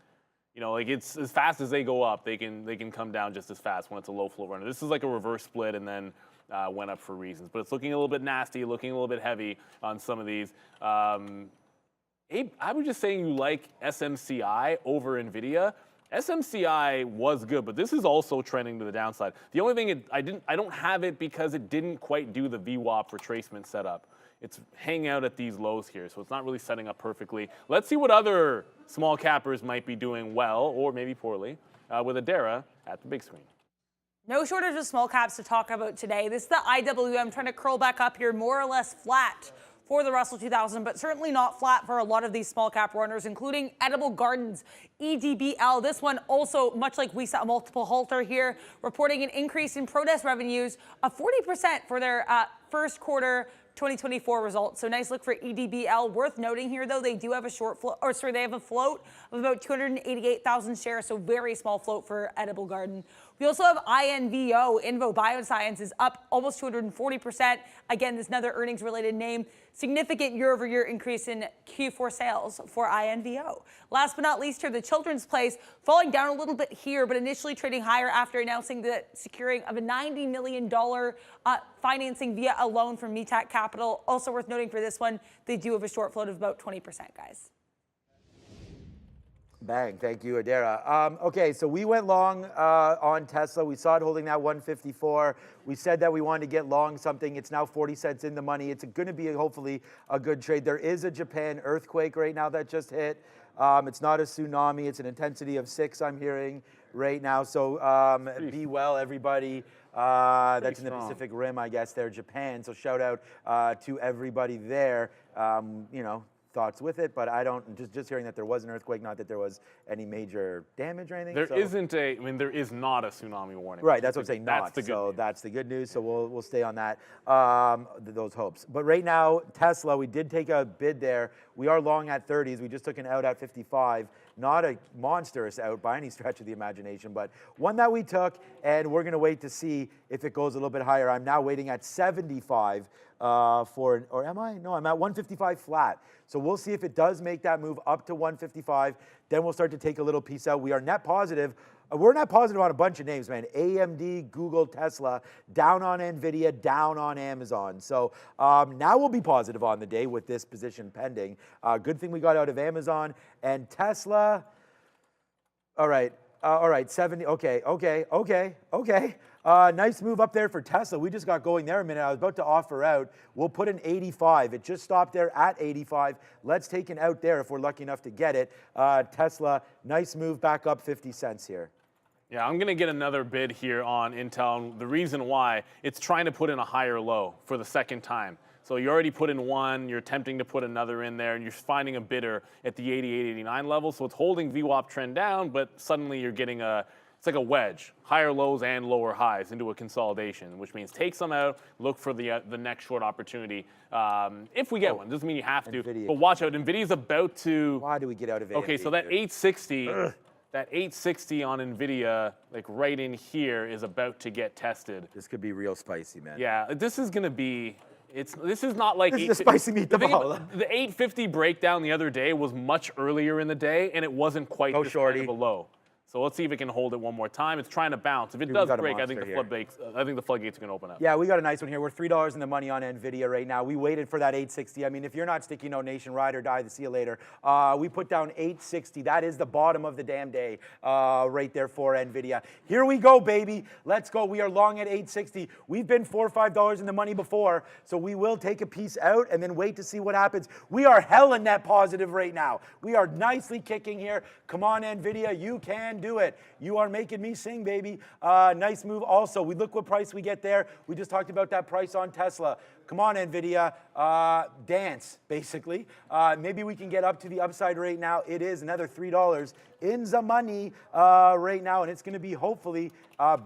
You know, like it's as fast as they go up, they can come down just as fast when it's a low flow runner. This is like a reverse split and then went up for reasons, but it's looking a little bit nasty, looking a little bit heavy on some of these. Abe, I was just saying you like SMCI over Nvidia. SMCI was good, but this is also trending to the downside. The only thing I don't have it because it didn't quite do the VWAP retracement setup. It's hanging out at these lows here, so it's not really setting up perfectly. Let's see what other small cappers might be doing well or maybe poorly with Adara at the big screen. No shortage of small caps to talk about today. This is the IWM trying to curl back up here, more or less flat for the Russell 2000, but certainly not flat for a lot of these small cap runners, including Edible Gardens, EDBL. This one also, much like we saw a multiple halter here, reporting an increase in protest revenues of 40% for their first quarter 2024 results. So nice look for EDBL. Worth noting here, though, they do have a they have a float of about 288,000 shares, so very small float for Edible Garden. We also have INVO, Invo Bioscience, is up almost 240%. Again, this is another earnings-related name. Significant year-over-year increase in Q4 sales for INVO. Last but not least here, the Children's Place falling down a little bit here, but initially trading higher after announcing the securing of a $90 million financing via a loan from METAC Capital. Also worth noting for this one, they do have a short float of about 20%, guys. Bang, thank you, Adara. Okay, so we went long on Tesla. We saw it holding that 154. We said that we wanted to get long something. It's now 40 cents in the money. It's going to be hopefully a good trade. There is a Japan earthquake right now that just hit. It's not a tsunami. It's an intensity of 6, I'm hearing right now. So be well, everybody. That's in the Pacific Rim, I guess, there, Japan. So shout out to everybody there. You know, thoughts with it, but I don't, just hearing that there was an earthquake, not that there was any major damage or anything. There isn't a, I mean, there is not a tsunami warning. Right, that's what I'm saying, That's not. the good So news. that's the good news, so we'll stay on that, those hopes. But right now, Tesla, we did take a bid there. We are long at 30s. We just took an out at 55. Not a monstrous out by any stretch of the imagination, but one that we took, and we're gonna wait to see if it goes a little bit higher. I'm now waiting at 75 or am I? No, I'm at 155 flat. So we'll see if it does make that move up to 155. Then we'll start to take a little piece out. We are net positive. We're net positive on a bunch of names, man. AMD, Google, Tesla, down on Nvidia, down on Amazon. So now we'll be positive on the day with this position pending. Good thing we got out of Amazon and Tesla. All right, 70, okay. Nice move up there for Tesla. We just got going there a minute. I was about to offer out. We'll put an 85. It just stopped there at 85. Let's take an out there if we're lucky enough to get it. Tesla, nice move back up 50 cents here. Yeah, I'm going to get another bid here on Intel. And the reason why, it's trying to put in a higher low for the second time. So you already put in one, you're attempting to put another in there, and you're finding a bidder at the 88, 89 level. So it's holding VWAP trend down, but suddenly you're getting it's like a wedge, higher lows and lower highs into a consolidation, which means take some out, look for the next short opportunity. If we get one, doesn't mean you have to, NVIDIA. but watch out. NVIDIA's about to. Why do we get out of AMD? Okay, so that here? 860, that 860 on Nvidia, like right in here, is about to get tested. This could be real spicy, man. Yeah, this is gonna be. This is not like This is the spicy meatball. The 850 breakdown the other day was much earlier in the day, and it wasn't quite Go this shorty. kind of a low. So let's see if it can hold it one more time. It's trying to bounce. If it Dude, we does got a break, I think monster the floodgates are going to open up. Yeah, we got a nice one here. We're $3 in the money on Nvidia right now. We waited for that 860. I mean, if you're not sticky no nation, ride or die, see you later. We put down 860. That is the bottom of the damn day right there for Nvidia. Here we go, baby. Let's go. We are long at 860. We've been $4 or $5 in the money before, so we will take a piece out and then wait to see what happens. We are hella net positive right now. We are nicely kicking here. Come on, Nvidia, you can do it. You are making me sing, baby. Nice move also. We look what price we get there. We just talked about that price on Tesla. Come on, Nvidia. Dance, basically. Maybe we can get up to the upside right now. It is another $3 in the money right now, and it's going to be hopefully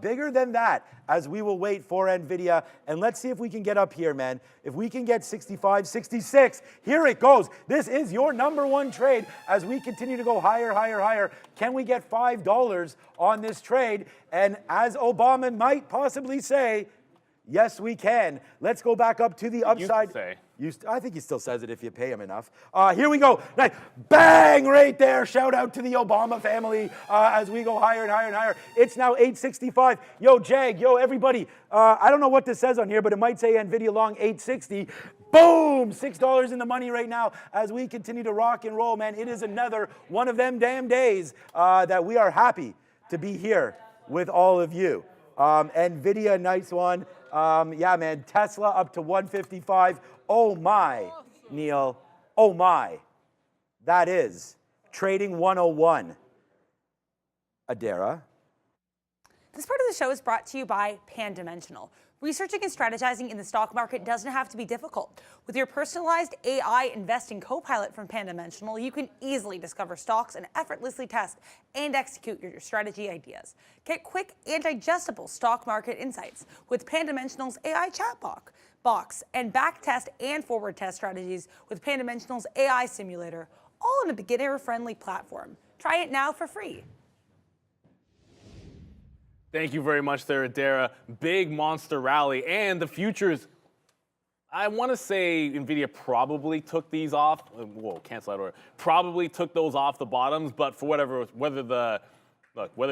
bigger than that as we will wait for Nvidia. And let's see if we can get up here, man. If we can get 65, 66, here it goes. This is your number one trade as we continue to go higher, higher, higher. Can we get $5 on this trade? And as Obama might possibly say, yes, we can. Let's go back up to the upside. I think he still says it if you pay him enough. Here we go. Nice. Bang right there. Shout out to the Obama family as we go higher and higher and higher. It's now 865. Yo, Jag. Yo, everybody. I don't know what this says on here, but it might say NVIDIA long 860. Boom! $6 in the money right now as we continue to rock and roll, man. It is another one of them damn days that we are happy to be here with all of you. NVIDIA, nice one. Yeah, man, Tesla up to 155. Oh my, Neil. Oh my. That is Trading 101. Adara. This part of the show is brought to you by Pandimensional. Researching and strategizing in the stock market doesn't have to be difficult. With your personalized AI investing co-pilot from Pandimensional, you can easily discover stocks and effortlessly test and execute your strategy ideas. Get quick and digestible stock market insights with Pandimensional's AI chat box and backtest and forward test strategies with Pandimensional's AI simulator, all in a beginner-friendly platform. Try it now for free. Thank you very much there, Adara. Big monster rally, and the futures. I want to say Nvidia probably took these off. Whoa, cancel that order. Probably took those off the bottoms, but for whether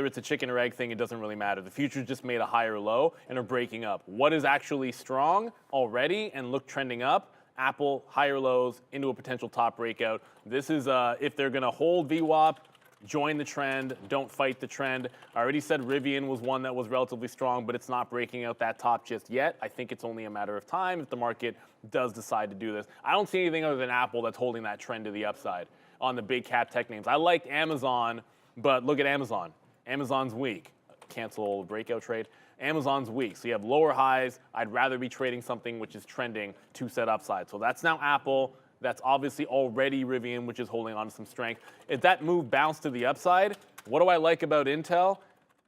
it's a chicken or egg thing, it doesn't really matter. The futures just made a higher low and are breaking up. What is actually strong already and look trending up? Apple, higher lows into a potential top breakout. This is if they're going to hold VWAP. Join the trend, don't fight the trend. I already said Rivian was one that was relatively strong, but it's not breaking out that top just yet. I think it's only a matter of time if the market does decide to do this. I don't see anything other than Apple that's holding that trend to the upside on the big cap tech names. I liked Amazon, but look at Amazon. Amazon's weak. Cancel breakout trade. Amazon's weak, so you have lower highs. I'd rather be trading something which is trending to set upside. So that's now Apple. That's obviously already Rivian, which is holding on to some strength. If that move bounced to the upside, what do I like about Intel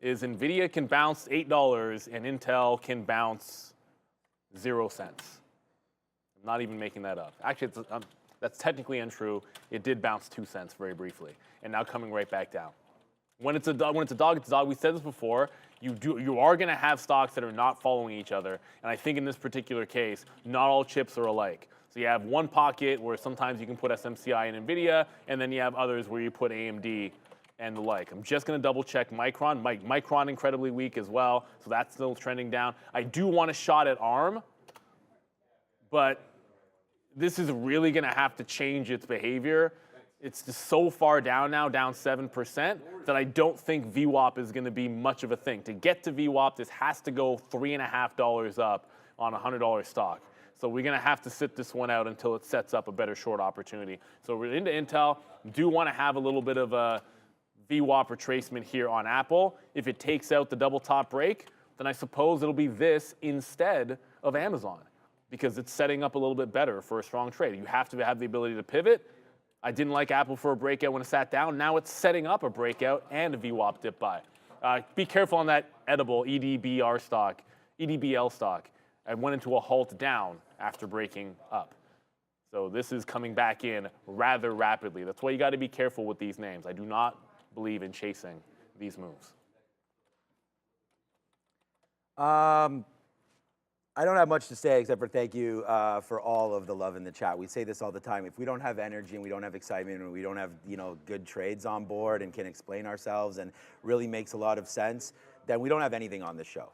is Nvidia can bounce $8 and Intel can bounce 0 cents. I'm not even making that up. Actually, that's technically untrue. It did bounce 2 cents very briefly, and now coming right back down. When it's a dog, it's a dog. We said this before. You are going to have stocks that are not following each other, and I think in this particular case, not all chips are alike. So you have one pocket where sometimes you can put SMCI and Nvidia, and then you have others where you put AMD and the like. I'm just going to double check Micron. Micron incredibly weak as well, so that's still trending down. I do want a shot at ARM, but this is really going to have to change its behavior. It's just so far down now, down 7%, that I don't think VWAP is going to be much of a thing. To get to VWAP, this has to go $3.50 up on a $100 stock. So we're going to have to sit this one out until it sets up a better short opportunity. So we're into Intel. Do want to have a little bit of a VWAP retracement here on Apple. If it takes out the double top break, then I suppose it'll be this instead of Amazon, because it's setting up a little bit better for a strong trade. You have to have the ability to pivot. I didn't like Apple for a breakout when it sat down. Now it's setting up a breakout and a VWAP dip buy. Be careful on that edible EDBL stock. I went into a halt down after breaking up. So this is coming back in rather rapidly. That's why you got to be careful with these names. I do not believe in chasing these moves. I don't have much to say except for thank you for all of the love in the chat. We say this all the time. If we don't have energy and we don't have excitement and we don't have good trades on board and can explain ourselves and really makes a lot of sense, then we don't have anything on the show.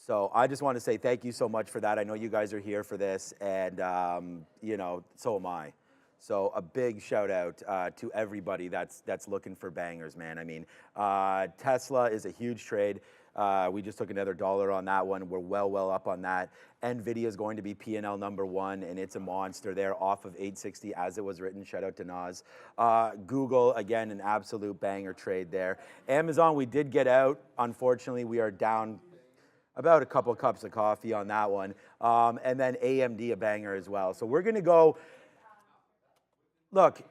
So I just want to say thank you so much for that. I know you guys are here for this, and so am I. So a big shout out to everybody that's looking for bangers, man. I mean, Tesla is a huge trade. We just took another $1 on that one. We're well up on that. Nvidia is going to be P&L #1, and it's a monster there off of 860 as it was written. Shout out to Nas. Google, again, an absolute banger trade there. Amazon, we did get out. Unfortunately, we are down about a couple of cups of coffee on that one. And then AMD, a banger as well. So we're going to go. Look,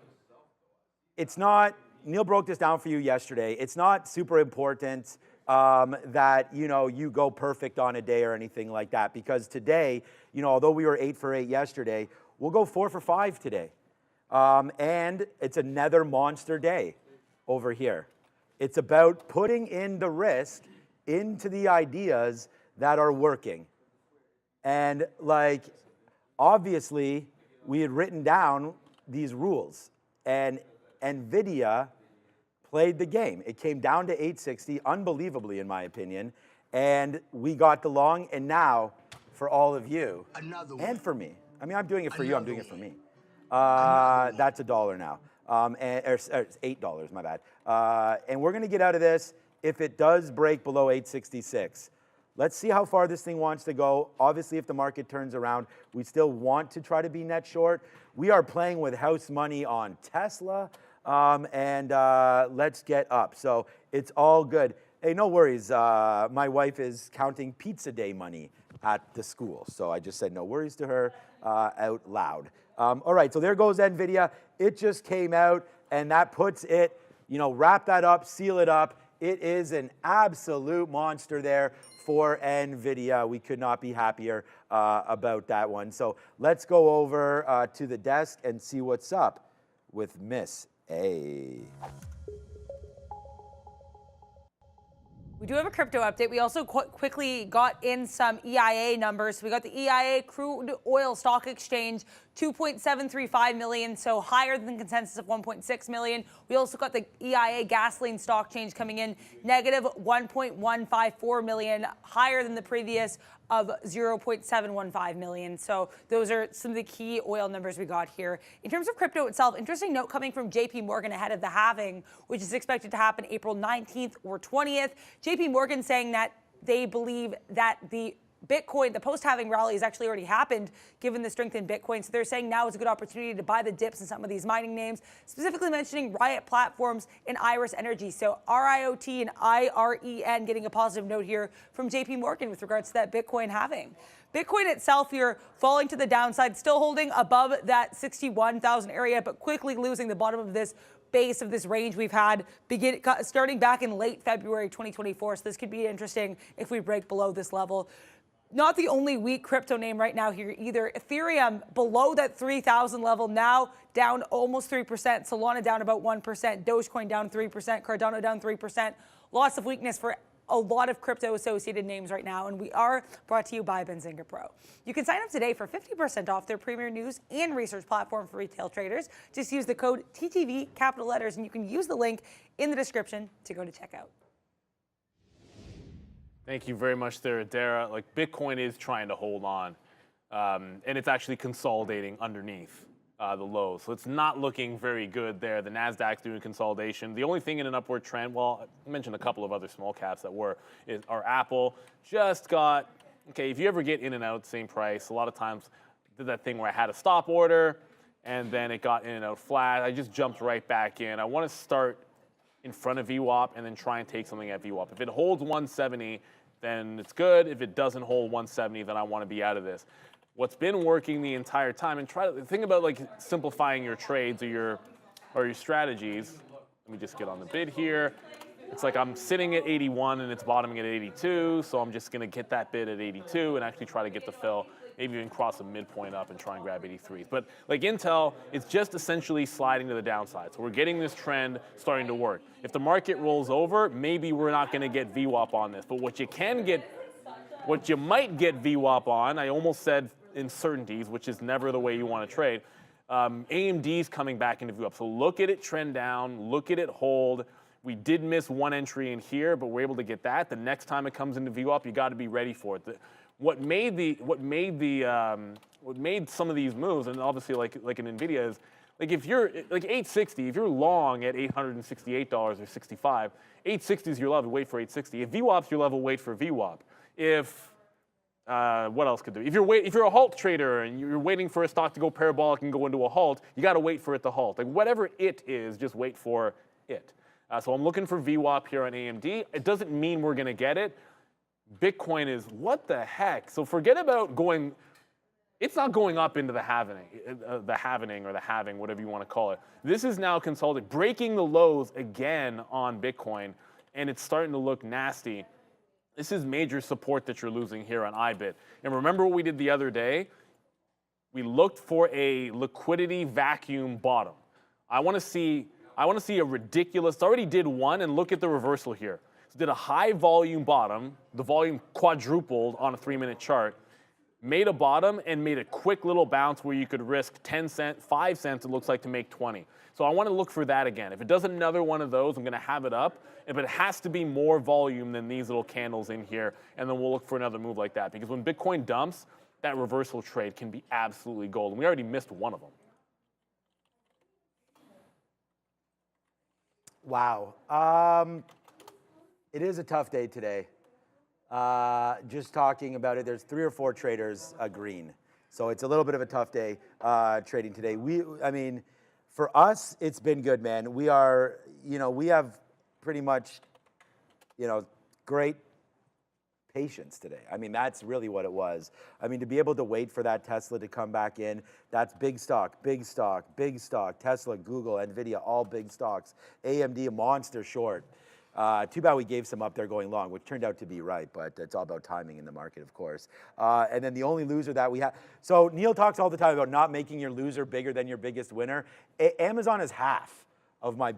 it's not, Neil broke this down for you yesterday. It's not super important that you go perfect on a day or anything like that, because today, although we were 8 for 8 yesterday, we'll go 4 for 5 today. And it's another monster day over here. It's about putting in the risk into the ideas that are working. And obviously, we had written down these rules, and Nvidia played the game. It came down to 860, unbelievably in my opinion, and we got the long, and now for all of you, and for me. I mean, I'm doing it for you, I'm doing it for me. That's $1 now, or it's $8, my bad. And we're gonna get out of this if it does break below 866. Let's see how far this thing wants to go. Obviously, if the market turns around, we still want to try to be net short. We are playing with house money on Tesla, and let's get up. So it's all good. Hey, no worries. My wife is counting pizza day money at the school. So I just said no worries to her out loud. All right, so there goes NVIDIA. It just came out, and that puts it, wrap that up, seal it up. It is an absolute monster there for NVIDIA. We could not be happier about that one. So let's go over to the desk and see what's up with Miss A. We do have a crypto update. We also quickly got in some EIA numbers. We got the EIA Crude Oil Stock Exchange, 2.735 million, so higher than consensus of 1.6 million. We also got the EIA Gasoline Stock Change coming in negative 1.154 million, higher than the previous of 0.715 million. So those are some of the key oil numbers we got here. In terms of crypto itself, interesting note coming from JP Morgan ahead of the halving, which is expected to happen April 19th or 20th. JP Morgan saying that they believe that the Bitcoin, the post-halving rally has actually already happened given the strength in Bitcoin. So they're saying now is a good opportunity to buy the dips in some of these mining names, specifically mentioning Riot Platforms and Iris Energy. So RIOT and IREN getting a positive note here from JP Morgan with regards to that Bitcoin halving. Bitcoin itself here falling to the downside, still holding above that 61,000 area, but quickly losing the bottom of this base of this range we've had starting back in late February 2024. So this could be interesting if we break below this level. Not the only weak crypto name right now here either. Ethereum below that 3,000 level, now down almost 3%. Solana down about 1%. Dogecoin down 3%. Cardano down 3%. Lots of weakness for a lot of crypto-associated names right now, and we are brought to you by Benzinga Pro. You can sign up today for 50% off their premier news and research platform for retail traders. Just use the code TTV, capital letters, and you can use the link in the description to go to checkout. Thank you very much there, Dara. Like, Bitcoin is trying to hold on, and it's actually consolidating underneath the lows. So it's not looking very good there. The NASDAQ's doing consolidation. The only thing in an upward trend, well, I mentioned a couple of other small caps that are Apple. Just got, okay, if you ever get in and out, same price, a lot of times did that thing where I had a stop order, and then it got in and out flat. I just jumped right back in. I want to start in front of VWAP and then try and take something at VWAP. If it holds 170, then it's good. If it doesn't hold 170, then I want to be out of this. What's been working the entire time, and try to think about like simplifying your trades or your strategies. Let me just get on the bid here. It's like I'm sitting at 81 and it's bottoming at 82, so I'm just going to get that bid at 82 and actually try to get the fill, maybe even cross a midpoint up and try and grab 83s. But like Intel, it's just essentially sliding to the downside. So we're getting this trend starting to work. If the market rolls over, maybe we're not going to get VWAP on this. But what you might get VWAP on, I almost said uncertainties, which is never the way you want to trade. AMD's coming back into VWAP. So look at it trend down, look at it hold. We did miss one entry in here, but we're able to get that. The next time it comes into VWAP, you got to be ready for it. What made some of these moves, and obviously like in Nvidia, is like if you're like 860, if you're long at $868 or 65, 860 is your level. Wait for 860. If VWAP's your level, wait for VWAP. If what else could do? If you're a halt trader and you're waiting for a stock to go parabolic and go into a halt, you got to wait for it to halt. Like whatever it is, just wait for it. So I'm looking for VWAP here on AMD. It doesn't mean we're going to get it. Bitcoin is, what the heck? So forget about going, it's not going up into the halvening or the halving, whatever you want to call it. This is now consolidating, breaking the lows again on Bitcoin, and it's starting to look nasty. This is major support that you're losing here on IBIT. And remember what we did the other day? We looked for a liquidity vacuum bottom. I want to see a ridiculous, it already did one, and look at the reversal here. So did a high volume bottom, the volume quadrupled on a 3-minute chart, made a bottom and made a quick little bounce where you could risk 10 cents, 5 cents it looks like to make 20. So I want to look for that again. If it does another one of those, I'm going to have it up. If it has to be more volume than these little candles in here, and then we'll look for another move like that. Because when Bitcoin dumps, that reversal trade can be absolutely gold. And we already missed one of them. Wow. It is a tough day today. Just talking about it, there's 3 or 4 traders green. So it's a little bit of a tough day trading today. I mean, for us, it's been good, man. We are, we have pretty much, great patience today. I mean, that's really what it was. I mean, to be able to wait for that Tesla to come back in, that's big stock, big stock, big stock. Tesla, Google, Nvidia, all big stocks. AMD, a monster short. Too bad we gave some up there going long, which turned out to be right, but it's all about timing in the market, of course. And then the only loser that we have, so Neil talks all the time about not making your loser bigger than your biggest winner. Amazon is half of my,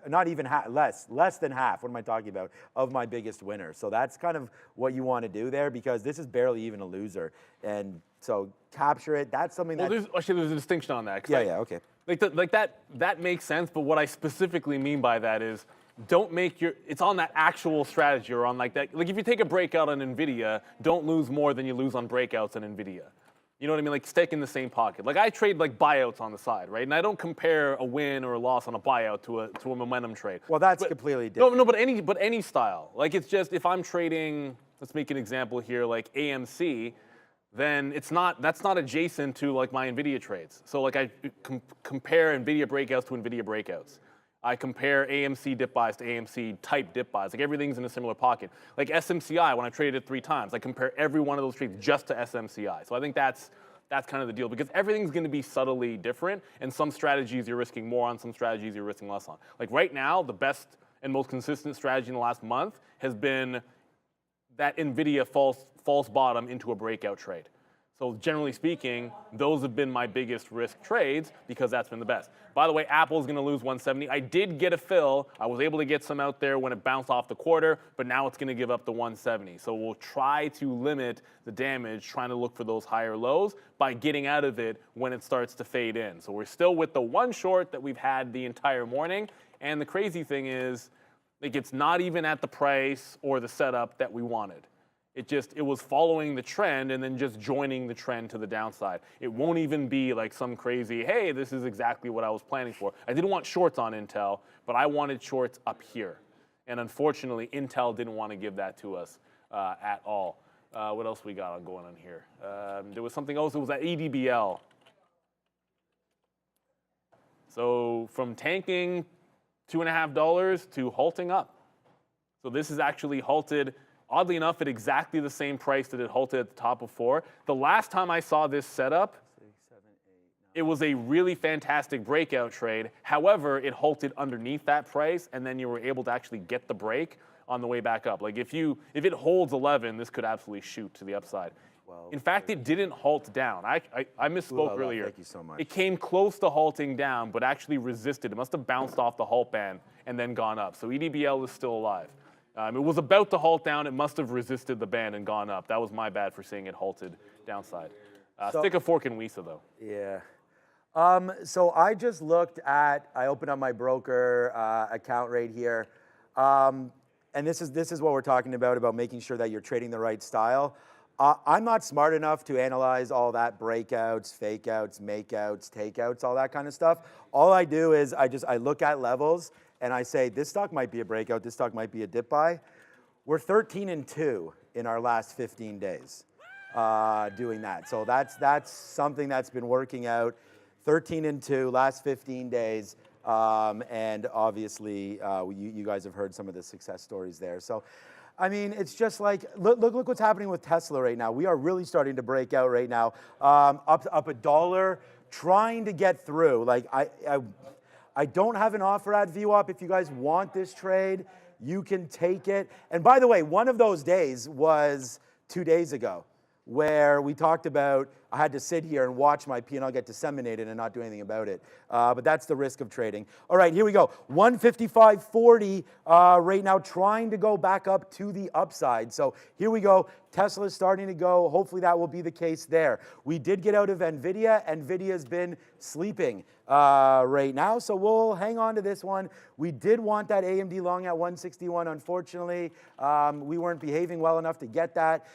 not even half, less than half, what am I talking about, of my biggest winner. So that's kind of what you want to do there, because this is barely even a loser. And so capture it, that's something that... Well, there's a distinction on that. Yeah, okay. Like that makes sense, but what I specifically mean by that is, don't make it's on that actual strategy or on like that. Like if you take a breakout on Nvidia, don't lose more than you lose on breakouts on Nvidia. You know what I mean? Like stake in the same pocket. Like I trade like buyouts on the side, right? And I don't compare a win or a loss on a buyout to a momentum trade. Well, that's completely different. No, but any style. Like it's just, if I'm trading, let's make an example here, like AMC, then that's not adjacent to like my Nvidia trades. So like I compare Nvidia breakouts to Nvidia breakouts. I compare AMC dip buys to AMC type dip buys. Like everything's in a similar pocket. Like SMCI, when I traded it 3 times, I compare every one of those trades just to SMCI. So I think that's kind of the deal, because everything's going to be subtly different, and some strategies you're risking more on, some strategies you're risking less on. Like right now, the best and most consistent strategy in the last month has been that Nvidia false bottom into a breakout trade. So generally speaking, those have been my biggest risk trades because that's been the best. By the way, Apple's going to lose 170. I did get a fill. I was able to get some out there when it bounced off the quarter, but now it's going to give up the 170. So we'll try to limit the damage, trying to look for those higher lows by getting out of it when it starts to fade in. So we're still with the one short that we've had the entire morning. And the crazy thing is, like, it's not even at the price or the setup that we wanted. It was following the trend and then just joining the trend to the downside. It won't even be like some crazy, hey, this is exactly what I was planning for. I didn't want shorts on Intel, but I wanted shorts up here. And unfortunately, Intel didn't want to give that to us at all. What else we got going on here? There was something else. It was at EDBL. So from tanking $2.50 to halting up. So this is actually halted, oddly enough, at exactly the same price that it halted at the top of 4. The last time I saw this setup, it was a really fantastic breakout trade. However, it halted underneath that price, and then you were able to actually get the break on the way back up. Like if it holds 11, this could absolutely shoot to the upside. In fact, it didn't halt down. I misspoke earlier. Thank you so much. It came close to halting down, but actually resisted. It must have bounced off the halt band and then gone up. So EDBL is still alive. It was about to halt down. It must have resisted the band and gone up. That was my bad for saying it halted downside. Stick a fork in WISA, though. Yeah. So I just looked at, I opened up my broker account right here. And this is what we're talking about making sure that you're trading the right style. I'm not smart enough to analyze all that breakouts, fakeouts, makeouts, takeouts, all that kind of stuff. All I do is I look at levels and I say, this stock might be a breakout, this stock might be a dip buy. We're 13-2 in our last 15 days doing that. So that's something that's been working out. 13-2, last 15 days. And obviously, you guys have heard some of the success stories there. So, I mean, it's just like, look what's happening with Tesla right now. We are really starting to break out right now. Up $1, trying to get through. Like, I don't have an offer at VWAP. If you guys want this trade, you can take it. And by the way, one of those days was 2 days ago, where we talked about I had to sit here and watch my P&L get disseminated and not do anything about it. But that's the risk of trading. All right, here we go. 155.40 right now, trying to go back up to the upside. So here we go. Tesla's starting to go. Hopefully that will be the case there. We did get out of Nvidia. Nvidia's been sleeping right now, so we'll hang on to this one. We did want that AMD long at 161. Unfortunately, we weren't behaving well enough to get that.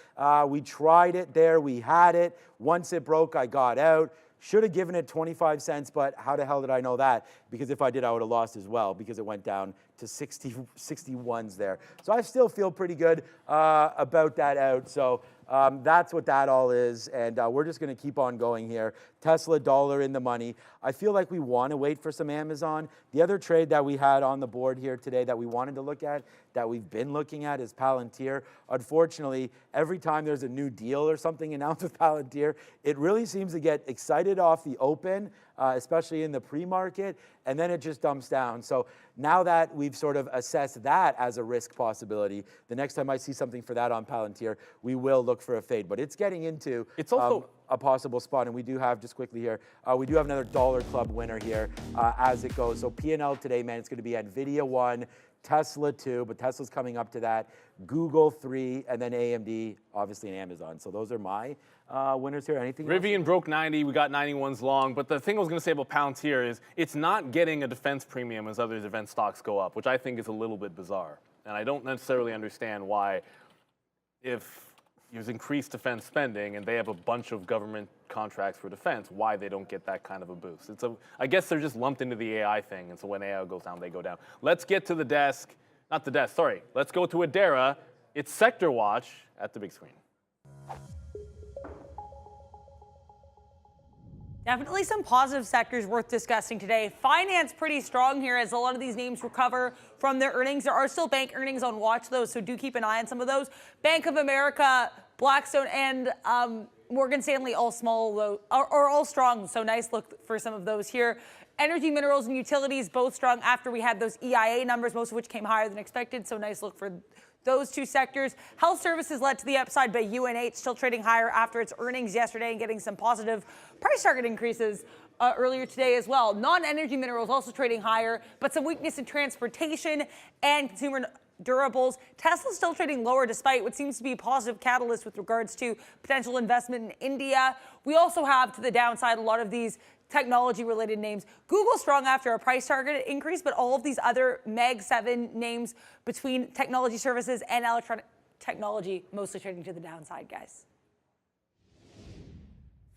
We tried it there. We had it. Once it broke, I got out. Should have given it 25 cents, but how the hell did I know that? Because if I did, I would have lost as well, because it went down to 61s there. So I still feel pretty good about that out. So that's what that all is, and we're just going to keep on going here. Tesla $1 in the money. I feel like we want to wait for some Amazon. The other trade that we had on the board here today that we wanted to look at, that we've been looking at, is Palantir. Unfortunately, every time there's a new deal or something announced with Palantir, it really seems to get excited off the open, especially in the pre-market, and then it just dumps down. So now that we've sort of assessed that as a risk possibility, the next time I see something for that on Palantir, we will look for a fade. But it's getting into a possible spot, and we do have, just quickly here, we do have another Dollar Club winner here as it goes. So P&L today, man, it's going to be Nvidia 1, Tesla 2, but Tesla's coming up to that, Google 3, and then AMD, obviously, and Amazon. So those are my winners here. Anything else? Rivian broke 90. We got 91s long. But the thing I was going to say about Palantir is it's not getting a defense premium as other defense stocks go up, which I think is a little bit bizarre. And I don't necessarily understand why, if there's increased defense spending and they have a bunch of government contracts for defense, why they don't get that kind of a boost. I guess they're just lumped into the AI thing, and so when AI goes down, they go down. Let's get to the desk. Not the desk, sorry. Let's go to Adara. It's Sector Watch at the big screen. Definitely some positive sectors worth discussing today. Finance pretty strong here as a lot of these names recover from their earnings. There are still bank earnings on watch though, so do keep an eye on some of those. Bank of America, Blackstone, and Morgan Stanley all small though, or all strong, so nice look for some of those here. Energy, minerals, and utilities both strong after we had those EIA numbers, most of which came higher than expected, so nice look for those two sectors. Health services led to the upside, but UNH still trading higher after its earnings yesterday and getting some positive price target increases earlier today as well. Non-energy minerals also trading higher, but some weakness in transportation and consumer durables. Tesla's still trading lower despite what seems to be a positive catalyst with regards to potential investment in India. We also have to the downside a lot of these technology-related names. Google strong after a price target increase, but all of these other Mag 7 names between technology services and electronic technology mostly trading to the downside, guys.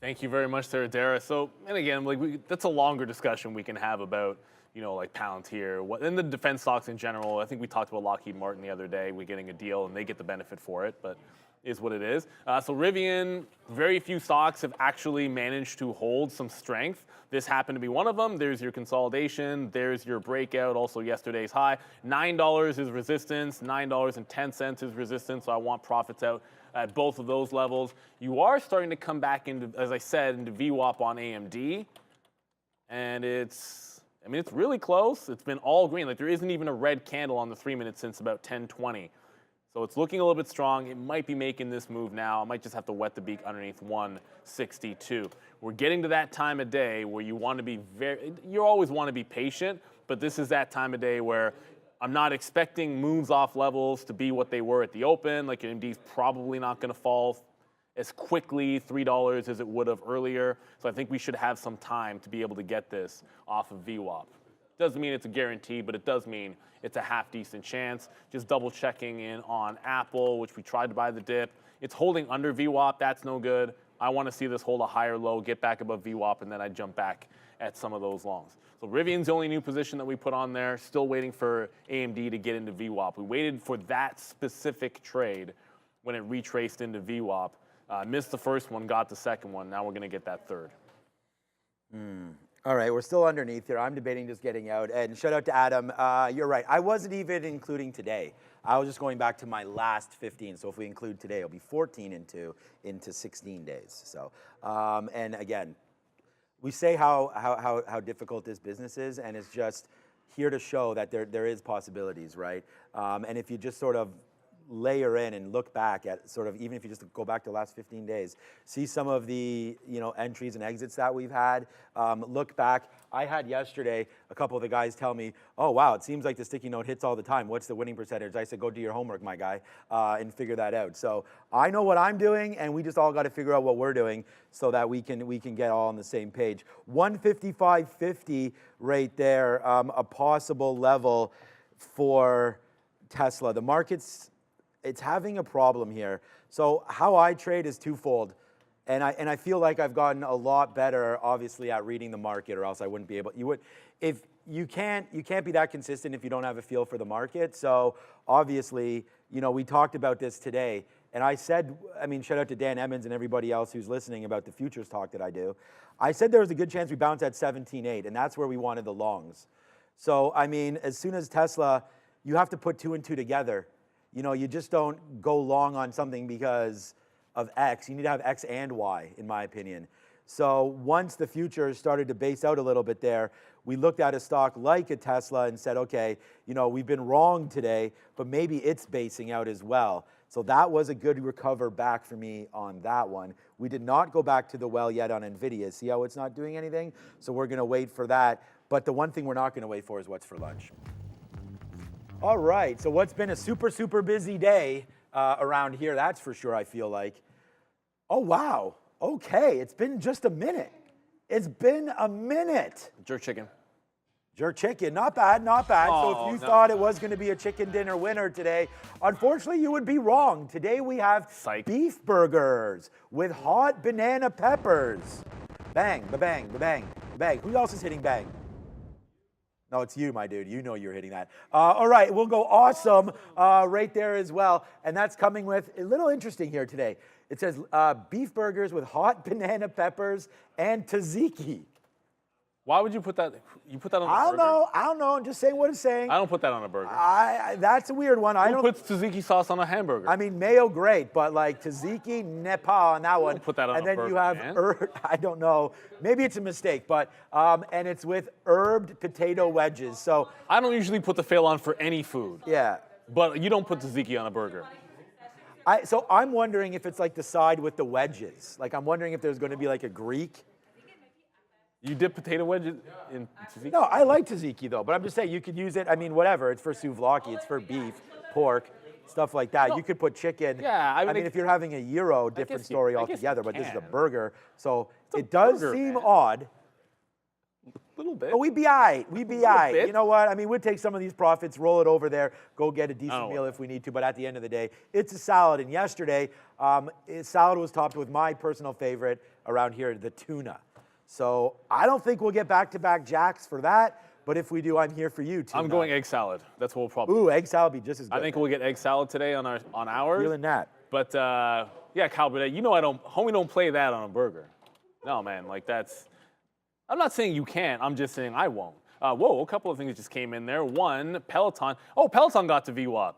Thank you very much, Sarah Dara. So, and again, that's a longer discussion we can have about, like Palantir, and the defense stocks in general. I think we talked about Lockheed Martin the other day. We're getting a deal, and they get the benefit for it, but is what it is. So Rivian, very few stocks have actually managed to hold some strength. This happened to be one of them. There's your consolidation. There's your breakout. Also yesterday's high. $9 is resistance. $9.10 is resistance. So I want profits out at both of those levels. You are starting to come back into, as I said, into VWAP on AMD. And it's really close. It's been all green. There isn't even a red candle on the 3 minutes since about 10:20. So it's looking a little bit strong. It might be making this move now. I might just have to wet the beak underneath 162. We're getting to that time of day where you want to be you always want to be patient, but this is that time of day where I'm not expecting moves off levels to be what they were at the open. AMD's probably not going to fall as quickly, $3 as it would have earlier. So I think we should have some time to be able to get this off of VWAP. Doesn't mean it's a guarantee, but it does mean it's a half decent chance. Just double checking in on Apple, which we tried to buy the dip. It's holding under VWAP. That's no good. I want to see this hold a higher low, get back above VWAP, and then I jump back at some of those longs. So Rivian's the only new position that we put on there. Still waiting for AMD to get into VWAP. We waited for that specific trade when it retraced into VWAP. Missed the first one, got the second one. Now we're going to get that third. All right, we're still underneath here. I'm debating just getting out. And shout out to Adam. You're right. I wasn't even including today. I was just going back to my last 15. So if we include today, it'll be 14 into 16 days. So, and again, we say how difficult this business is, and it's just here to show that there is possibilities, right? And if you just sort of layer in and look back at sort of, even if you just go back to the last 15 days, see some of the entries and exits that we've had. Look back. I had yesterday a couple of the guys tell me, oh wow, it seems like the sticky note hits all the time. What's the winning percentage? I said, go do your homework, my guy, and figure that out. So I know what I'm doing, and we just all got to figure out what we're doing so that we can get all on the same page. 155.50 right there, a possible level for Tesla. The market's it's having a problem here. So how I trade is twofold. And I feel like I've gotten a lot better, obviously, at reading the market, or else I wouldn't be able. If you can't be that consistent if you don't have a feel for the market. So obviously, we talked about this today, and I said, shout out to Dan Emmons and everybody else who's listening about the futures talk that I do. I said there was a good chance we bounce at 17.8, and that's where we wanted the longs. So as soon as Tesla, you have to put two and two together. You just don't go long on something because of X. You need to have X and Y, in my opinion. So once the futures started to base out a little bit there, we looked at a stock like a Tesla and said, okay, we've been wrong today, but maybe it's basing out as well. So that was a good recover back for me on that one. We did not go back to the well yet on Nvidia. See how it's not doing anything? So we're going to wait for that. But the one thing we're not going to wait for is what's for lunch. All right, so what's been a super, super busy day around here, that's for sure, I feel like. Oh, wow. Okay, it's been just a minute. It's been a minute. Jerk chicken. Jerk chicken, not bad, not bad. Oh, so if you thought it was going to be a chicken dinner winner today, unfortunately, you would be wrong. Today we have beef burgers with hot banana peppers. Bang, ba-bang, ba-bang, ba-bang. Who else is hitting bang? No, it's you, my dude. You know you're hitting that. All right, we'll go awesome right there as well. And that's coming with a little interesting here today. It says beef burgers with hot banana peppers and tzatziki. Why would you put that? You put that on a burger? I don't know. I'm just saying what it's saying. I don't put that on a burger. That's a weird one. I Who don't puts tzatziki sauce on a hamburger? I mean, mayo, great, but like tzatziki, nepa on that one. Put that on and a then burger, you have man. I don't know. Maybe it's a mistake, but and it's with herbed potato wedges. So I don't usually put the fail on for any food. yeah. But you don't put tzatziki on a burger. So I'm wondering if it's like the side with the wedges. Like I'm wondering if there's going to be like a Greek. You dip potato wedges in tzatziki? No, I like tzatziki though, but I'm just saying you could use it. I mean, whatever. It's for souvlaki. It's for beef, pork, stuff like that. No. You could put chicken. Yeah, I mean, if you're having a gyro, different guess story I guess you altogether. But this is a can. burger, so a it does burger, seem man. odd. A little bit. But we be aight. We be aight. bit. You know what? I mean, we'd take some of these profits, roll it over there, go get a decent Oh. meal if we need to. But at the end of the day, it's a salad. And yesterday, salad was topped with my personal favorite around here, the tuna. So I don't think we'll get back-to-back jacks for that. But if we do, I'm here for you, tuna. I'm going egg salad. That's what we'll probably. Ooh, egg salad be just as good. I think we'll get egg salad today on ours. Feeling that. But yeah, Cal, but you know homie don't play that on a burger. No, man, like that's. I'm not saying you can't. I'm just saying I won't. Whoa, a couple of things just came in there. One, Peloton. Oh, Peloton got to VWAP.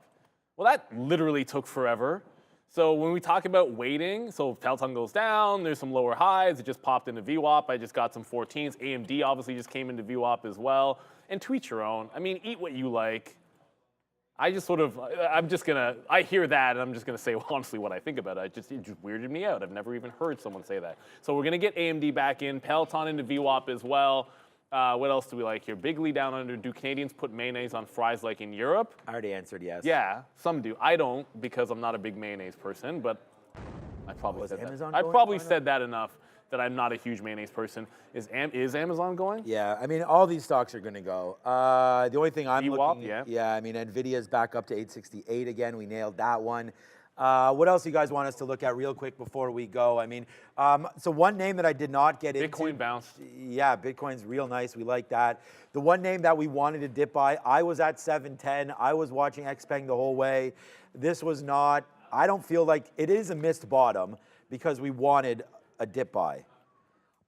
Well, that literally took forever. So when we talk about waiting, so Peloton goes down, there's some lower highs, it just popped into VWAP. I just got some 14s. AMD obviously just came into VWAP as well. And to each your own. I mean, eat what you like. I just sort of, I hear that and I'm just gonna say honestly what I think about it. It just weirded me out. I've never even heard someone say that. So we're gonna get AMD back in, Peloton into VWAP as well. What else do we like here? Bigly down under. Do Canadians put mayonnaise on fries like in Europe? I already answered yes. Yeah, some do. I don't because I'm not a big mayonnaise person, but I probably said Amazon that. I going probably on it? said that enough that I'm not a huge mayonnaise person. Is Amazon going? Yeah, I mean, all these stocks are going to go. The only thing I'm VWAP, looking yeah. I mean, Nvidia's back up to 868 again. We nailed that one. What else do you guys want us to look at real quick before we go? I mean, so one name that I did not get into. Bitcoin bounced. Yeah, Bitcoin's real nice. We like that. The one name that we wanted to dip by, I was at 710. I was watching XPeng the whole way. This was not, I don't feel like, it is a missed bottom because we wanted a dip buy.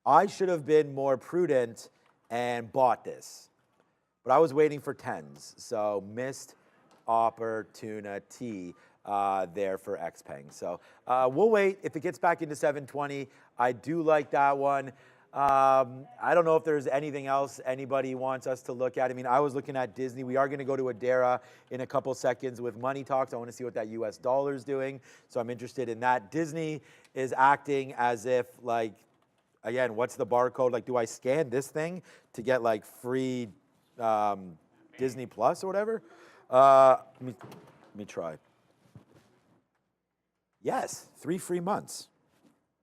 I should have been more prudent and bought this. But I was waiting for 10s. So missed opportunity there for XPeng. So we'll wait. If it gets back into 720, I do like that one. I don't know if there's anything else anybody wants us to look at. I mean, I was looking at Disney. We are going to go to Adara in a couple seconds with Money Talks. I want to see what that US dollar is doing. So I'm interested in that. Disney is acting as if, like, again, what's the barcode? Like, do I scan this thing to get, like, free Disney Plus or whatever? Let me try. Yes, 3 free months.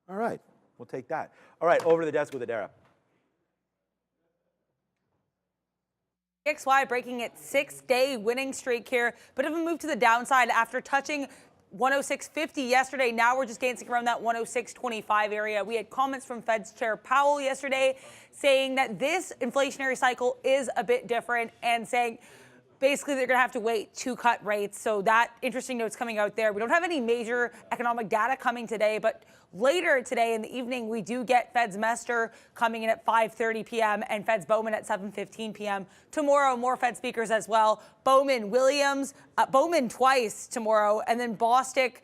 All right, we'll take that. All right, over to the desk with Adara. DXY breaking its 6-day winning streak here. Bit of a move to the downside after touching 106.50 yesterday. Now we're just dancing around that 106.25 area. We had comments from Fed's Chair Powell yesterday saying that this inflationary cycle is a bit different and saying basically they're going to have to wait to cut rates. So that interesting notes coming out there. We don't have any major economic data coming today, but later today in the evening, we do get Fed's Mester coming in at 5:30 p.m. and Fed's Bowman at 7:15 p.m. Tomorrow, more Fed speakers as well. Bowman twice tomorrow, and then Bostic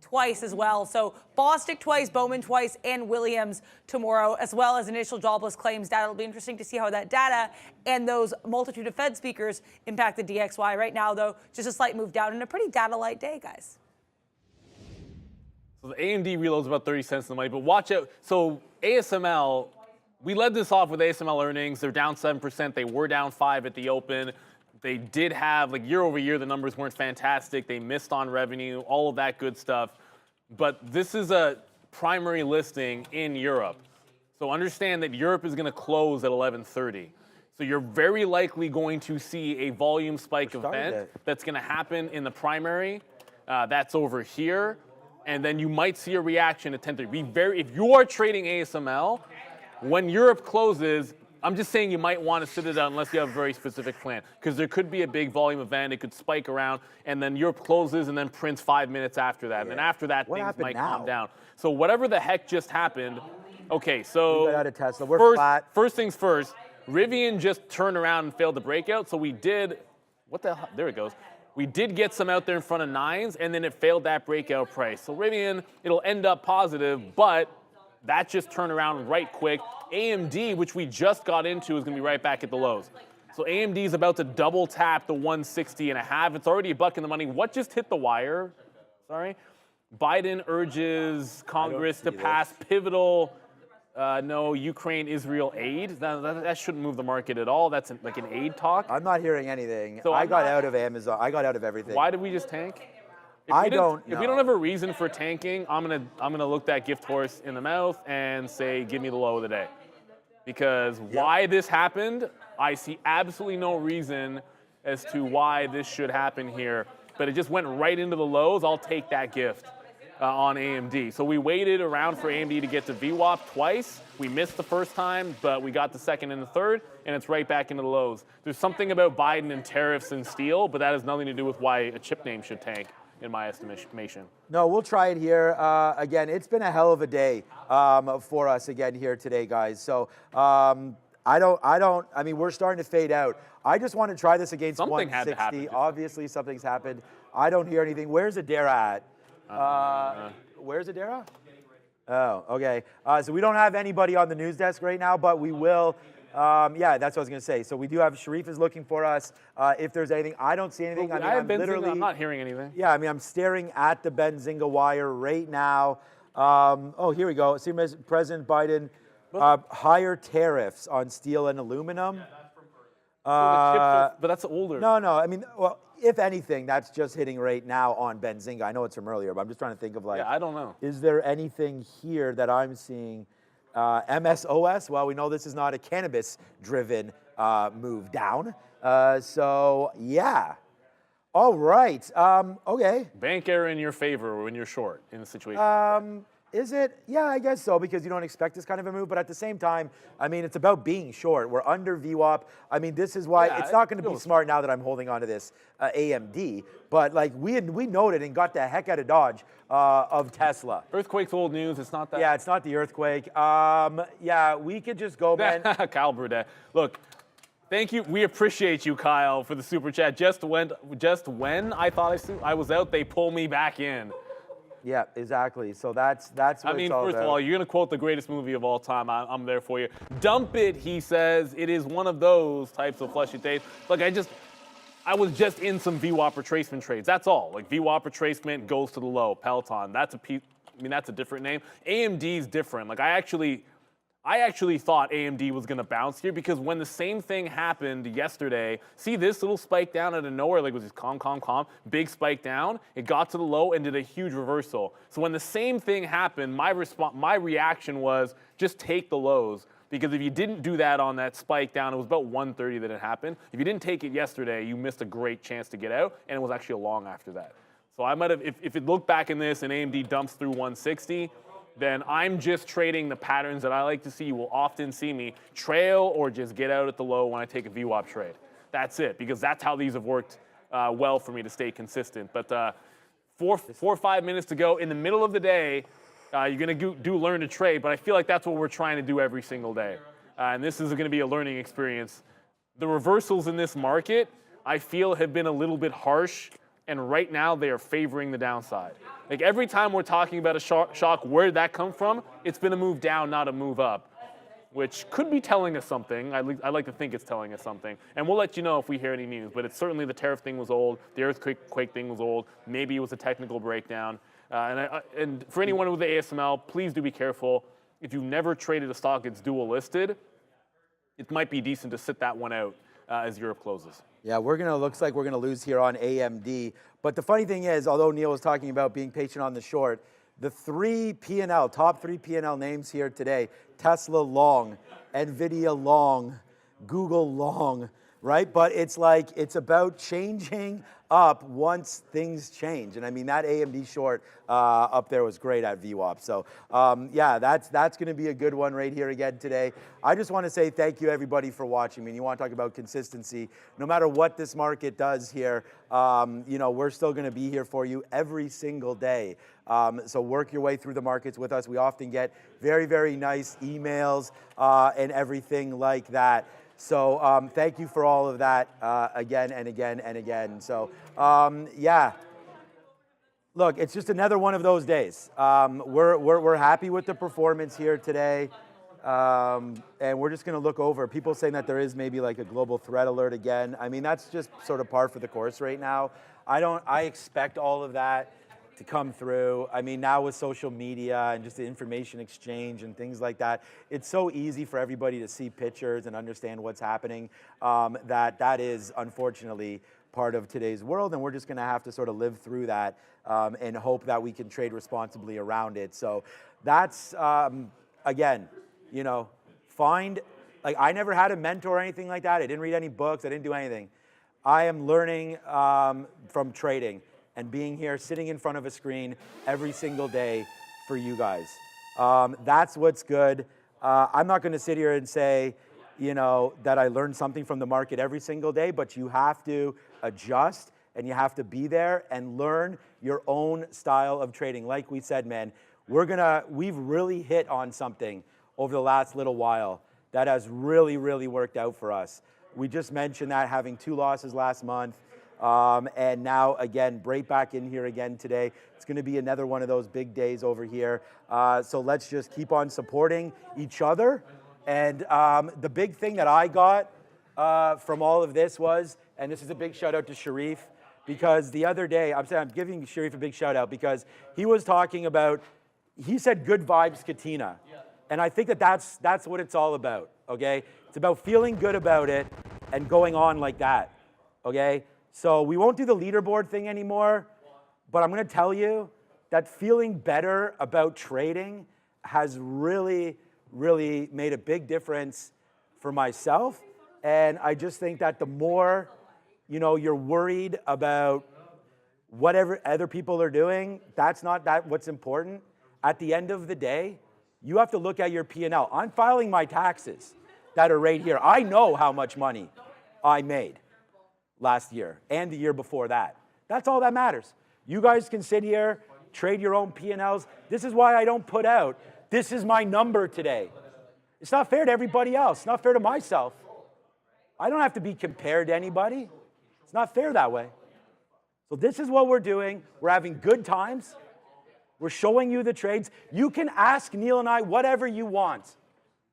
twice as well. So Bostic twice, Bowman twice, and Williams tomorrow, as well as initial jobless claims data. It'll be interesting to see how that data and those multitude of Fed speakers impact the DXY. Right now, though, just a slight move down and a pretty data-light day, guys. So the AMD reloads about 30 cents in the money, but watch out. So ASML, we led this off with ASML earnings. They're down 7%. They were down 5% at the open. They did have, like, year over year, the numbers weren't fantastic. They missed on revenue, all of that good stuff. But this is a primary listing in Europe. So understand that Europe is going to close at 11:30. So you're very likely going to see a volume spike event that's going to happen in the primary. That's over here. And then you might see a reaction at 10:30. If you are trading ASML, when Europe closes, I'm just saying you might want to sit it out unless you have a very specific plan, because there could be a big volume event. It could spike around, and then Europe closes and then prints 5 minutes after that. And then after that, things might calm down. So whatever the heck just happened, okay, so We got out of Tesla. We're flat. First things first, Rivian just turned around and failed the breakout, so we did, what the hell, there it goes. We did get some out there in front of 9s, and then it failed that breakout price. So Rivian, it'll end up positive, but that just turned around right quick. AMD, which we just got into, is going to be right back at the lows. So AMD is about to double tap the 160.5. It's already a buck in the money. What just hit the wire? Sorry. Biden urges Congress to pass pivotal no Ukraine-Israel aid. That shouldn't move the market at all. That's like an aid talk. I'm not hearing anything. So I got out of Amazon. I got out of everything. Why did we just tank? I don't know. If we don't have a reason for tanking, I'm gonna look that gift horse in the mouth and say, give me the low of the day. Because why this happened, I see absolutely no reason as to why this should happen here. But it just went right into the lows. I'll take that gift on AMD. So we waited around for AMD to get to VWAP twice. We missed the first time, but we got the second and the third, and it's right back into the lows. There's something about Biden and tariffs and steel, but that has nothing to do with why a chip name should tank, in my estimation. No, we'll try it here. Again, it's been a hell of a day for us again here today, guys. So I mean, we're starting to fade out. I just want to try this against Something 160. had to happen. Obviously, something's happened. I don't hear anything. Where's Adara at? Where's Adara? Oh, okay. So we don't have anybody on the news desk right now, but we will. Yeah, that's what I was going to say. So we do have Sharif is looking for us. If there's anything, I don't see anything. I'm not hearing anything. Yeah, I mean, I'm staring at the Benzinga wire right now. Oh, here we go. See, President Biden, higher tariffs on steel and aluminum. But that's older. No. I mean, well, if anything, that's just hitting right now on Benzinga. I know it's from earlier, but I'm just trying to think of like. Yeah, I don't know. Is there anything here that I'm seeing? MSOS, well, we know this is not a cannabis-driven move down. So, yeah. All right. Okay. Bank error in your favor when you're short in the situation. Is it? Yeah, I guess so, because you don't expect this kind of a move. But at the same time, I mean, it's about being short. We're under VWAP. I mean, this is why it's not going to be smart now that I'm holding on to this AMD. But like we noted and got the heck out of Dodge of Tesla. Earthquake's old news. It's not that. Yeah, it's not the earthquake. Yeah, we could just go, man. Kyle Brudet. Look, thank you. We appreciate you, Kyle, for the super chat. Just when I thought I was out, they pull me back in. Yeah, exactly. So that's what I mean, it's all first about. of all, you're going to quote the greatest movie of all time. I'm there for you. Dump it, he says. It is one of those types of fleshy days. Look, I was just in some VWAP retracement trades. That's all. Like VWAP retracement goes to the low. Peloton. That's a different name. AMD's different. Like I actually thought AMD was going to bounce here because when the same thing happened yesterday, see this little spike down out of nowhere, like it was just calm, big spike down. It got to the low and did a huge reversal. So when the same thing happened, my reaction was just take the lows. Because if you didn't do that on that spike down, it was about 130 that it happened. If you didn't take it yesterday, you missed a great chance to get out, and it was actually a long after that. So I might have, if it looked back in this and AMD dumps through 160, then I'm just trading the patterns that I like to see. You will often see me trail or just get out at the low when I take a VWAP trade. That's it, because that's how these have worked well for me to stay consistent. But 4 or 5 minutes to go in the middle of the day, you're going to learn to trade, but I feel like that's what we're trying to do every single day. And this is going to be a learning experience. The reversals in this market, I feel, have been a little bit harsh, and right now they are favoring the downside. Like every time we're talking about a shock, where did that come from? It's been a move down, not a move up, which could be telling us something. I like to think it's telling us something. And we'll let you know if we hear any news, but it's certainly the tariff thing was old, the earthquake thing was old, maybe it was a technical breakdown. And for anyone with the ASML, please do be careful. If you've never traded a stock that's dual listed, it might be decent to sit that one out as Europe closes. Yeah, looks like we're gonna lose here on AMD. But the funny thing is, although Neil was talking about being patient on the short, the top three P&L names here today, Tesla long, Nvidia long, Google long, right? But it's like, it's about changing up once things change. And I mean, that AMD short up there was great at VWAP. So yeah, that's gonna be a good one right here again today. I just wanna say thank you everybody for watching. I mean, you wanna talk about consistency. No matter what this market does here, you know, we're still gonna be here for you every single day. So work your way through the markets with us. We often get very, very nice emails and everything like that. So thank you for all of that again and again and again. So yeah, look, it's just another one of those days. We're happy with the performance here today. And we're just going to look over. People saying that there is maybe like a global threat alert again. I mean, that's just sort of par for the course right now. I expect all of that to come through. I mean, now with social media and just the information exchange and things like that, it's so easy for everybody to see pictures and understand what's happening, that is unfortunately part of today's world, and we're just gonna have to sort of live through that and hope that we can trade responsibly around it. So that's, again, you know, like I never had a mentor or anything like that. I didn't read any books, I didn't do anything. I am learning from trading and being here, sitting in front of a screen every single day for you guys. That's what's good. I'm not gonna sit here and say, you know, that I learned something from the market every single day, but you have to adjust and you have to be there and learn your own style of trading. Like we said, man, we've really hit on something over the last little while that has really, really worked out for us. We just mentioned that having 2 losses last month, and now again, right back in here again today. It's gonna be another one of those big days over here. So let's just keep on supporting each other. And the big thing that I got from all of this was, and this is a big shout out to Sharif, because the other day, I'm giving Sharif a big shout out because he was talking about, he said good vibes Katina. And I think that's what it's all about, okay? It's about feeling good about it and going on like that, okay? So we won't do the leaderboard thing anymore, but I'm gonna tell you that feeling better about trading has really, really made a big difference for myself. And I just think that the more, you know, you're worried about whatever other people are doing, that's not what's important. At the end of the day, you have to look at your P&L. I'm filing my taxes that are right here. I know how much money I made last year and the year before that. That's all that matters. You guys can sit here, trade your own P&Ls. This is why I don't put out, this is my number today. It's not fair to everybody else. It's not fair to myself. I don't have to be compared to anybody. It's not fair that way. So this is what we're doing. We're having good times. We're showing you the trades. You can ask Neil and I whatever you want,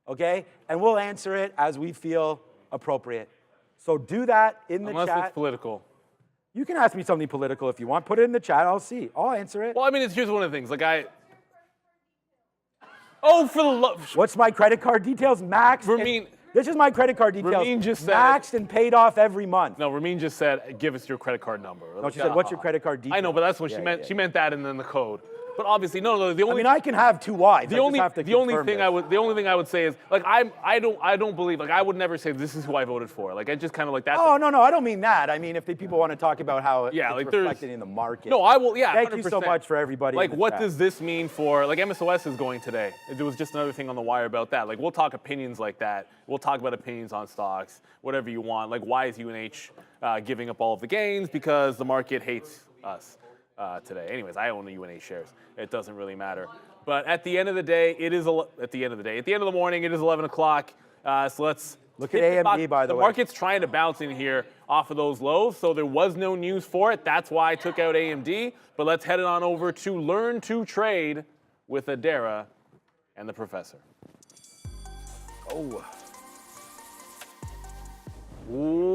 okay? And we'll answer it as we feel appropriate. So do that in the chat. Unless it's political. You can ask me something political if you want. Put it in the chat. I'll see. I'll answer it. Well, I mean, it's just one of the things. Like oh, for the love. What's my credit card details? Maxed. Ramin. This is my credit card details. Ramin just said. Maxed and paid off every month. No, Ramin just said, give us your credit card number. No, she said, what's your credit card details? I know, but that's what she meant. Yeah. She meant that and then the code. But obviously, no. The only. I mean, I can have 2 Ys. The only thing I would say is, like, I don't believe, like, I would never say this is who I voted for. Like, I just kind of like that. Oh no, I don't mean that. I mean, if the people want to talk about how it's reflected in the market. No, I will. Yeah. Thank 100%. you so much for everybody. Like, what does this mean for, like, MSOS is going today? There was just another thing on the wire about that. Like, we'll talk opinions like that. We'll talk about opinions on stocks, whatever you want. Like, why is UNH giving up all of the gains? Because the market hates us. Today. Anyways, I own the UNH shares. It doesn't really matter. But at the end of the day, at the end of the morning, it is 11 o'clock. So let's look at AMD, by the way. The market's trying to bounce in here off of those lows, so there was no news for it. That's why I took out AMD. But let's head it on over to Learn to Trade with Adara and the professor. Oh. Ooh.